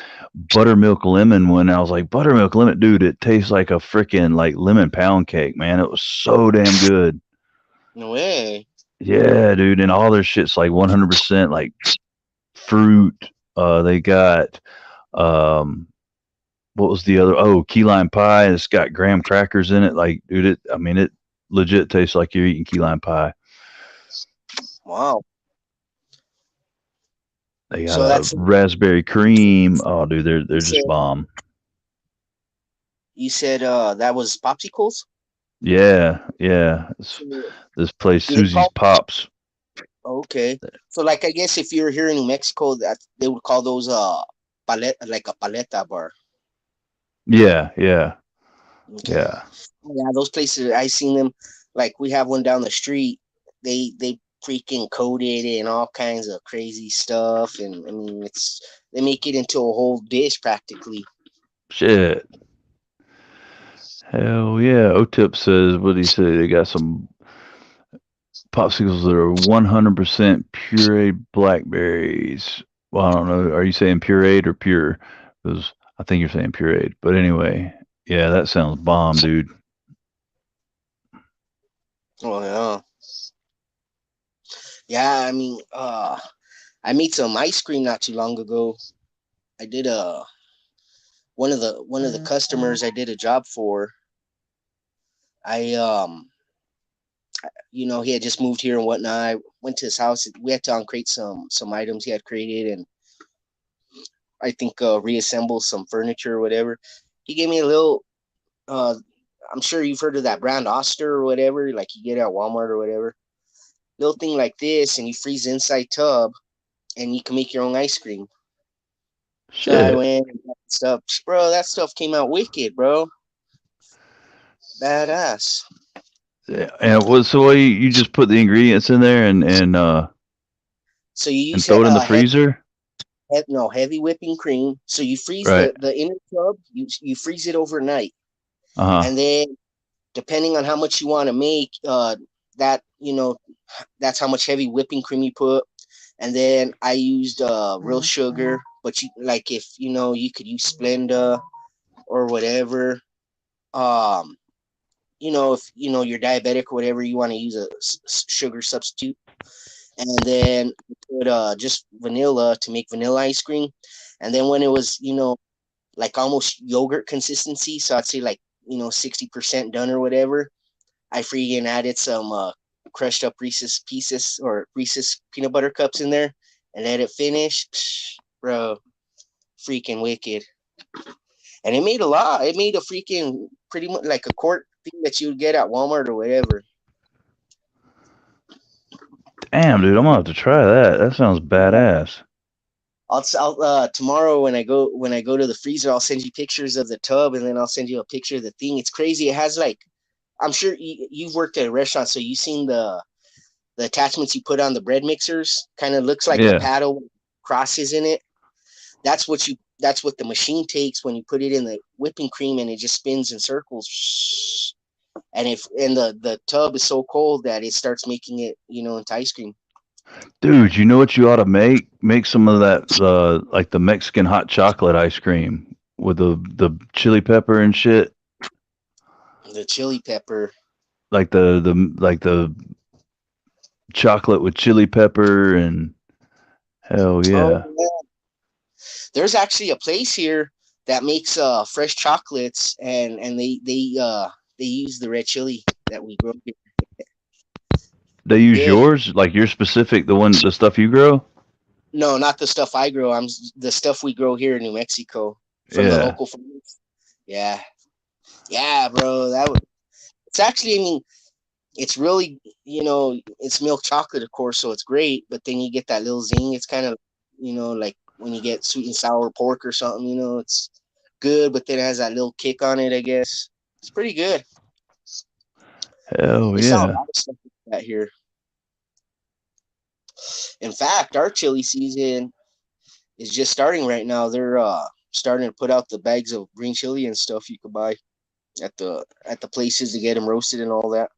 buttermilk lemon one. And I was like, buttermilk lemon, dude, it tastes like a freaking like lemon pound cake, man. It was so damn good. No way. Yeah, dude, and all their shit's like 100% like fruit. They got um what was the other? Oh, key lime pie. It's got graham crackers in it. Like, dude, it legit tastes like you're eating key lime pie. Wow. They got So a that's raspberry cream. Oh, dude, they're you just said bomb. you said that was popsicles. Yeah, yeah. So This place, do they Susie's call? Pops. Okay. So like I guess if you're here in New Mexico, that they would call those like a paleta bar. Yeah, yeah, Okay. yeah. Yeah, those places I seen them. Like we have one down the street. They freaking coated it and all kinds of crazy stuff, and I mean they make it into a whole dish practically. Shit. Hell yeah. O-Tip says, what do you say? They got some popsicles that are 100% pureed blackberries. Well, I don't know. Are you saying pureed or pure? Because I think you're saying pureed. But anyway, yeah, that sounds bomb, dude. Oh yeah, yeah. I mean, I made some ice cream not too long ago. I did one of the customers I did a job for. I he had just moved here and whatnot. I went to his house. We had to uncrate some items he had created, and I think reassemble some furniture or whatever. He gave me a little. Uh, I'm sure you've heard of that brand Oster or whatever, like you get at Walmart or whatever. Little thing like this, and you freeze the inside tub, and you can make your own ice cream. So I Shit. went and got stuff, bro. That stuff came out wicked, bro. Badass. Yeah. And what, so you just put the ingredients in there So you and use throw it in the freezer? no heavy whipping cream. So you freeze Right. the inner tub. You freeze it overnight, Uh huh. and then depending on how much you want to make, that that's how much heavy whipping cream you put. And then I used real sugar, but you like if you could use Splenda or whatever. Um, if you're diabetic or whatever, you want to use a sugar substitute. And then put just vanilla to make vanilla ice cream. And then when it was like almost yogurt consistency, so I'd say like 60% done or whatever, I freaking added some crushed up Reese's pieces or Reese's peanut butter cups in there and let it finish. Psh, bro, freaking wicked. And it made a lot. It made a freaking pretty much like a quart thing that you would get at Walmart or whatever. Damn, dude, I'm gonna have to try that. That sounds badass. I'll tomorrow when I go to the freezer, I'll send you pictures of the tub and then I'll send you a picture of the thing. It's crazy. It has like I'm sure you've worked at a restaurant, so you've seen the attachments you put on the bread mixers. Kind of looks like a Yeah. paddle with crosses in it. That's what the machine takes when you put it in the whipping cream and it just spins in circles. And if and the tub is so cold that it starts making it into ice cream. Dude, you know what you ought to make? Make some of that like the Mexican hot chocolate ice cream with the chili pepper and shit. The chili pepper. Like the chocolate with chili pepper and hell Oh yeah. yeah. There's actually a place here that makes fresh chocolates and they use the red chili that we grow here. They use Good. yours, like your specific the stuff you grow? No, not the stuff I grow. The stuff we grow here in New Mexico from the Yeah. local farmers. Yeah. Yeah, bro. It's actually, I mean, it's really, it's milk chocolate, of course, so it's great. But then you get that little zing. It's kind of, like when you get sweet and sour pork or something. It's good, but then it has that little kick on it. I guess it's pretty good. Hell They sell a yeah. lot of stuff like that here. In fact, our chili season is just starting right now. They're starting to put out the bags of green chili and stuff you could buy at the places to get them roasted and all that.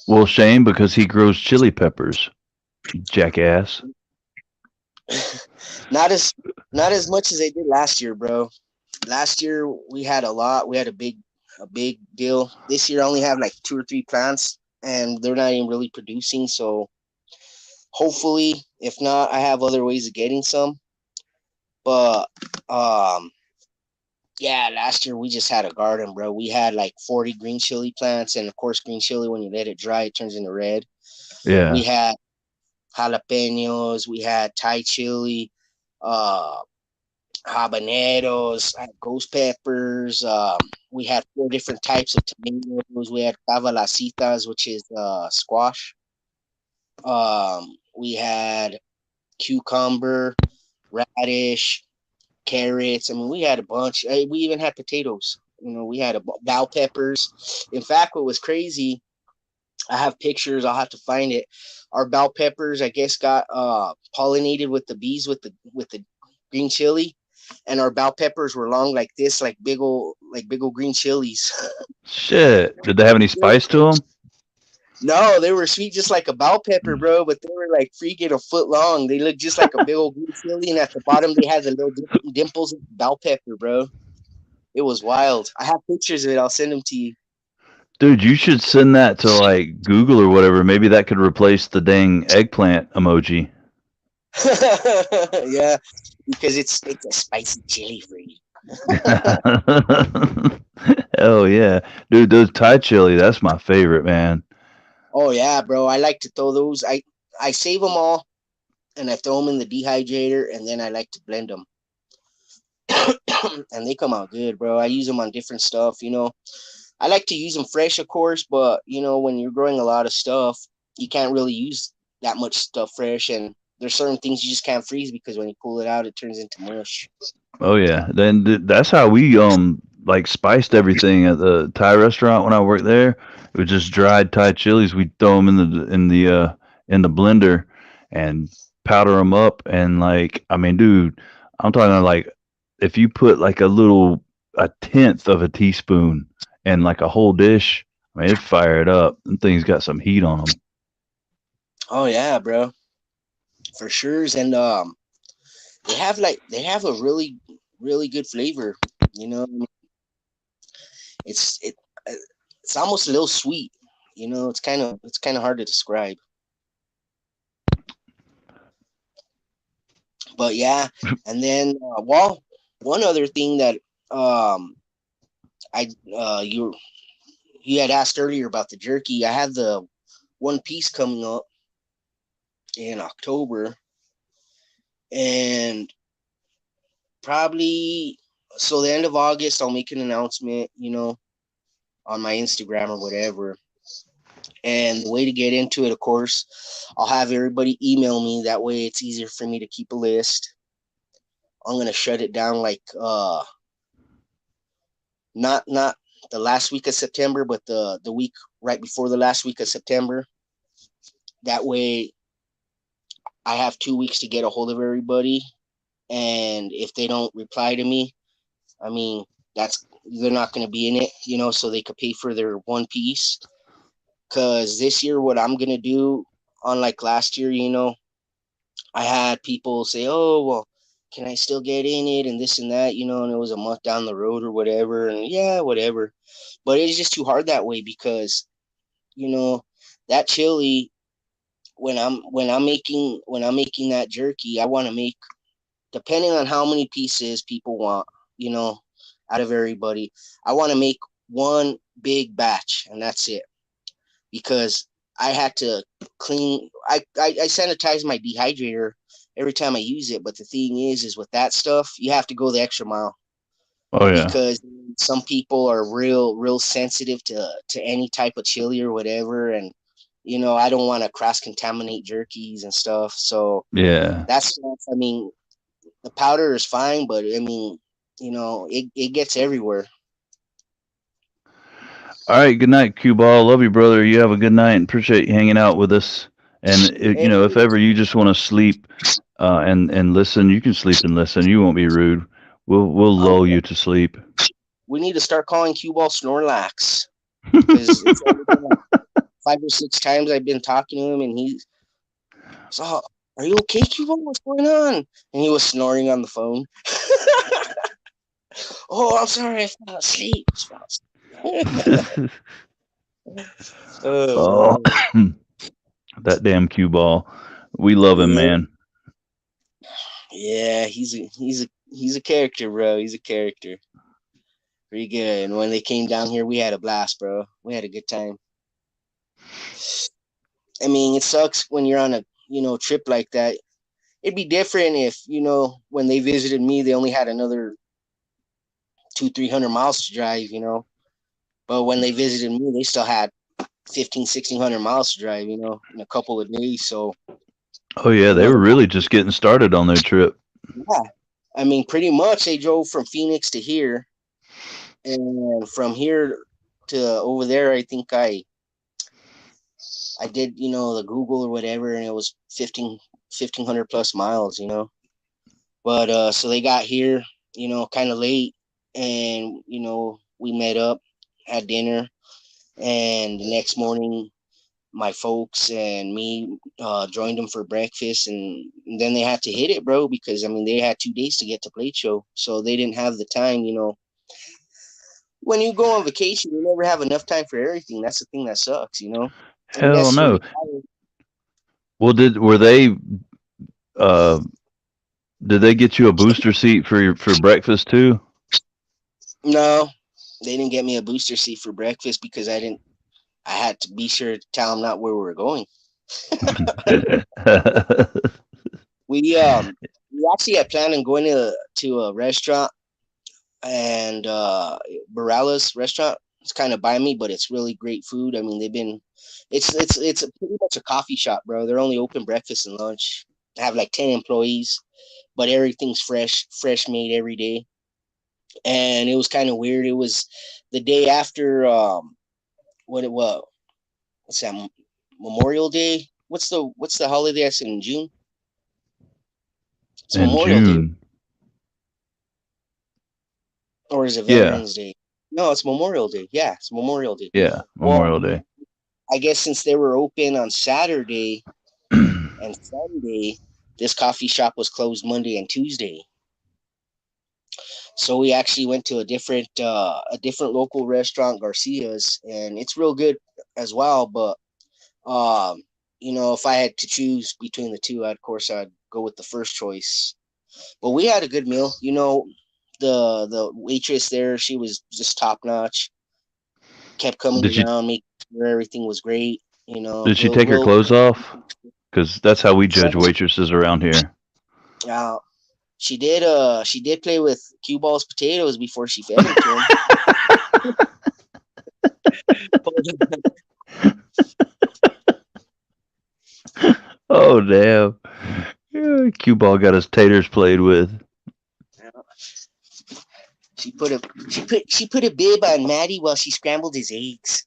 Well, Shane, because he grows chili peppers, jackass. not as not as much as they did last year, bro. Last year we had a lot. We had a big deal. This year I only have like 2 or 3 plants, and they're not even really producing. So hopefully, if not, I have other ways of getting some. But um, yeah, last year we just had a garden, bro. We had like 40 green chili plants, and of course, green chili when you let it dry, it turns into red. We Yeah. had jalapenos, we had Thai chili, uh, habaneros, ghost peppers. We had 4 different types of tomatoes. We had cavalasitas, which is squash. We had cucumber, radish, carrots. I mean, we had a bunch. We even had potatoes. We had bell peppers. In fact, what was crazy, I have pictures. I'll have to find it. Our bell peppers, I guess, got pollinated with the bees with the green chili, and our bell peppers were long like this, like big old green chilies. Shit. Did they have any spice to them? No, they were sweet just like a bell pepper, bro, but they were like freaking a foot long. They looked just like a big old green chili, and at the bottom they had the little dimples of bell pepper, bro. It was wild. I have pictures of it. I'll send them to you. Dude, you should send that to like Google or whatever. Maybe that could replace the dang eggplant emoji. Yeah, because it's a spicy chili for you. Hell yeah. Dude, those Thai chili, that's my favorite, man. Oh yeah, bro. I like to throw those. I save them all and I throw them in the dehydrator, and then I like to blend them. And they come out good, bro. I use them on different stuff. I like to use them fresh, of course, but when you're growing a lot of stuff, you can't really use that much stuff fresh, and there's certain things you just can't freeze because when you pull it out, it turns into mush. Oh yeah. Then that's how we like spiced everything at the Thai restaurant when I worked there. It was just dried Thai chilies. We'd throw them in the blender and powder them up, and like I mean, dude, I'm talking like if you put like a tenth of a teaspoon in like a whole dish, I mean, it'd fire it up. Them things got some heat on them. Oh yeah, bro, for sure. And they have a really good flavor. You know, it's it it's almost a little sweet. It's kind of hard to describe. But yeah, and then one other thing that um I you had asked earlier about the jerky. I have the one piece coming up in October, and probably so the end of August I'll make an announcement, on my Instagram or whatever. And the way to get into it, of course, I'll have everybody email me. That way it's easier for me to keep a list. I'm gonna shut it down like not the last week of September, but the week right before the last week of September. That way I have 2 weeks to get a hold of everybody. And if they don't reply to me, I mean that's they're not gonna be in it, so they could pay for their one piece. Cause this year what I'm gonna do, unlike last year, I had people say, "Oh, well, can I still get in it?" and this and that, and it was a month down the road or whatever, and yeah, whatever. But it's just too hard that way because you know that chili when I'm making that jerky, I want to make, depending on how many pieces people want, you know, out of everybody, I want to make one big batch and that's it because I had to clean. I sanitize my dehydrator every time I use it, but the thing is with that stuff, you have to go the extra mile Oh yeah. because some people are real sensitive to any type of chili or whatever, and I don't want to cross contaminate jerkies and stuff. So Yeah. that's stuff. I mean, the powder is fine, but I mean, it gets everywhere. All right. Good night, Q Ball. Love you, brother. You have a good night and appreciate you hanging out with us. And Hey, if ever you just want to sleep and listen, you can sleep and listen. You won't be rude. We'll oh lull yeah, you to sleep. we need to start calling cue ball Snorlax because it's only been like 5 or 6 times I've been talking to him, and he's so. Are you okay, cue ball? What's going on? And he was snoring on the phone. Oh, I'm sorry, I fell asleep. I fell asleep. Oh Oh, man. that damn Q Ball. We love him, Yeah, man. yeah, he's a character, bro. He's a character. Pretty good. And when they came down here, we had a blast, bro. We had a good time. I mean, it sucks when you're on a trip like that. It'd be different if when they visited me, they only had another 200-300 miles to drive. But when they visited me, they still had 1500-1600 miles to drive, in a couple of days. So Oh yeah, they were the really just getting started on their trip. yeah, I mean, pretty much they drove from Phoenix to here, And from here to over there, I think I did, the Google or whatever, and it was 1,500 plus miles, But so they got here, kind of late, and we met up, had dinner, and the next morning, my folks and me joined them for breakfast, and then they had to hit it, bro, because I mean they had 2 days to get to Plate Show, so they didn't have the time, When you go on vacation, you never have enough time for everything. That's the thing that sucks, And Hell yes, when no. you're tired, Well, uh did they get you a booster seat for breakfast too? no, they didn't get me a booster seat for breakfast because I had to be sure to tell them not where we were going. We um we actually had planned on going to a restaurant and Barala's restaurant. It's kind of by me, but it's really great food. I mean, it's pretty much a coffee shop, bro. They're only open breakfast and lunch. They have like 10 employees, but everything's fresh made every day. And it was kind of weird. It was the day after what it was. What's that? Memorial Day. What's the holiday that's in June? It's In Memorial Day, June. or is it Yeah. Veterans Day? No, it's Memorial Day. Yeah, it's Memorial Day. Yeah. Well, Memorial Day. I guess since they were open on Saturday and Sunday, this coffee shop was closed Monday and Tuesday. So we actually went to a different local restaurant, Garcia's, and it's real good as well. But if I had to choose between the two, of course I'd go with the first choice. But we had a good meal. The waitress there, she was just top notch. Kept coming did you around, making sure everything was great. did she Real, take her real. clothes off? Because that's how we judge waitresses around here. Uh, she did play with cue balls potatoes before she fed them to him. Oh damn! Yeah, cue ball got his taters played with. She put a bib on Matty while she scrambled his eggs.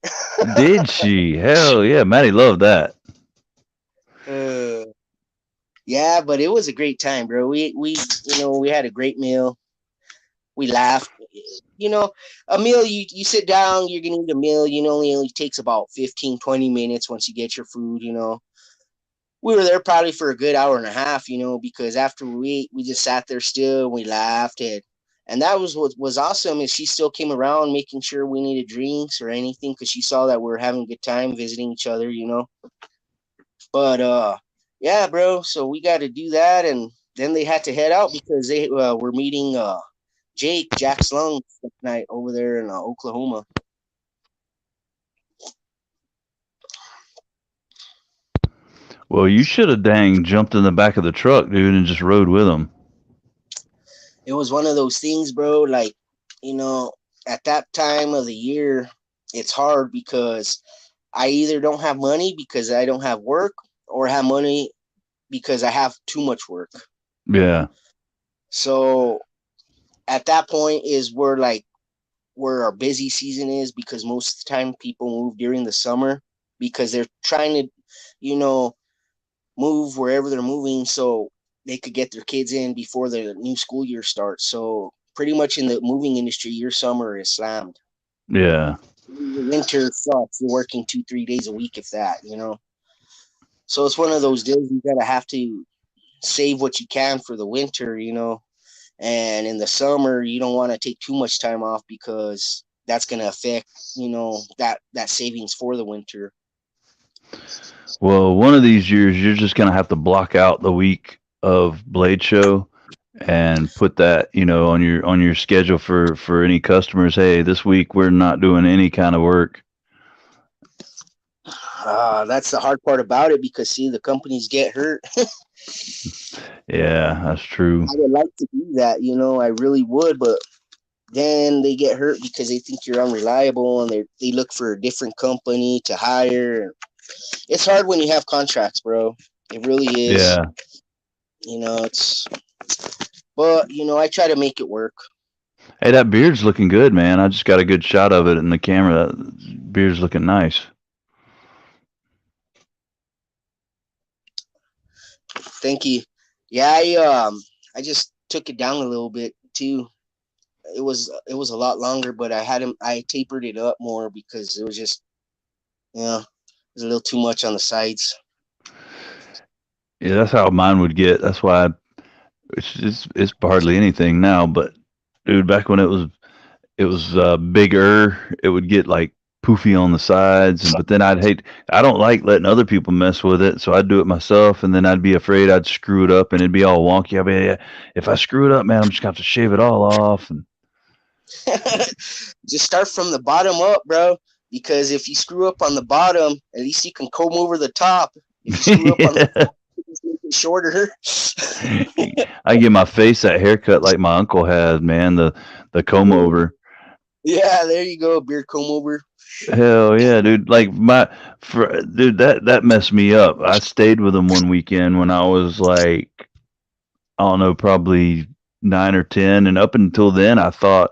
Did she? Hell yeah, Matty loved that. uh, yeah, but it was a great time, bro. We had a great meal. We laughed. You know, a meal you sit down, you're gonna eat a meal. Only takes about 15, 20 minutes once you get your food. We were there probably for a good hour and a half, because after we ate, we just sat there still and we laughed. And that was what was awesome is she still came around making sure we needed drinks or anything because she saw that we were having a good time visiting each other. But yeah, bro. So we got to do that, and then they had to head out because they were meeting Jack Slung night over there in Oklahoma. Well, you should have dang jumped in the back of the truck, dude, and just rode with him. It was one of those things, bro. Like, you know, at that time of the year, it's hard because I either don't have money because I don't have work, or have money because I have too much work. Yeah, So at that point is where our busy season is because most of the time people move during the summer because they're trying to, you know, move wherever they're moving so they could get their kids in before the new school year starts. So pretty much in the moving industry, your summer is slammed. yeah. Your winter sucks. You're working 2, 3 days a week, if that. So it's one of those deals you gotta have to save what you can for the winter. And in the summer, you don't want to take too much time off because that's gonna affect, that savings for the winter. Well, one of these years, you're just gonna have to block out the week of Blade Show and put that, on your schedule for any customers. Hey, this week we're not doing any kind of work. That's the hard part about it because see, the companies get hurt. Yeah, that's true. I would like to do that, I really would, but then they get hurt because they think you're unreliable and they look for a different company to hire. It's hard when you have contracts, bro. It really is. Yeah. But I try to make it work. Hey, that beard's looking good, man. I just got a good shot of it in the camera. That beard's looking nice. Thank you. Yeah, I just took it down a little bit too. It was a lot longer, but I tapered it up more because it was just it was a little too much on the sides. Yeah, that's how mine would get. That's why it's hardly anything now. But dude, back when it was bigger, it would get like poofy on the sides, and but then I don't like letting other people mess with it, so I'd do it myself, and then I'd be afraid I'd screw it up and it'd be all wonky. I'd be, yeah, if I screw it up, man, I'm just gonna have to shave it all off. And Just start from the bottom up, bro. Because if you screw up on the bottom, at least you can comb over the top. If you screw up on the yeah. top, just make it shorter. I give my face that haircut like my uncle had, man. The comb over. Yeah, there you go, beard comb over. Hell yeah, dude! Like dude, that messed me up. I stayed with him one weekend when I was like, I don't know, probably 9 or 10, and up until then, I thought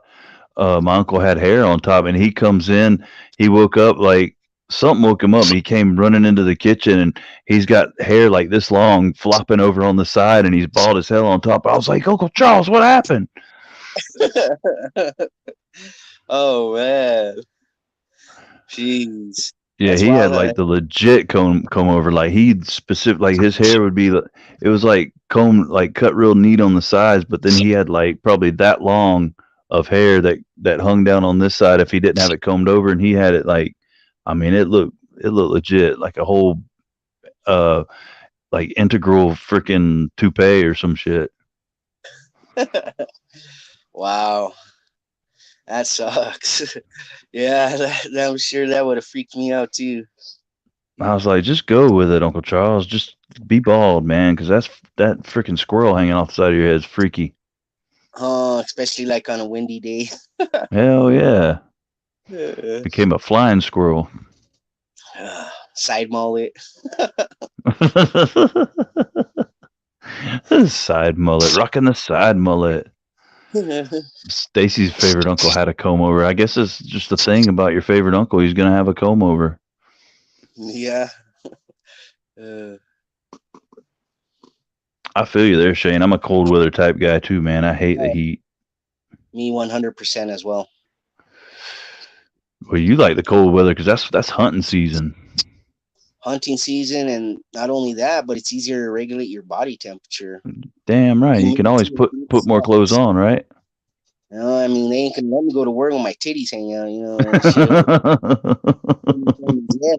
my uncle had hair on top. And he comes in, he woke up like something woke him up, and he came running into the kitchen, and he's got hair like this long flopping over on the side, and he's bald as hell on top. I was like, Uncle Charles, what happened? Oh man, jeez, Yeah, that's he had wild. like the legit comb over. Like he'd specific like his hair would be it was like comb like cut real neat on the sides, but then he had like probably that long of hair that hung down on this side if he didn't have it combed over, and he had it like, I mean, it looked legit like a whole uh like integral freaking toupee or some shit. Wow, that sucks. Yeah, I'm sure that would have freaked me out too. I was like, just go with it, Uncle Charles. Just be bald, man, because that freaking squirrel hanging off the side of your head is freaky. Oh, especially like on a windy day. Hell yeah. Uh, Became a flying squirrel. Side mullet. Side mullet, rocking the side mullet. Stacy's favorite uncle had a comb over. I guess it's just the thing about your favorite uncle. He's gonna have a comb over. Yeah. Uh, I feel you there, Shane. I'm a cold weather type guy too, man. I hate the heat. Me 100% as well. Well, you like the cold weather because that's hunting season. Hunting season, and not only that, but it's easier to regulate your body temperature. Damn right. You can always Humidity put more clothes sucks. on, right? I mean, they ain't gonna let me go to work with my titties hanging out. Shit. Yeah,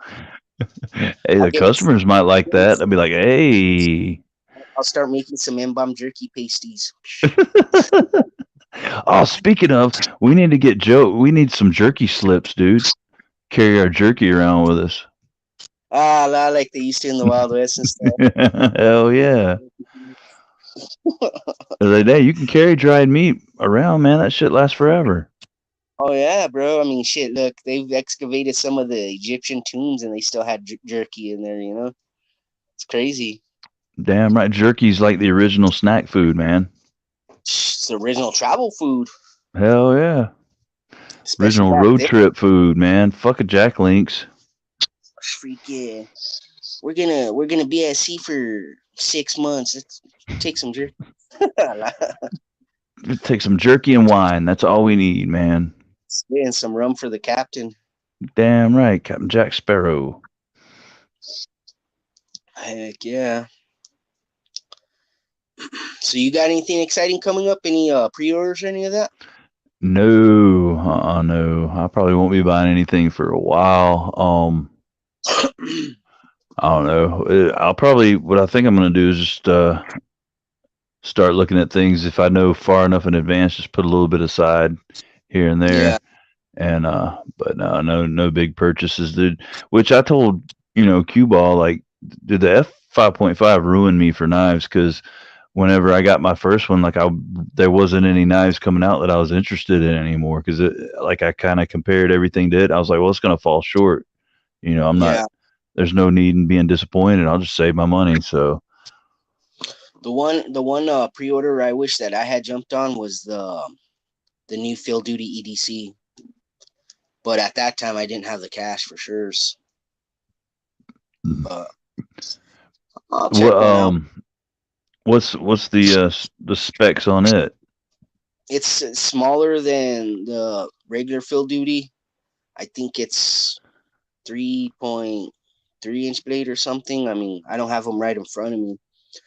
Hey, I'll the get my. customers might like that. They'll be like, "Hey, I'll start making some M-bomb jerky pasties. oh, speaking of, we need to get Joe. We need some jerky slips, dude. Carry our jerky around with us. Like they used to in the Wild West and stuff. Hell yeah. The other day, you can carry dried meat around, man. That shit lasts forever. Oh yeah, bro. I mean, shit. Look, they've excavated some of the Egyptian tombs, and they still had jerky in there. It's crazy. Damn right. Jerky's like the original snack food, man. It's the original travel food, Hell yeah. especially Original back road then. trip food, man. Fuck a Jack Links. Freaking, we're gonna be at sea for 6 months. Let's take some jerky. Take some jerky and wine. That's all we need, man. And some rum for the captain. Damn right. Captain Jack Sparrow. Heck yeah. So you got anything exciting coming up? Any pre-orders or any of that? No, no. I probably won't be buying anything for a while. I don't know. I'll probably what I think I'm gonna do is just start looking at things if I know far enough in advance. Just put a little bit aside here and Yeah, there, and but no big purchases, dude. Which I told Cue Ball like, did the F5.5 ruin me for knives? Because whenever I got my first one, like there wasn't any knives coming out that I was interested in anymore. Because like I kind of compared everything to it. I was like, well, it's gonna fall short. I'm not. yeah. There's no need in being disappointed. I'll just save my money. So The one pre-order I wish that I had jumped on was the new field duty EDC. But at that time, I didn't have the cash for sure. But I'll check What one out. what's the specs on it? It's smaller than the regular field duty. I think it's 3.3-inch blade or something. I mean, I don't have them right in front of me,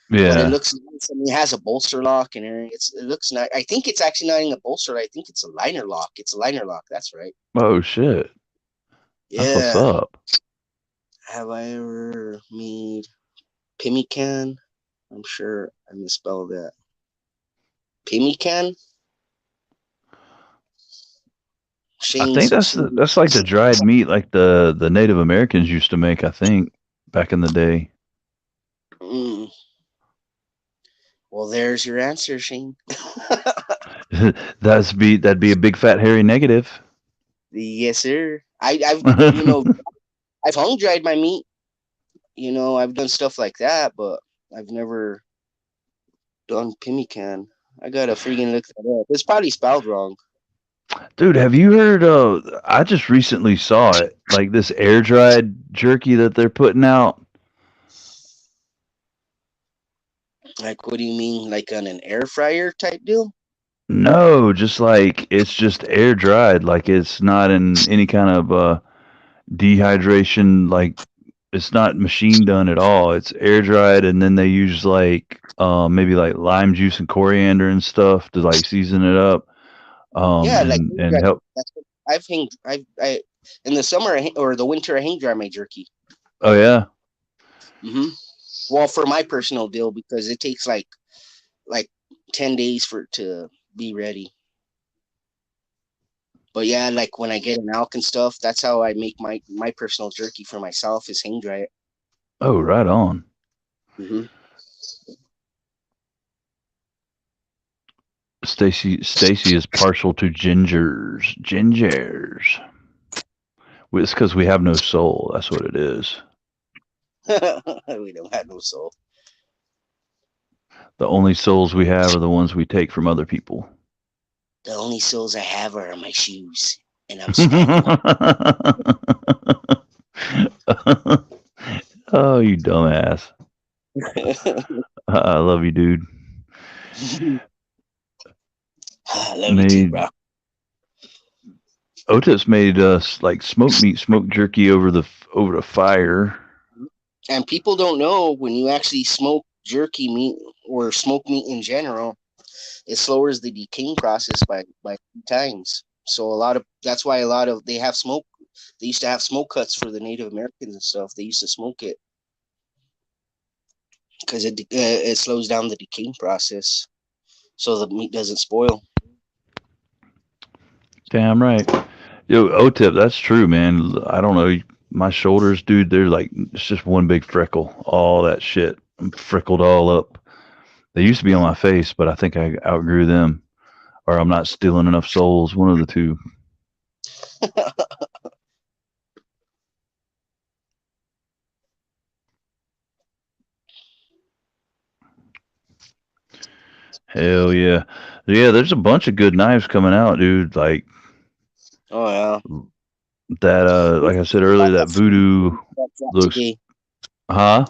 but it Yeah. looks nice. I mean, it has a bolster lock and everything. It looks nice. I think it's actually not even a bolster. I think it's a liner lock. It's a liner lock. That's right. Oh shit. That's what's Yeah. up. Have I ever made pemmican? I'm sure I misspelled that. Pemmican? I think Shane's. that's like the dried meat like the Native Americans used to make, I think, back in the day. Mm. Well, there's your answer, Shane. That'd be a big fat hairy negative. Yes, sir. I've I've hung dried my meat. I've done stuff like that, but I've never done pemmican. I gotta freaking look that up. It's probably spelled wrong. Dude, have you heard I just recently saw it, like this air dried jerky that they're putting out. Like, what do you mean? Like on an air fryer type deal? No, just like it's just air dried, like it's not in any kind of dehydration, like it's not machine done at all. It's air dried, and then they use like maybe like lime juice and coriander and stuff to like season it up, Yeah, like hang and dry. help. That's what I've hang. I in the summer or the winter I hang dry my jerky. Oh yeah. Hmm. Well, for my personal deal because it takes like 10 days for it to be ready. But yeah, like when I get an elk and stuff, that's how I make my personal jerky for myself is hang dry it. Oh, right on. Hmm. Stacy is partial to gingers. It's because we have no soul. That's what it is. We don't have no soul. The only souls we have are the ones we take from other people. The only souls I have are on my shoes, and I'm spanking them. Oh, you dumbass. I love you, dude. I love you too, Made bro. Otis made us like smoked jerky over the fire. And people don't know when you actually smoke jerky meat or smoke meat in general, it lowers the decaying process by 3 times. So a lot of that's why a lot of they have smoke. They used to have smoke cuts for the Native Americans and stuff. They used to smoke it because it slows down the decaying process, so the meat doesn't spoil. Damn right. Yo, O-tip, that's true, man. I don't know. My shoulders, dude, they're like, it's just one big freckle. All that shit. I'm freckled all up. They used to be on my face, but I think I outgrew them. Or I'm not stealing enough souls. One of the two. Hell yeah. Yeah, there's a bunch of good knives coming out, dude. Like Oh yeah. that, What like do I you said think about earlier, that voodoo that drop looks, today? huh?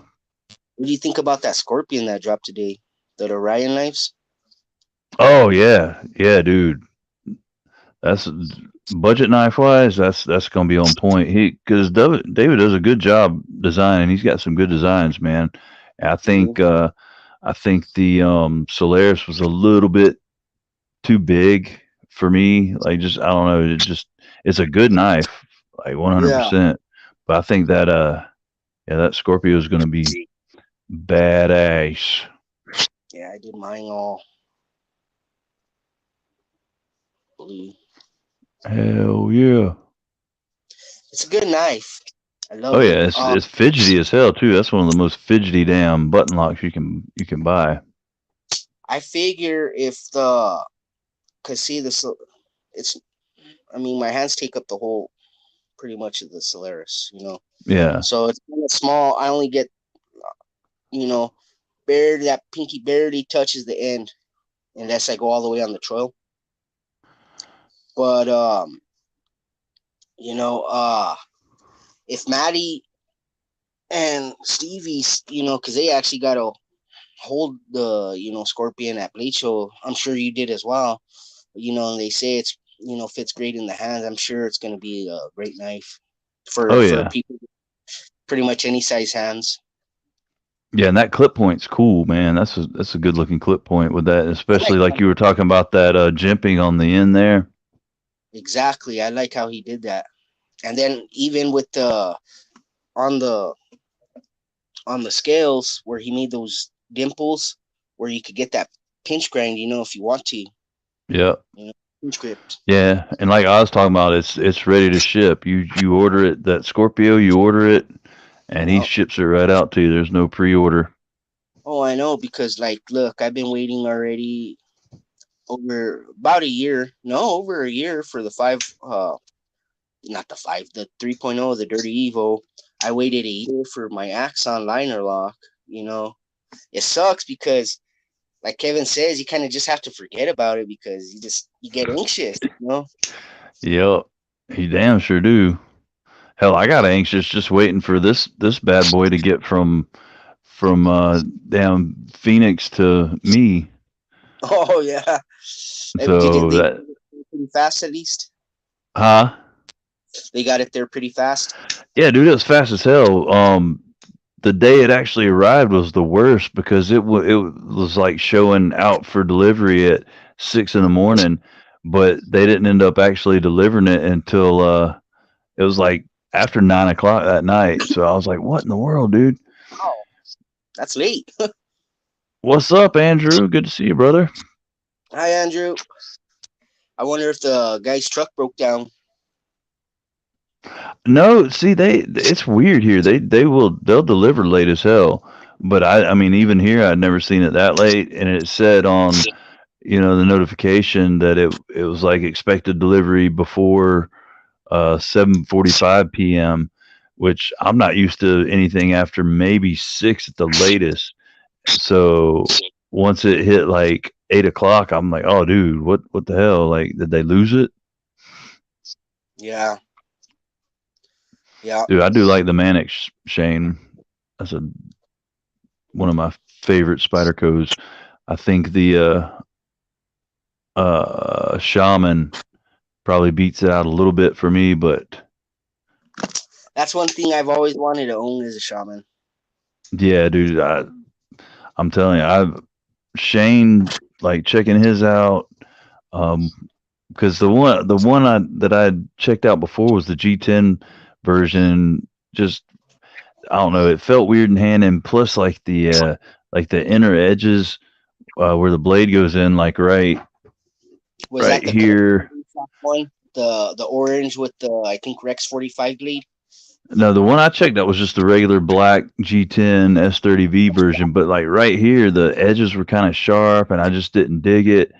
What do you think about that scorpion that dropped today? The Orion knives? Oh, yeah. Yeah, dude. That's budget knife wise. That's gonna be on point. Because David does a good job designing. He's got some good designs, man. I Mm-hmm. think I think the Solaris was a little bit too big for me. Like just I don't know. It's a good knife, like Yeah. 100%. But I think that yeah, that Scorpio is gonna be badass. Yeah, I did mine all blue. Hell yeah. It's a good knife. I Oh love it. yeah, it's fidgety as hell too. That's one of the most fidgety damn button locks you can buy. I figure if the cause see this it's I mean my hands take up the whole pretty much of the Solaris. Yeah. So it's kind of small. I only get you know barely that pinky barely touches the end unless I go all the way on the trail. But you know, if Matty and Stevie's, because they actually got to hold the scorpion at Blade Show. I'm sure you did as well. And they say it's fits great in the hands. I'm sure it's going to be a great knife Oh for yeah, people pretty much any size hands. yeah, and that clip point's cool, man. That's a good looking clip point with that, I especially like like you were talking about that jimping on the end there. exactly. I like how he did that. And then even with the on the on the scales where he made those dimples where you could get that pinch grind, if you want to, Yeah, pinch grip. yeah, and like I was talking about, it's ready to ship. You order it, that Scorpio, you order it, and he Yeah. ships it right out to you. There's no pre-order. Oh, I know because like, look, I've been waiting already over about a year. No, over a year for the five. Not the five, the 3.0, the Dirty Evo. I waited a year for my Axon liner lock. You know, it sucks because, like Kevin says, you kind of just have to forget about it because you get anxious. Yep, he damn sure do. Hell, I got anxious just waiting for this bad boy to get from down Phoenix to me. Oh yeah. Did So they that, pretty fast at least? huh? They got it there pretty fast. Yeah, dude, it was fast as hell. The day it actually arrived was the worst because it was like showing out for delivery at 6 in the morning, but they didn't end up actually delivering it until it was like after 9 o'clock that night. So I was like, "What in the world, dude? Oh, that's late. What's up, Andrew? Good to see you, brother." Hi, Andrew. I wonder if the guy's truck broke down. No, see, it's weird here. They'll deliver late as hell, but I mean even here I'd never seen it that late, and it said on the notification that it was like expected delivery before 7:45 p.m., which I'm not used to anything after maybe 6 at the latest. So once it hit like 8 o'clock, I'm like, oh dude, what the hell? Like, did they lose it? Yeah, yeah. Dude, I do like the Manic Shane. That's one of my favorite Spydercos. I think the Shaman probably beats it out a little bit for me, but That's one thing I've always wanted to own as a shaman. yeah, dude, I'm telling you, I've Shane like checking his out. Um, because the one that I checked out before was the G10 version. Just I don't know, it felt weird in hand, and plus like the inner edges where the blade goes in, like Was right that the here. one? The orange with the I think Rex 45 blade. No, the one I checked out was just the regular black G10 S30V version, but like right here, the edges were kind of sharp, and I just didn't dig it.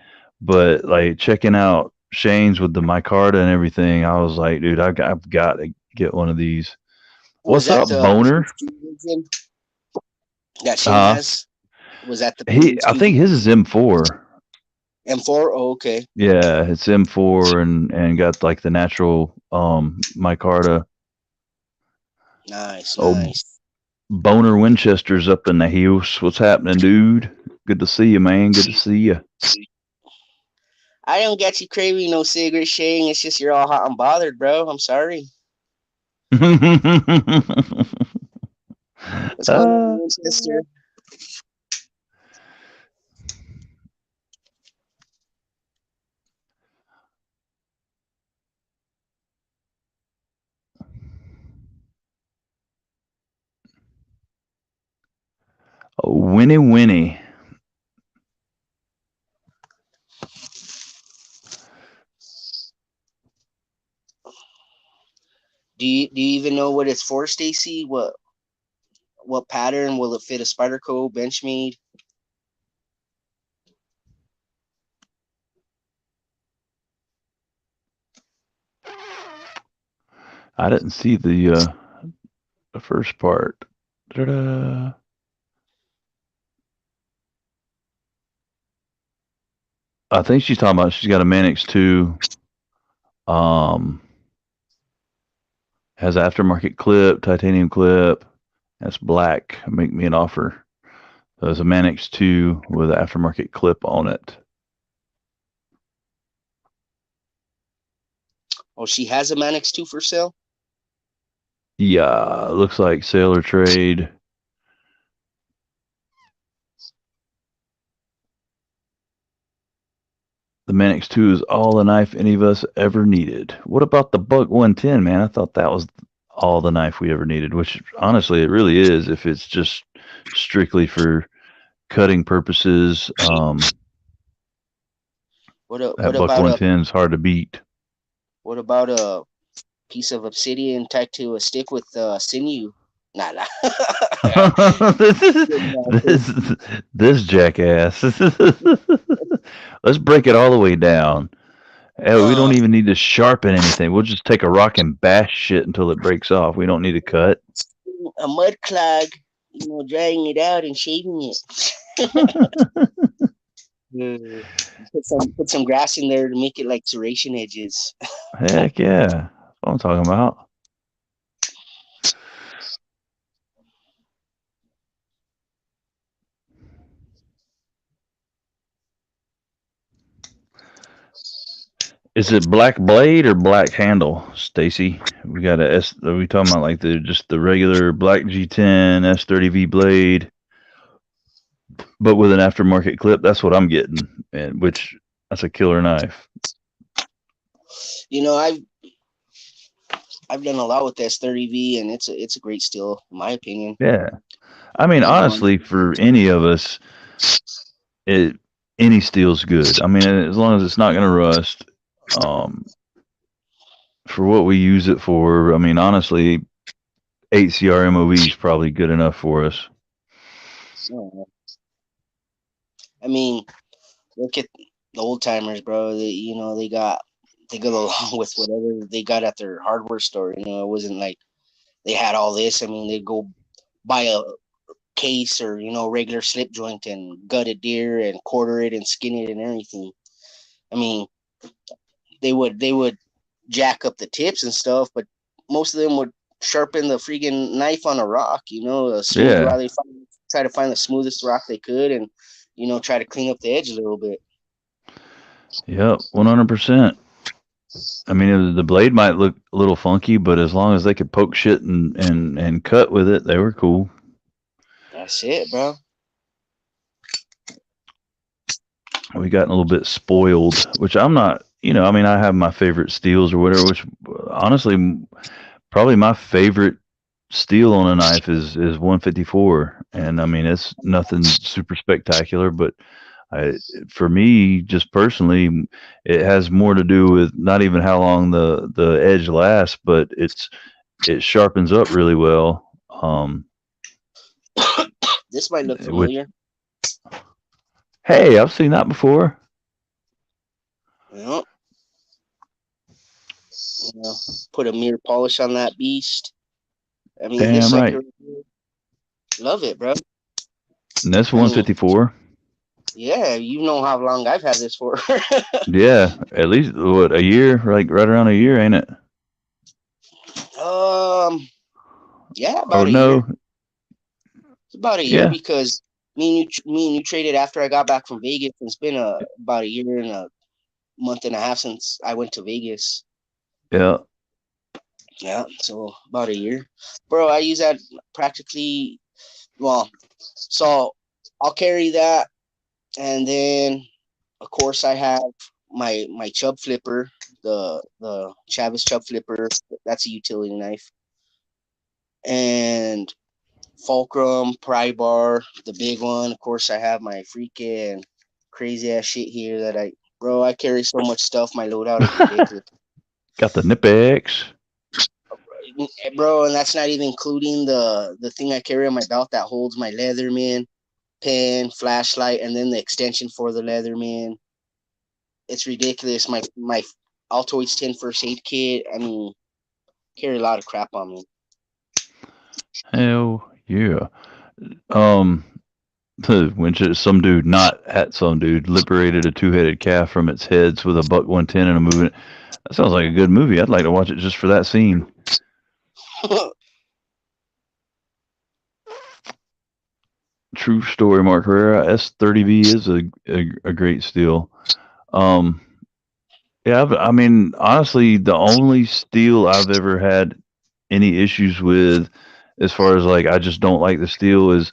But like checking out Shane's with the micarta and everything, I was like, dude, I've got to get one of these. Was What's that up, the Boner? version that Shane Uh, has? Was that the blue I think his is M4. M4? Oh, okay. Yeah, it's M4 and got like the natural micarta. Nice, Oh, nice. Boner Winchester's up in the house. What's happening, dude? Good to see you, man. Good to see you. I don't get you craving no cigarette, Shane. It's just you're all hot and bothered, bro. I'm sorry. What's going on, uh, Winchester? Winnie Winnie. Do you even know what it's for, Stacy? What pattern will it fit a Spyderco Benchmade? I didn't see the first part. Ta-da. I think she's talking about she's got a Mannix too. Um, has aftermarket clip, titanium clip. That's black. Make me an offer. There's a Manix 2 with an aftermarket clip on it. Oh, she has a Manix 2 for sale? Yeah, looks like Sailor Trade. The Manix 2 is all the knife any of us ever needed. What about the Buck 110, man? I thought that was all the knife we ever needed, which honestly it really is if it's just strictly for cutting purposes. What That Buck about 110 is hard to beat. a piece of obsidian tied to a stick with sinew? Nah, nah. this this jackass. Let's break it all the way down. Hell, we don't uh, even need to sharpen anything. We'll just take a rock and bash shit until it breaks off. We don't need to cut. a mud clog, drying it out and shaving it. Mm. Put some grass in there to make it like serration edges. Heck yeah. That's what I'm talking about. Is it black blade or black handle, Stacy? We got a S. Are we talking about like the regular black G10 S30V blade, but with an aftermarket clip? That's what I'm getting, and which that's a killer knife. You know, I've done a lot with S30V, and it's a great steel, in my opinion. Yeah, I mean You know, honestly, for any of us, it any steel's good. I mean, as long as it's not going to rust. Um, for what we use it for, I mean, honestly, 8CR MOV is probably good enough for us. I mean, look at the old timers, bro. They got along with whatever they got at their hardware store. It wasn't like they had all this. I mean, they'd go buy a case or regular slip joint and gut a deer and quarter it and skin it and everything. I mean, they would jack up the tips and stuff, but most of them would sharpen the freaking knife on a rock. A smooth rock. Yeah. Try to find the smoothest rock they could, and try to clean up the edge a little bit. Yep. 100%. I mean, the blade might look a little funky, but as long as they could poke shit and cut with it, they were cool. That's it, bro. We got a little bit spoiled, which I'm not. I mean, I have my favorite steels or whatever. Which honestly, probably my favorite steel on a knife is 154, and I mean it's nothing super spectacular, but I, for me, just personally, it has more to do with not even how long the edge lasts, but it sharpens up really well. This might look Which familiar. hey, I've seen that before. Yep. Put a mirror polish on that beast. I mean, this Damn right. sucker, love it, bro. And that's I mean, 154. yeah, you know how long I've had this for. Yeah, at least what a year, like right around a year, ain't it? um, yeah, Or about a year. no? It's about a year Yeah, because me and you traded after I got back from Vegas. It's been about a year and a month and a half since I went to Vegas. yeah. Yeah, so about a year, bro. I use that practically. Well, so I'll carry that, and then of course I have my chub flipper, the Chavez chub flipper. That's a utility knife, and fulcrum, pry bar, the big one. Of course, I have my freaking crazy ass shit here that bro, I carry so much stuff. My loadout is ridiculous, Got the Nipex. bro. And that's not even including the thing I carry on my belt that holds my Leatherman pen, flashlight, and then the extension for the Leatherman. It's ridiculous. My Altoids 10 first aid kit. I mean, carry a lot of crap on me. Hell yeah. Um, Some dude, not at some dude, liberated a two-headed calf from its heads with a buck 110 and a moving. That sounds like a good movie. I'd like to watch it just for that scene. True story, Mark Herrera. S30V is a great steal. Um, yeah, I mean, honestly, the only steel I've ever had any issues with, as far as like I just don't like the steel, is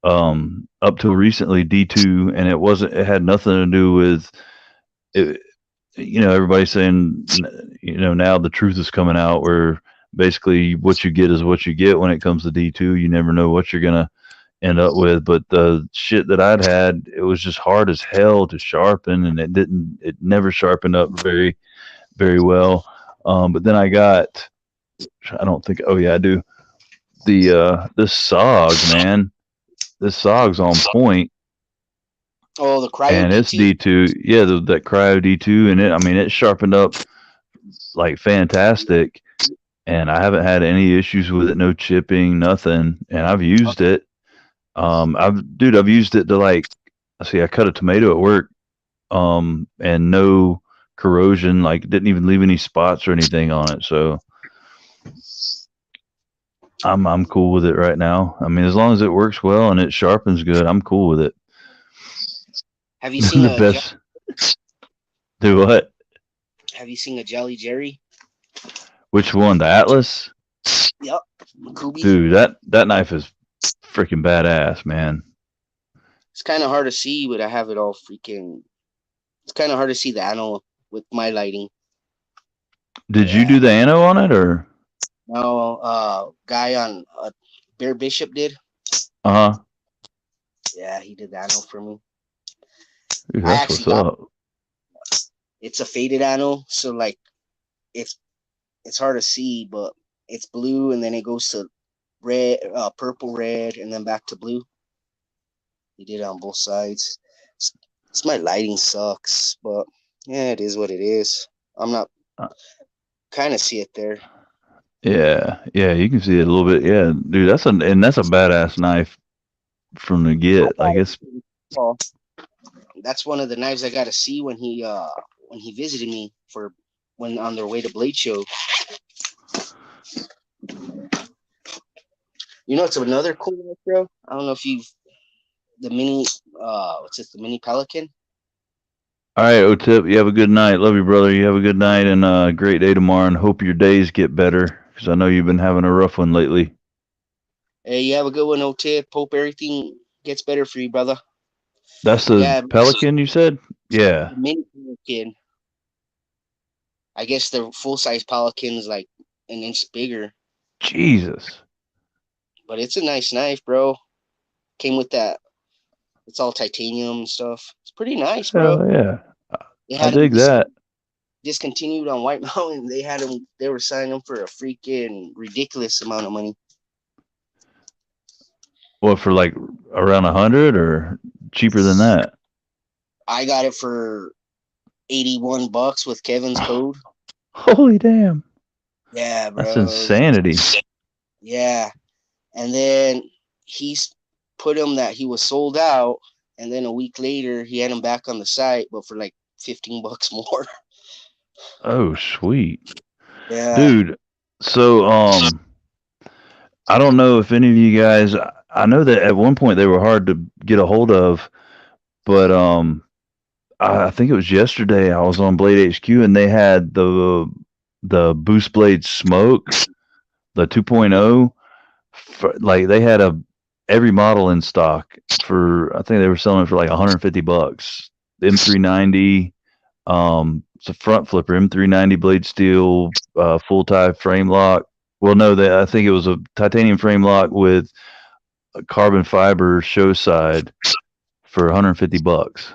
up till recently D2, and it had nothing to do with it. Everybody's saying, now the truth is coming out where basically what you get is what you get when it comes to D2. You never know what you're gonna end up with. But the shit that I'd had, it was just hard as hell to sharpen, and it never sharpened up very, very well. But then I don't think, oh yeah, I do. This SOG, man, this SOG's on point, Oh, the Cryo and it's D2. D2. Yeah, that Cryo D2, and I mean, it sharpened up like fantastic, and I haven't had any issues with it, no chipping, nothing, and I've used it. I've used it to like, I cut a tomato at work, and no corrosion, like didn't even leave any spots or anything on it. So I'm cool with it right now. I mean, as long as it works well and it sharpens good, I'm cool with it. Have you seen The a best. Do what? Have you seen a Jelly Jerry? Which one? The Atlas? Yep, Kubi. Dude, that knife is freaking badass, man. It's kind of hard to see, but I have it all freaking. It's kind of hard to see the angle with my lighting. Did you Yeah. do the ano on it or? No, guy on Bear Bishop did. Uh huh. Yeah, he did the angle for me. Dude, I that's actually what's got up. it's a faded angle, so like it's it's hard to see, but it's blue, and then it goes to red, purple, red, and then back to blue. He did it on both sides. It's my lighting sucks, but yeah, it is what it is. I'm not Uh, kind of see it there. yeah, you can see it a little bit. Yeah, dude, that's a badass knife from the I get. Like got it's it. Well, that's one of the knives I got to see when he visited me for when on their way to Blade Show. You know, it's another cool knife, bro. I don't know if you've the mini what's it, the mini Pelican. all right, Otip. You have a good night. Love you, brother. You have a good night and a great day tomorrow. And hope your days get better because I know you've been having a rough one lately. Hey, you have a good one, O Tip. Hope everything gets better for you, brother. That's the Yeah, Pelican you said? Yeah. the mini Pelican. I guess the full size Pelican's like an inch bigger, Jesus. but it's a nice knife, bro. Came with that. It's all titanium and stuff. It's pretty nice, bro. Hell yeah. They I had them dig that. discontinued on White Mountain. They had them. They were signing them for a freaking ridiculous amount of money. What, for like around 100 or cheaper than that? I got it for $81 with Kevin's code. Holy damn. Yeah, That's bro. insanity. Yeah, and then he's put him that he was sold out, and then a week later he had him back on the site, but for like $15 more. Oh, sweet. Yeah, Dude, so I don't know if any of you guys, I know that at one point they were hard to get a hold of, but I think it was yesterday I was on Blade HQ and they had the Boost Blade Smoke, the 2.0, like they had every model in stock for, I think they were selling it for like $150. The M390, it's a front flipper, M390 blade steel, full tie frame lock. Well, no, I think it was a titanium frame lock with a carbon fiber show side for $150.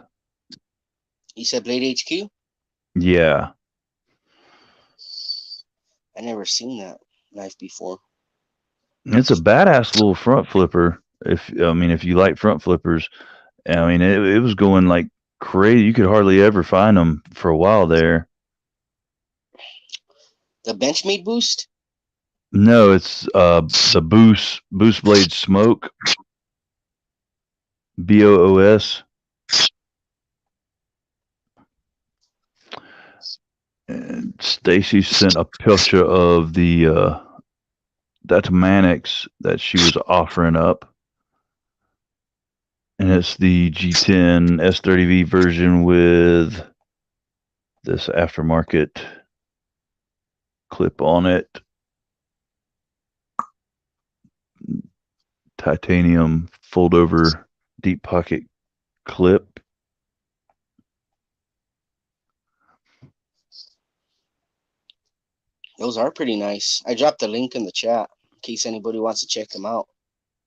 he said Blade HQ. Yeah, I never seen that knife before. it's a badass little front flipper. If you like front flippers, I mean, it was going like crazy. You could hardly ever find them for a while there. The Benchmade boost. No, it's the Boost Blade Smoke. BOOS. And Stacy sent a picture of the Datamanix that she was offering up. And it's the G10 S30V version with this aftermarket clip on it. Titanium fold over deep pocket clip. Those are pretty nice. I dropped the link in the chat in case anybody wants to check them out.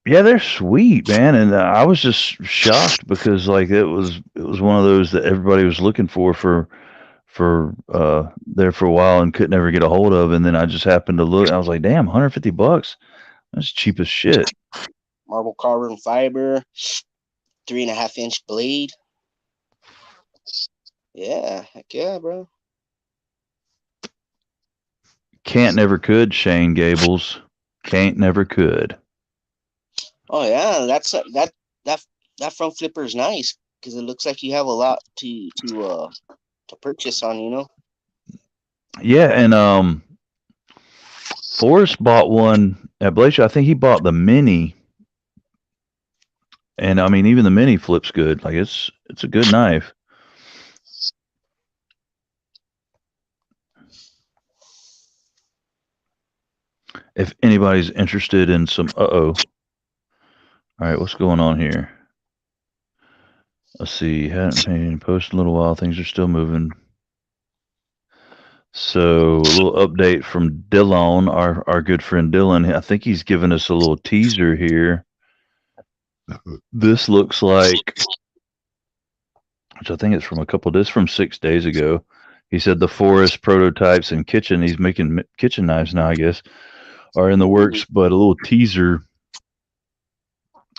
Yeah, they're sweet, man, and I was just shocked because like it was one of those that everybody was looking for there for a while and couldn't ever get a hold of, and then I just happened to look. I was like, damn, $150. That's cheap as shit. Marble carbon fiber, 3.5-inch blade. Yeah, heck yeah, bro. Can't never could, Shane Gables. Can't never could. Oh yeah, that front flipper is nice because it looks like you have a lot to purchase on. You know. Yeah, and Forrest bought one at Glacier. I think he bought the mini, and I mean even the mini flips good. Like it's a good knife. If anybody's interested in some, all right, what's going on here? Let's see. Hadn't made any posts in a little while. Things are still moving. So a little update from Dylan, our good friend Dylan. I think he's given us a little teaser here. This looks like, which I think it's from from 6 days ago. He said the forest prototypes and kitchen. He's making kitchen knives now, I guess, are in the works. But a little teaser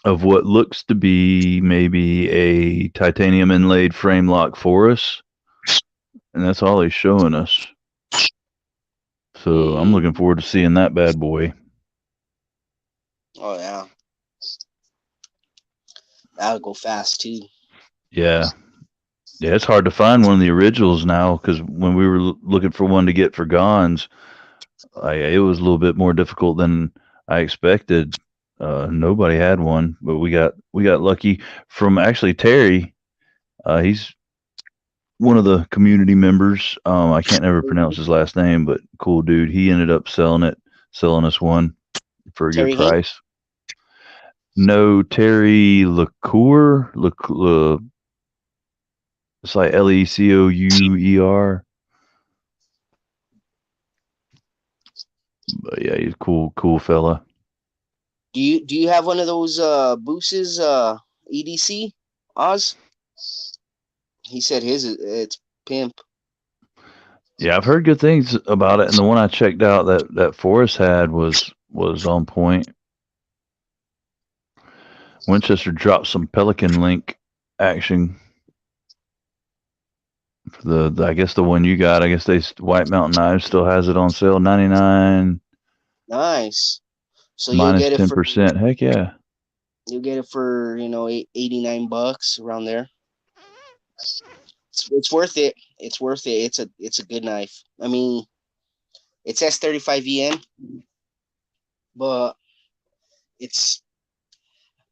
of what looks to be maybe a titanium inlaid frame lock forest, and that's all he's showing us. So I'm looking forward to seeing that bad boy. Oh yeah, that'll go fast too. Yeah. Yeah, it's hard to find one of the originals now because when we were looking for one to get for Gons, it was a little bit more difficult than I expected. Nobody had one, but we got lucky from actually Terry. He's one of the community members. I can't ever pronounce his last name, but cool dude. He ended up selling us one for a good Terry Hank? price. No, Terry LeCoeur. It's like LECOUER. But yeah, he's a cool fella. Do you have one of those Booses EDC Oz? He said it's pimp. Yeah, I've heard good things about it, and the one I checked out that Forrest had was on point. Winchester dropped some Pelican Link action for the I guess the one you got. I guess White Mountain Knives still has it on sale, $99. Nice. So you'll minus get it 10%. Heck yeah. you'll get it for $89 around there. It's worth it. It's worth it. It's a good knife. I mean, it's S35EN, but it's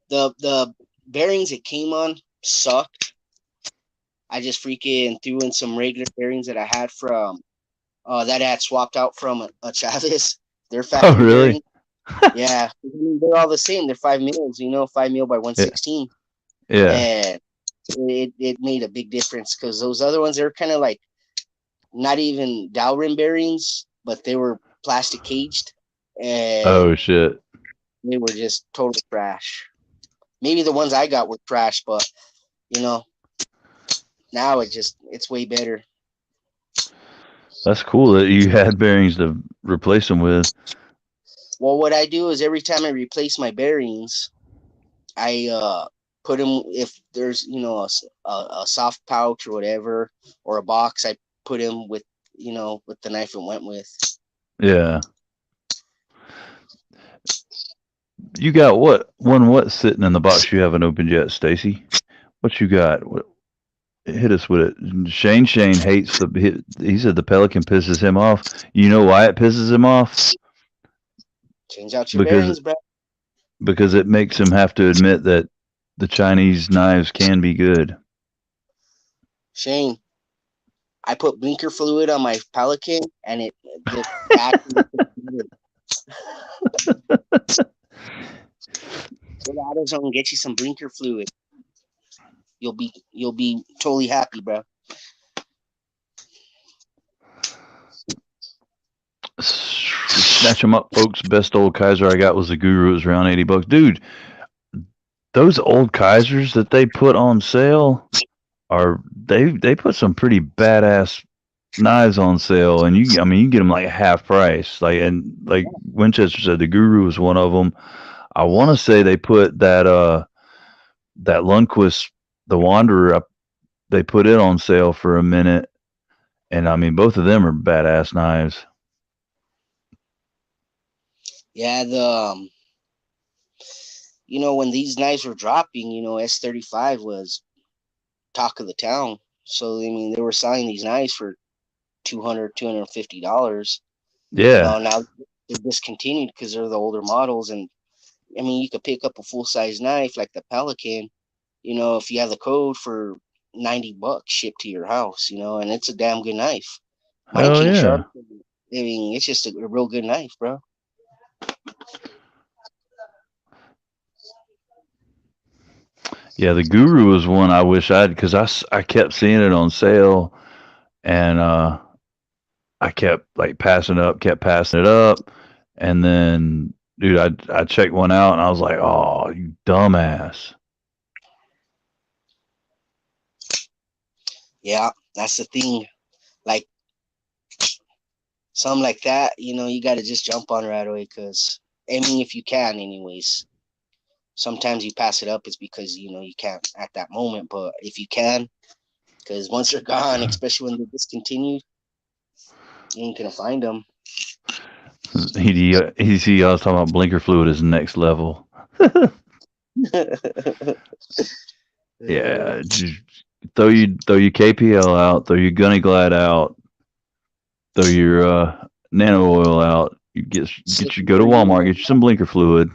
the bearings it came on sucked. I just freaking threw in some regular bearings that I had from that I had swapped out from a Chavez. They're factory Oh, really? bearings. Yeah, they're all the same. They're 5 mils, 5 mil by 116. Yeah. And it made a big difference because those other ones, they're kind of like not even dowel rim bearings, but they were plastic caged. And Oh, shit. they were just total trash. Maybe the ones I got were trash, but now it's way better. That's cool that you had bearings to replace them with. Well, what I do is every time I replace my bearings, I put them, if there's a soft pouch or whatever, or a box, I put them with with the knife it went with. Yeah. You got what sitting in the box you haven't opened yet, Stacy? What you got? Hit us with it. Shane hates he said the Pelican pisses him off. You know why it pisses him off? Change out your Because bearings, bro. it makes him have to admit that the Chinese knives can be good. Shane, I put blinker fluid on my Pelican, and the action. Go to AutoZone, get you some blinker fluid. You'll be totally happy, bro. Snatch them up, folks. Best old Kaiser I got was the Guru. It was around $80, dude. Those old Kaisers that they put on sale are they put some pretty badass knives on sale, and you get them like half price. Like Winchester said, the Guru was one of them. I want to say they put that Lundquist, the Wanderer, up, they put it on sale for a minute, and I mean both of them are badass knives. Yeah, when these knives were dropping, S35 was talk of the town. So I mean, they were selling these knives for $250. Yeah. Now they're discontinued because they're the older models, and I mean, you could pick up a full size knife like the Pelican, if you have the code for $90 shipped to your house, and it's a damn good knife. Mine Hell came sharp. yeah. I mean, it's just a real good knife, bro. Yeah, the Guru was one I wish I'd because I kept seeing it on sale, and I kept like kept passing it up, and then dude, I checked one out and I was like, oh, you dumbass. Yeah, that's the thing. Like something like that, you got to just jump on right away because, I mean, if you can, anyways. Sometimes you pass it up, it's because, you can't at that moment. But if you can, because once they're gone, especially when they're discontinued, you ain't going to find them. He I was talking about blinker fluid is next level. Yeah, just throw your KPL out, throw your Gunny Glide out, throw your nano oil out. Slick You 'em go to for you, Walmart, get you some blinker fluid.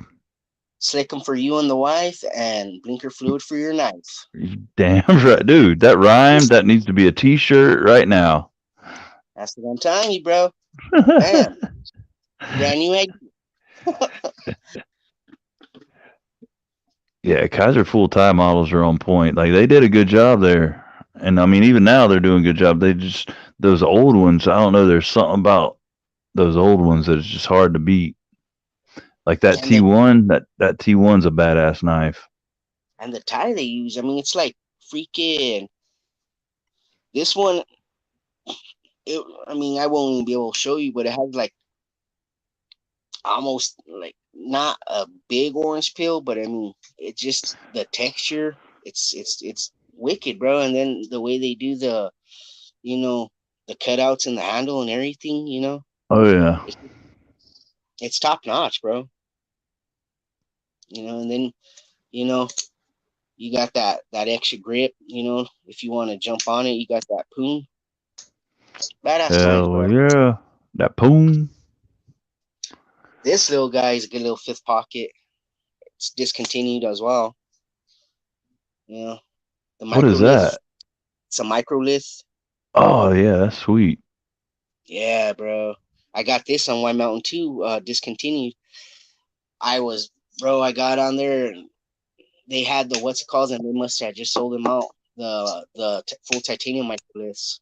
slick 'em for you and the wife, and blinker fluid for your knife. Damn right, dude. That rhymed. That needs to be a T-shirt right now. That's what I'm telling you, bro. Bam, brand new egg. Yeah, Kaiser full time models are on point. Like they did a good job there, and I mean even now they're doing a good job. They just those old ones. I don't know. There's something about those old ones that is just hard to beat. Like that and the T1. That T1's a badass knife. and the tie they use. I mean, it's like freaking this one. I mean, I won't even be able to show you, but it has like almost like not a big orange peel, but I mean, it just the texture. It's wicked, bro. And then the way they do you know, the cutouts and the handle and everything, Oh yeah. it's, it's top notch, bro. And then you know you got that extra grip. If you want to jump on it, you got that poon. Badass knives, Hell bro. yeah. That poon. This little guy is a good little fifth pocket. It's discontinued as well. You know, the What is microlith. that? It's a microlith. Oh yeah, that's sweet. Yeah, bro. I got this on White Mountain too. Discontinued. Bro. I got on there and they had the what's it called, and they must have just sold them out. The full titanium microliths.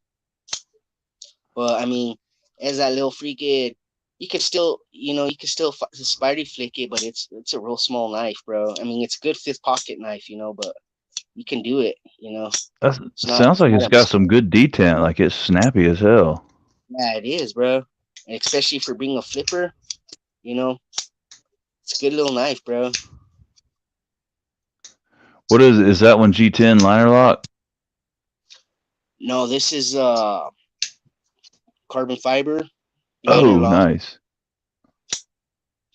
But I mean, as that little freaking, you could still Spidey flick it, but it's a real small knife, bro. I mean, it's a good fifth pocket knife, but you can do it. That It's not sounds it's like not it's a got some good detent. Like it's snappy as hell. yeah, it is, bro. And especially for being a flipper, you know, it's a good little knife, bro. What is it? Is that one G10 liner lock? No, this is carbon fiber liner Oh, lock. nice.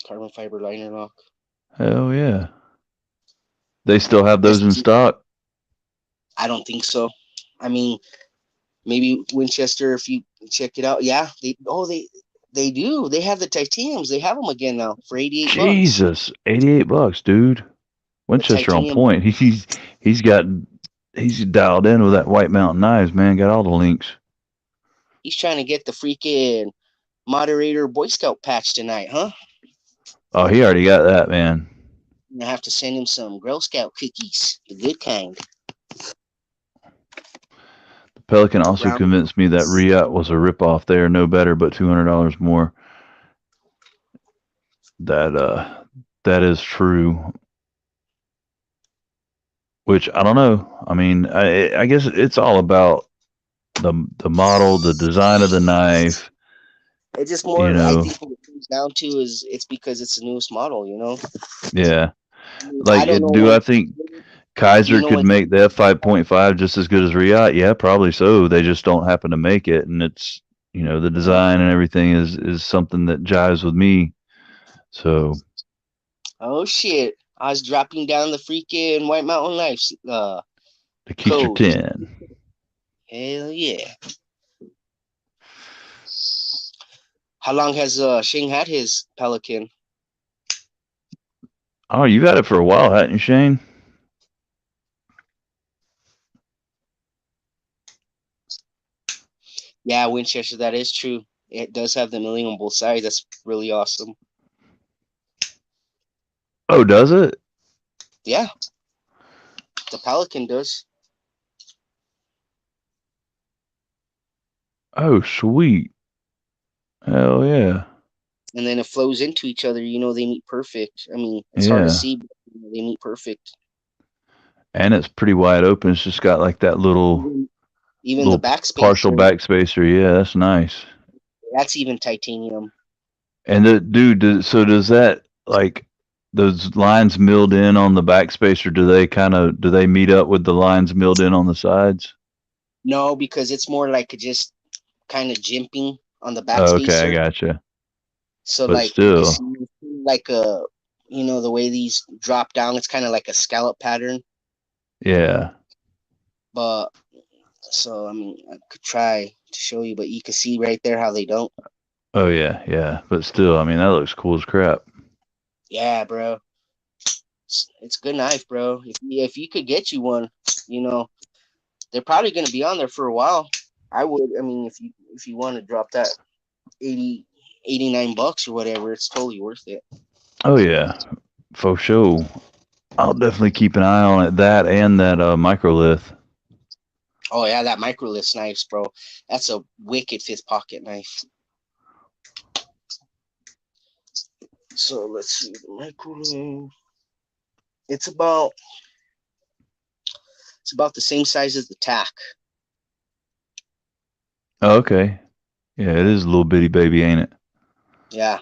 Carbon fiber liner lock. Hell yeah. They still have those Just in stock? I don't think so. I mean, maybe Winchester, if you check it out, yeah, they do. They have the titaniums. They have them again now for $88. Jesus, $88, dude. The Winchester on titanium. point. He's got he's dialed in with that White Mountain knives, man. Got all the links. He's trying to get the freaking moderator Boy Scout patch tonight, huh? Oh, he already got that, man. I have to send him some Girl Scout cookies, the good kind. Pelican also Brown. convinced me that Riot was a ripoff. They are no better, but $200 more. That is true. Which I don't know. I mean, I guess it's all about the model, the design of the knife. It's just You more. I know, think what it comes down to is it's because it's the newest model. yeah. I Like, don't know do when. I think Do you Kaiser know could when? make the F5.5 just as good as Riot? Yeah, probably so. They just don't happen to make it, and it's the design and everything is something that jives with me. So Oh shit! I was dropping down the freaking White Mountain Knives the Keister code. 10. Hell yeah! How long has Shing had his Pelican? Oh, you've had it for a while, hadn't you, Shane? Yeah, Winchester. That is true. It does have the milling on both sides. That's really awesome. Oh, does it? Yeah, the Pelican does. Oh, sweet. Hell yeah. And then it flows into each other. They meet perfect. I mean, it's hard to Yeah. see, but they meet perfect. And it's pretty wide open. It's just got like that little Even even the little partial backspacer, backspacer. Yeah, that's nice. that's even titanium. And so does that like those lines milled in on the backspacer? Do they meet up with the lines milled in on the sides? No, because it's more like just kind of jimping on the Oh, okay, I backspacer. gotcha. So But like you can still, see like the way these drop down, it's kind of like a scallop pattern. yeah. But so I mean, I could try to show you, but you can see right there how they don't. Oh yeah, yeah. But still, I mean that looks cool as crap. Yeah, bro. It's a good knife, bro. If you could get you one, you know, they're probably gonna be on there for a while. I would. I mean, if you want to drop that 80 $89 or whatever, it's totally worth it. Oh yeah, for sure. I'll definitely keep an eye on it. That and that microlith. Oh yeah, that microlith knives, bro. That's a wicked fifth pocket knife. So let's see the microlith. It's about it's about the same size as the tack. Oh, okay. Yeah, it is a little bitty baby, ain't it? Yeah,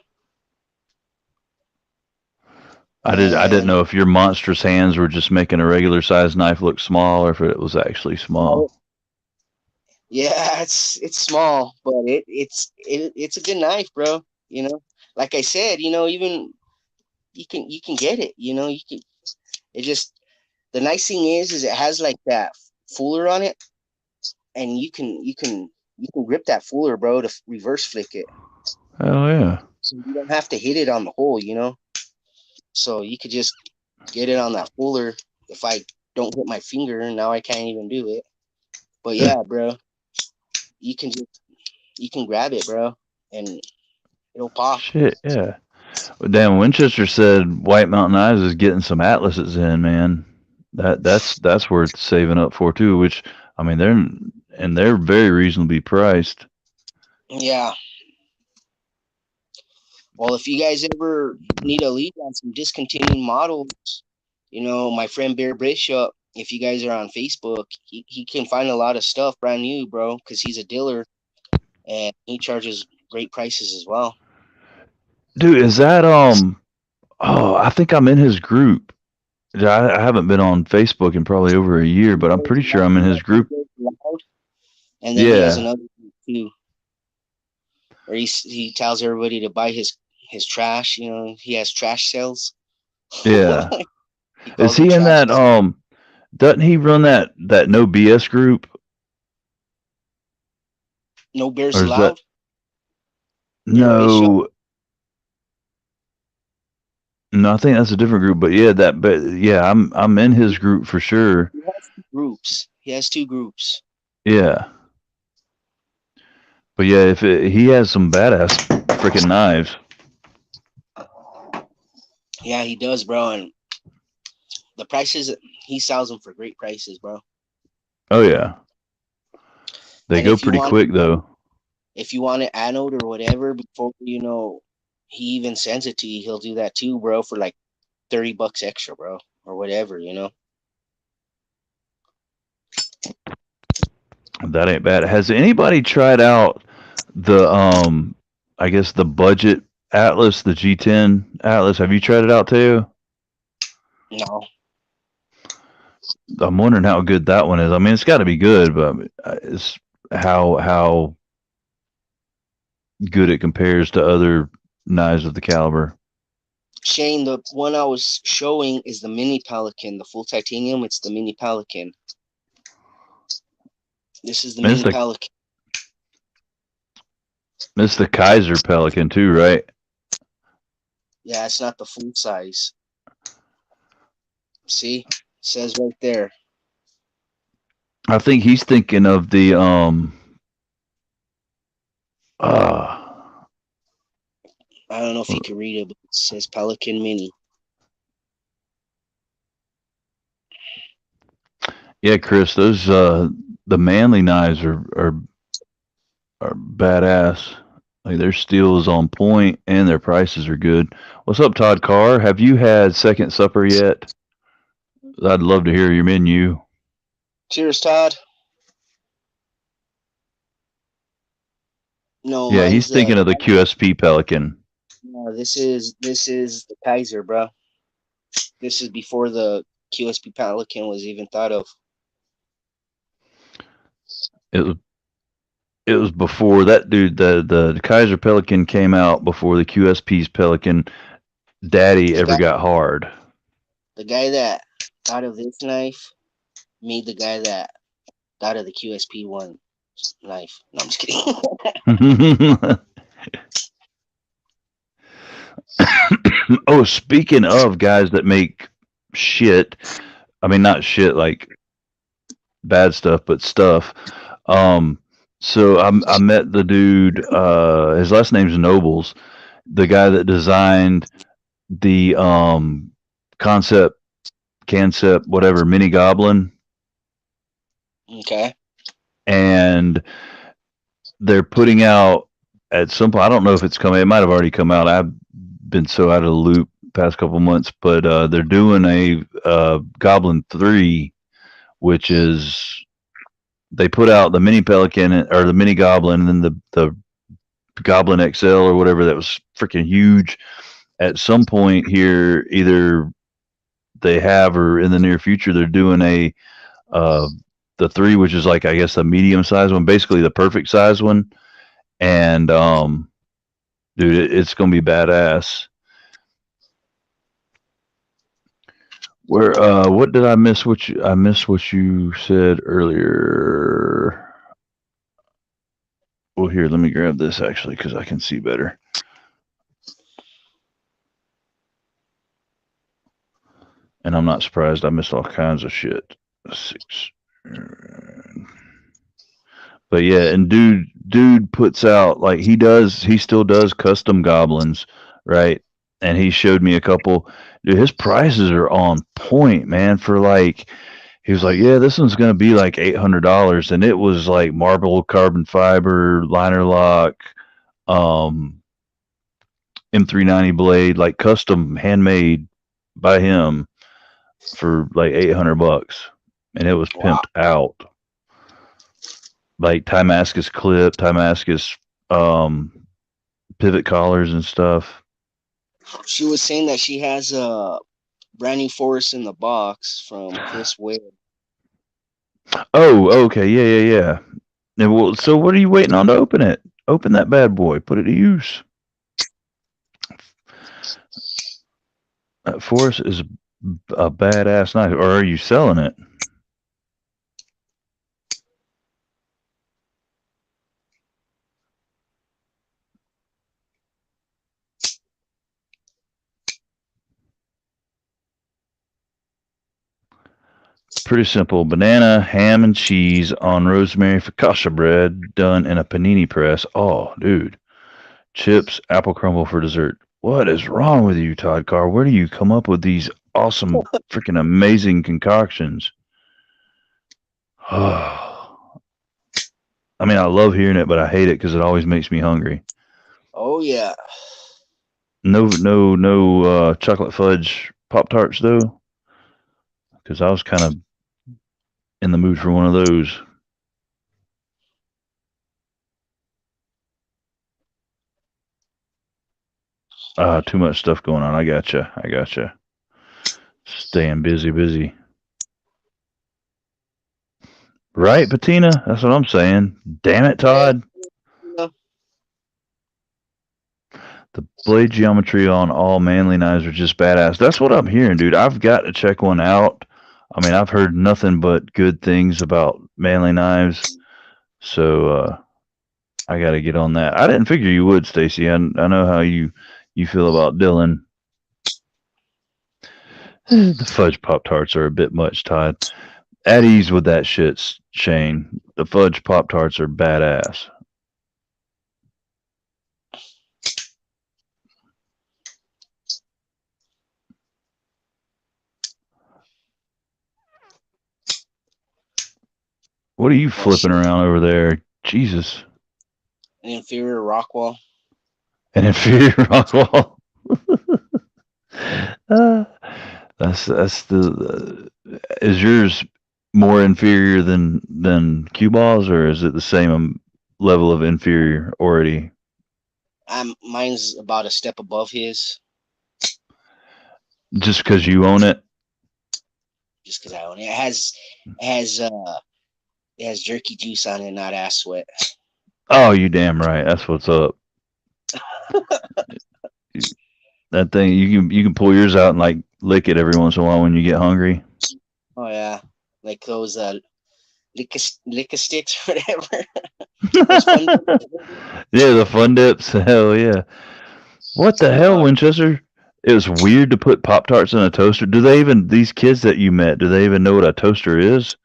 I didn't and know if your monstrous hands were just making a regular sized knife look small or if it was actually small. yeah, it's small, but it's a good knife, bro. Like I said, even you can get it. You can. It just the nice thing is it has like that fuller on it, and you can grip that fuller, bro, to reverse flick it. Hell yeah. So you don't have to hit it on the hole. So you could just get it on that fuller. If I don't hit my finger, now I can't even do it. But yeah, bro, you can just you can grab it, bro, and it'll pop. Shit, yeah. Well, damn, Winchester said White Mountain Knives is getting some atlases in, man. That's worth saving up for too. Which I mean, they're very reasonably priced. Yeah. Well, if you guys ever need a lead on some discontinued models, my friend Bear Bishop, if you guys are on Facebook, he can find a lot of stuff brand new, bro, because he's a dealer and he charges great prices as well. Dude, is that Oh, I think I'm in his group. I haven't been on Facebook in probably over a year, but I'm pretty sure I'm in his group. And then he has Yeah. another too, where he tells everybody to buy his trash. He has trash sales. Yeah. He Is calls it he in trash. that doesn't he run that no BS group? No bears Or is that allowed. Or his show. no no, I think that's a different group, but yeah, I'm in his group for sure. He has two groups. He has two groups. Yeah. But yeah, he has some badass freaking knives. Yeah, he does, bro. And the prices, he sells them for great prices, bro. Oh yeah. They And go pretty quick though. if you want it anode or whatever, before he even sends it to you, he'll do that too, bro, for like $30 extra, bro, or whatever. That ain't bad. Has anybody tried out the I guess the budget Atlas, the G10 Atlas? Have you tried it out too? No, I'm wondering how good that one is. I mean, it's got to be good, but it's how good it compares to other knives of the caliber. Shane, the one I was showing is the mini Pelican, the full titanium. It's the mini Pelican. This is the And mini Pelican. it's the Keister Pelican too, right? Yeah, it's not the full size. See, it says right there. I think he's thinking of the uh I don't know if you can read it, but it says Pelican Mini. yeah, Chris, those the manly knives are badass. Like their steel is on point and their prices are good. What's up, Todd Carr? Have you had Second Supper yet? I'd love to hear your menu. Cheers, Todd. No, Yeah, mine's he's the. thinking of the QSP Pelican. No, this is the Kaiser, bro. This is before the QSP Pelican was even thought of. It was it was before that dude. The Kaiser Pelican came out before the QSP's Pelican Daddy The ever guy, got hard. the guy that thought of this knife made the guy that thought of the QSP one knife. No, I'm just kidding. Oh, speaking of guys that make shit, I mean not shit like bad stuff, but stuff. Um, I met the dude. His last name's Nobles, the guy that designed the concept, whatever, mini goblin, Okay. and they're putting out at some point. I don't know if it's coming. It might have already come out. I've been so out of the loop past couple months, but they're doing a Goblin 3, which is they put out the mini Pelican or the mini Goblin, and then the Goblin XL or whatever that was freaking huge. At some point here, either they have or in the near future, they're doing a uh, the 3, which is like I guess the medium size one, basically the perfect size one, and dude, it's gonna be badass. Where what did I miss? I missed what you said earlier. Well, here, let me grab this actually because I can see better. And I'm not surprised. I missed all kinds of shit. 6. But yeah, and dude puts out like he still does custom goblins, right? And he showed me a couple. Dude, his prices are on point, man. For like, he was like, yeah, this one's gonna be like $800, and it was like marble carbon fiber liner lock, um, M390 blade, like custom handmade by him for like $800, and it was Wow. pimped out. Like Timascus clip, Timascus pivot collars and stuff. She was saying that she has a brand new Forest in the box from Chris Ware. Oh, okay, yeah. And well, so what are you waiting on to open it? Open that bad boy. Put it to use. That Forest is a badass knife. Or are you selling it? Pretty simple. Banana, ham, and cheese on rosemary focaccia bread done in a panini press. Oh, dude. Chips, apple crumble for dessert. What is wrong with you, Todd Carr? Where do you come up with these awesome, freaking amazing concoctions? Oh, I mean, I love hearing it, but I hate it because it always makes me hungry. Oh yeah. No, chocolate fudge Pop Tarts though, because I was kind of in the mood for one of those. Too much stuff going on. I gotcha. I gotcha. Staying busy. Right, Patina? That's what I'm saying. Damn it, Yeah. Todd. You know, The blade geometry on all manly knives are just badass. That's what I'm hearing, dude. I've got to check one out. I mean, I've heard nothing but good things about manly knives, so I got to get on that. I didn't figure you would, Stacy. I know how you feel about Dylan. The fudge pop tarts are a bit much, Todd. At ease with that shit, Shane. The fudge pop tarts are badass. What are you oh flipping shit. around over there? Jesus. An inferior Rockwall. An inferior Rockwall. uh, that's the. Is yours more inferior than cue balls, or is it the same level of inferiority? Mine's about a step above his, Just because you own it? just because I own it. It has jerky juice on it, not ass sweat. Oh, you damn right. That's what's up. That thing you can pull yours out and like lick it every once in a while when you get hungry. Oh yeah, like those lick sticks or whatever. Those fun. Yeah, the fun dips. Hell yeah. What the hell, Uh, Winchester? It was weird to put Pop Tarts in a toaster. Do they even these kids that you met? Do they even know what a toaster is?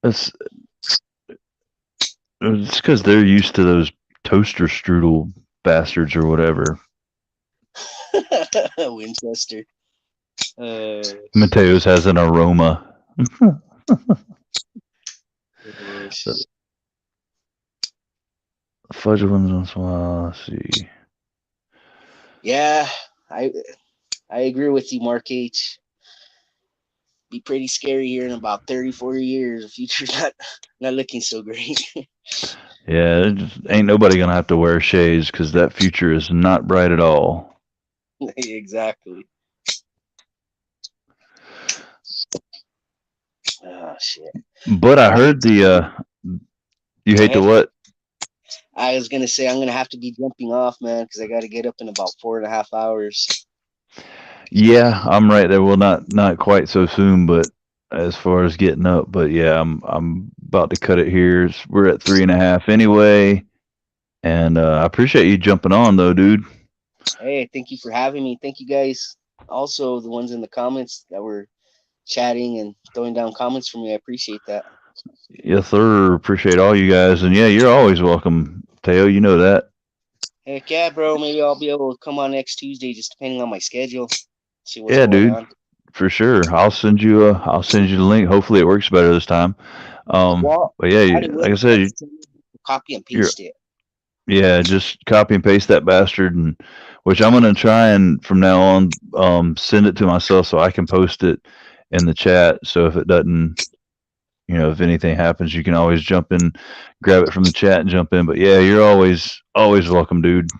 It's it's because they're used to those toaster strudel bastards or whatever. Winchester. Mateo's has an aroma. Shit. Fudge ones. Let's see. Yeah, I I agree with you, Mark H. Be pretty scary here in about 30, 40 years. The future's not looking so great. Yeah, ain't nobody gonna have to wear shades because that future is not bright at all. Exactly. Oh shit. But I I'm heard the you Go hate the ahead. what? I was gonna say I'm gonna have to be jumping off, man, because I got to get up in about 4.5 hours. Yeah, I'm right there. Well, not quite so soon, but as far as getting up, but yeah, I'm about to cut it here. We're at 3.5 anyway, and I appreciate you jumping on though, dude. Hey, thank you for having me. Thank you guys. Also, the ones in the comments that were chatting and throwing down comments for me. I appreciate that. Yes, sir. Appreciate all you guys, and yeah, you're always welcome, Teo. You know that. Heck yeah, bro. Maybe I'll be able to come on next Tuesday, just depending on my schedule. See what's Yeah, going dude, on. for sure. I'll send you the link. Hopefully, it works better this time. Well, But yeah, already like I went. I said, just copy and you're paste it. yeah, just copy and paste that bastard, and which I'm gonna try and from now on send it to myself so I can post it in the chat. So if it doesn't, if anything happens, you can always jump in, grab it from the chat and jump in. But yeah, you're always welcome, dude.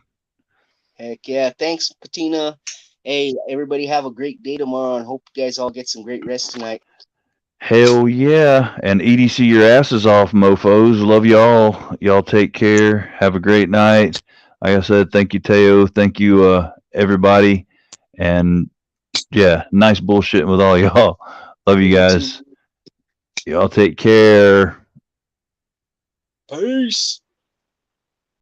Heck yeah. Thanks, Patina. Hey, everybody have a great day tomorrow and hope you guys all get some great rest tonight. Hell yeah. And EDC your asses off, mofos. Love y'all. Y'all take care. Have a great night. Like I said, thank you, Teo. Thank you, everybody. And yeah, nice bullshitting with all y'all. Love you You too. guys. Y'all take care. Peace.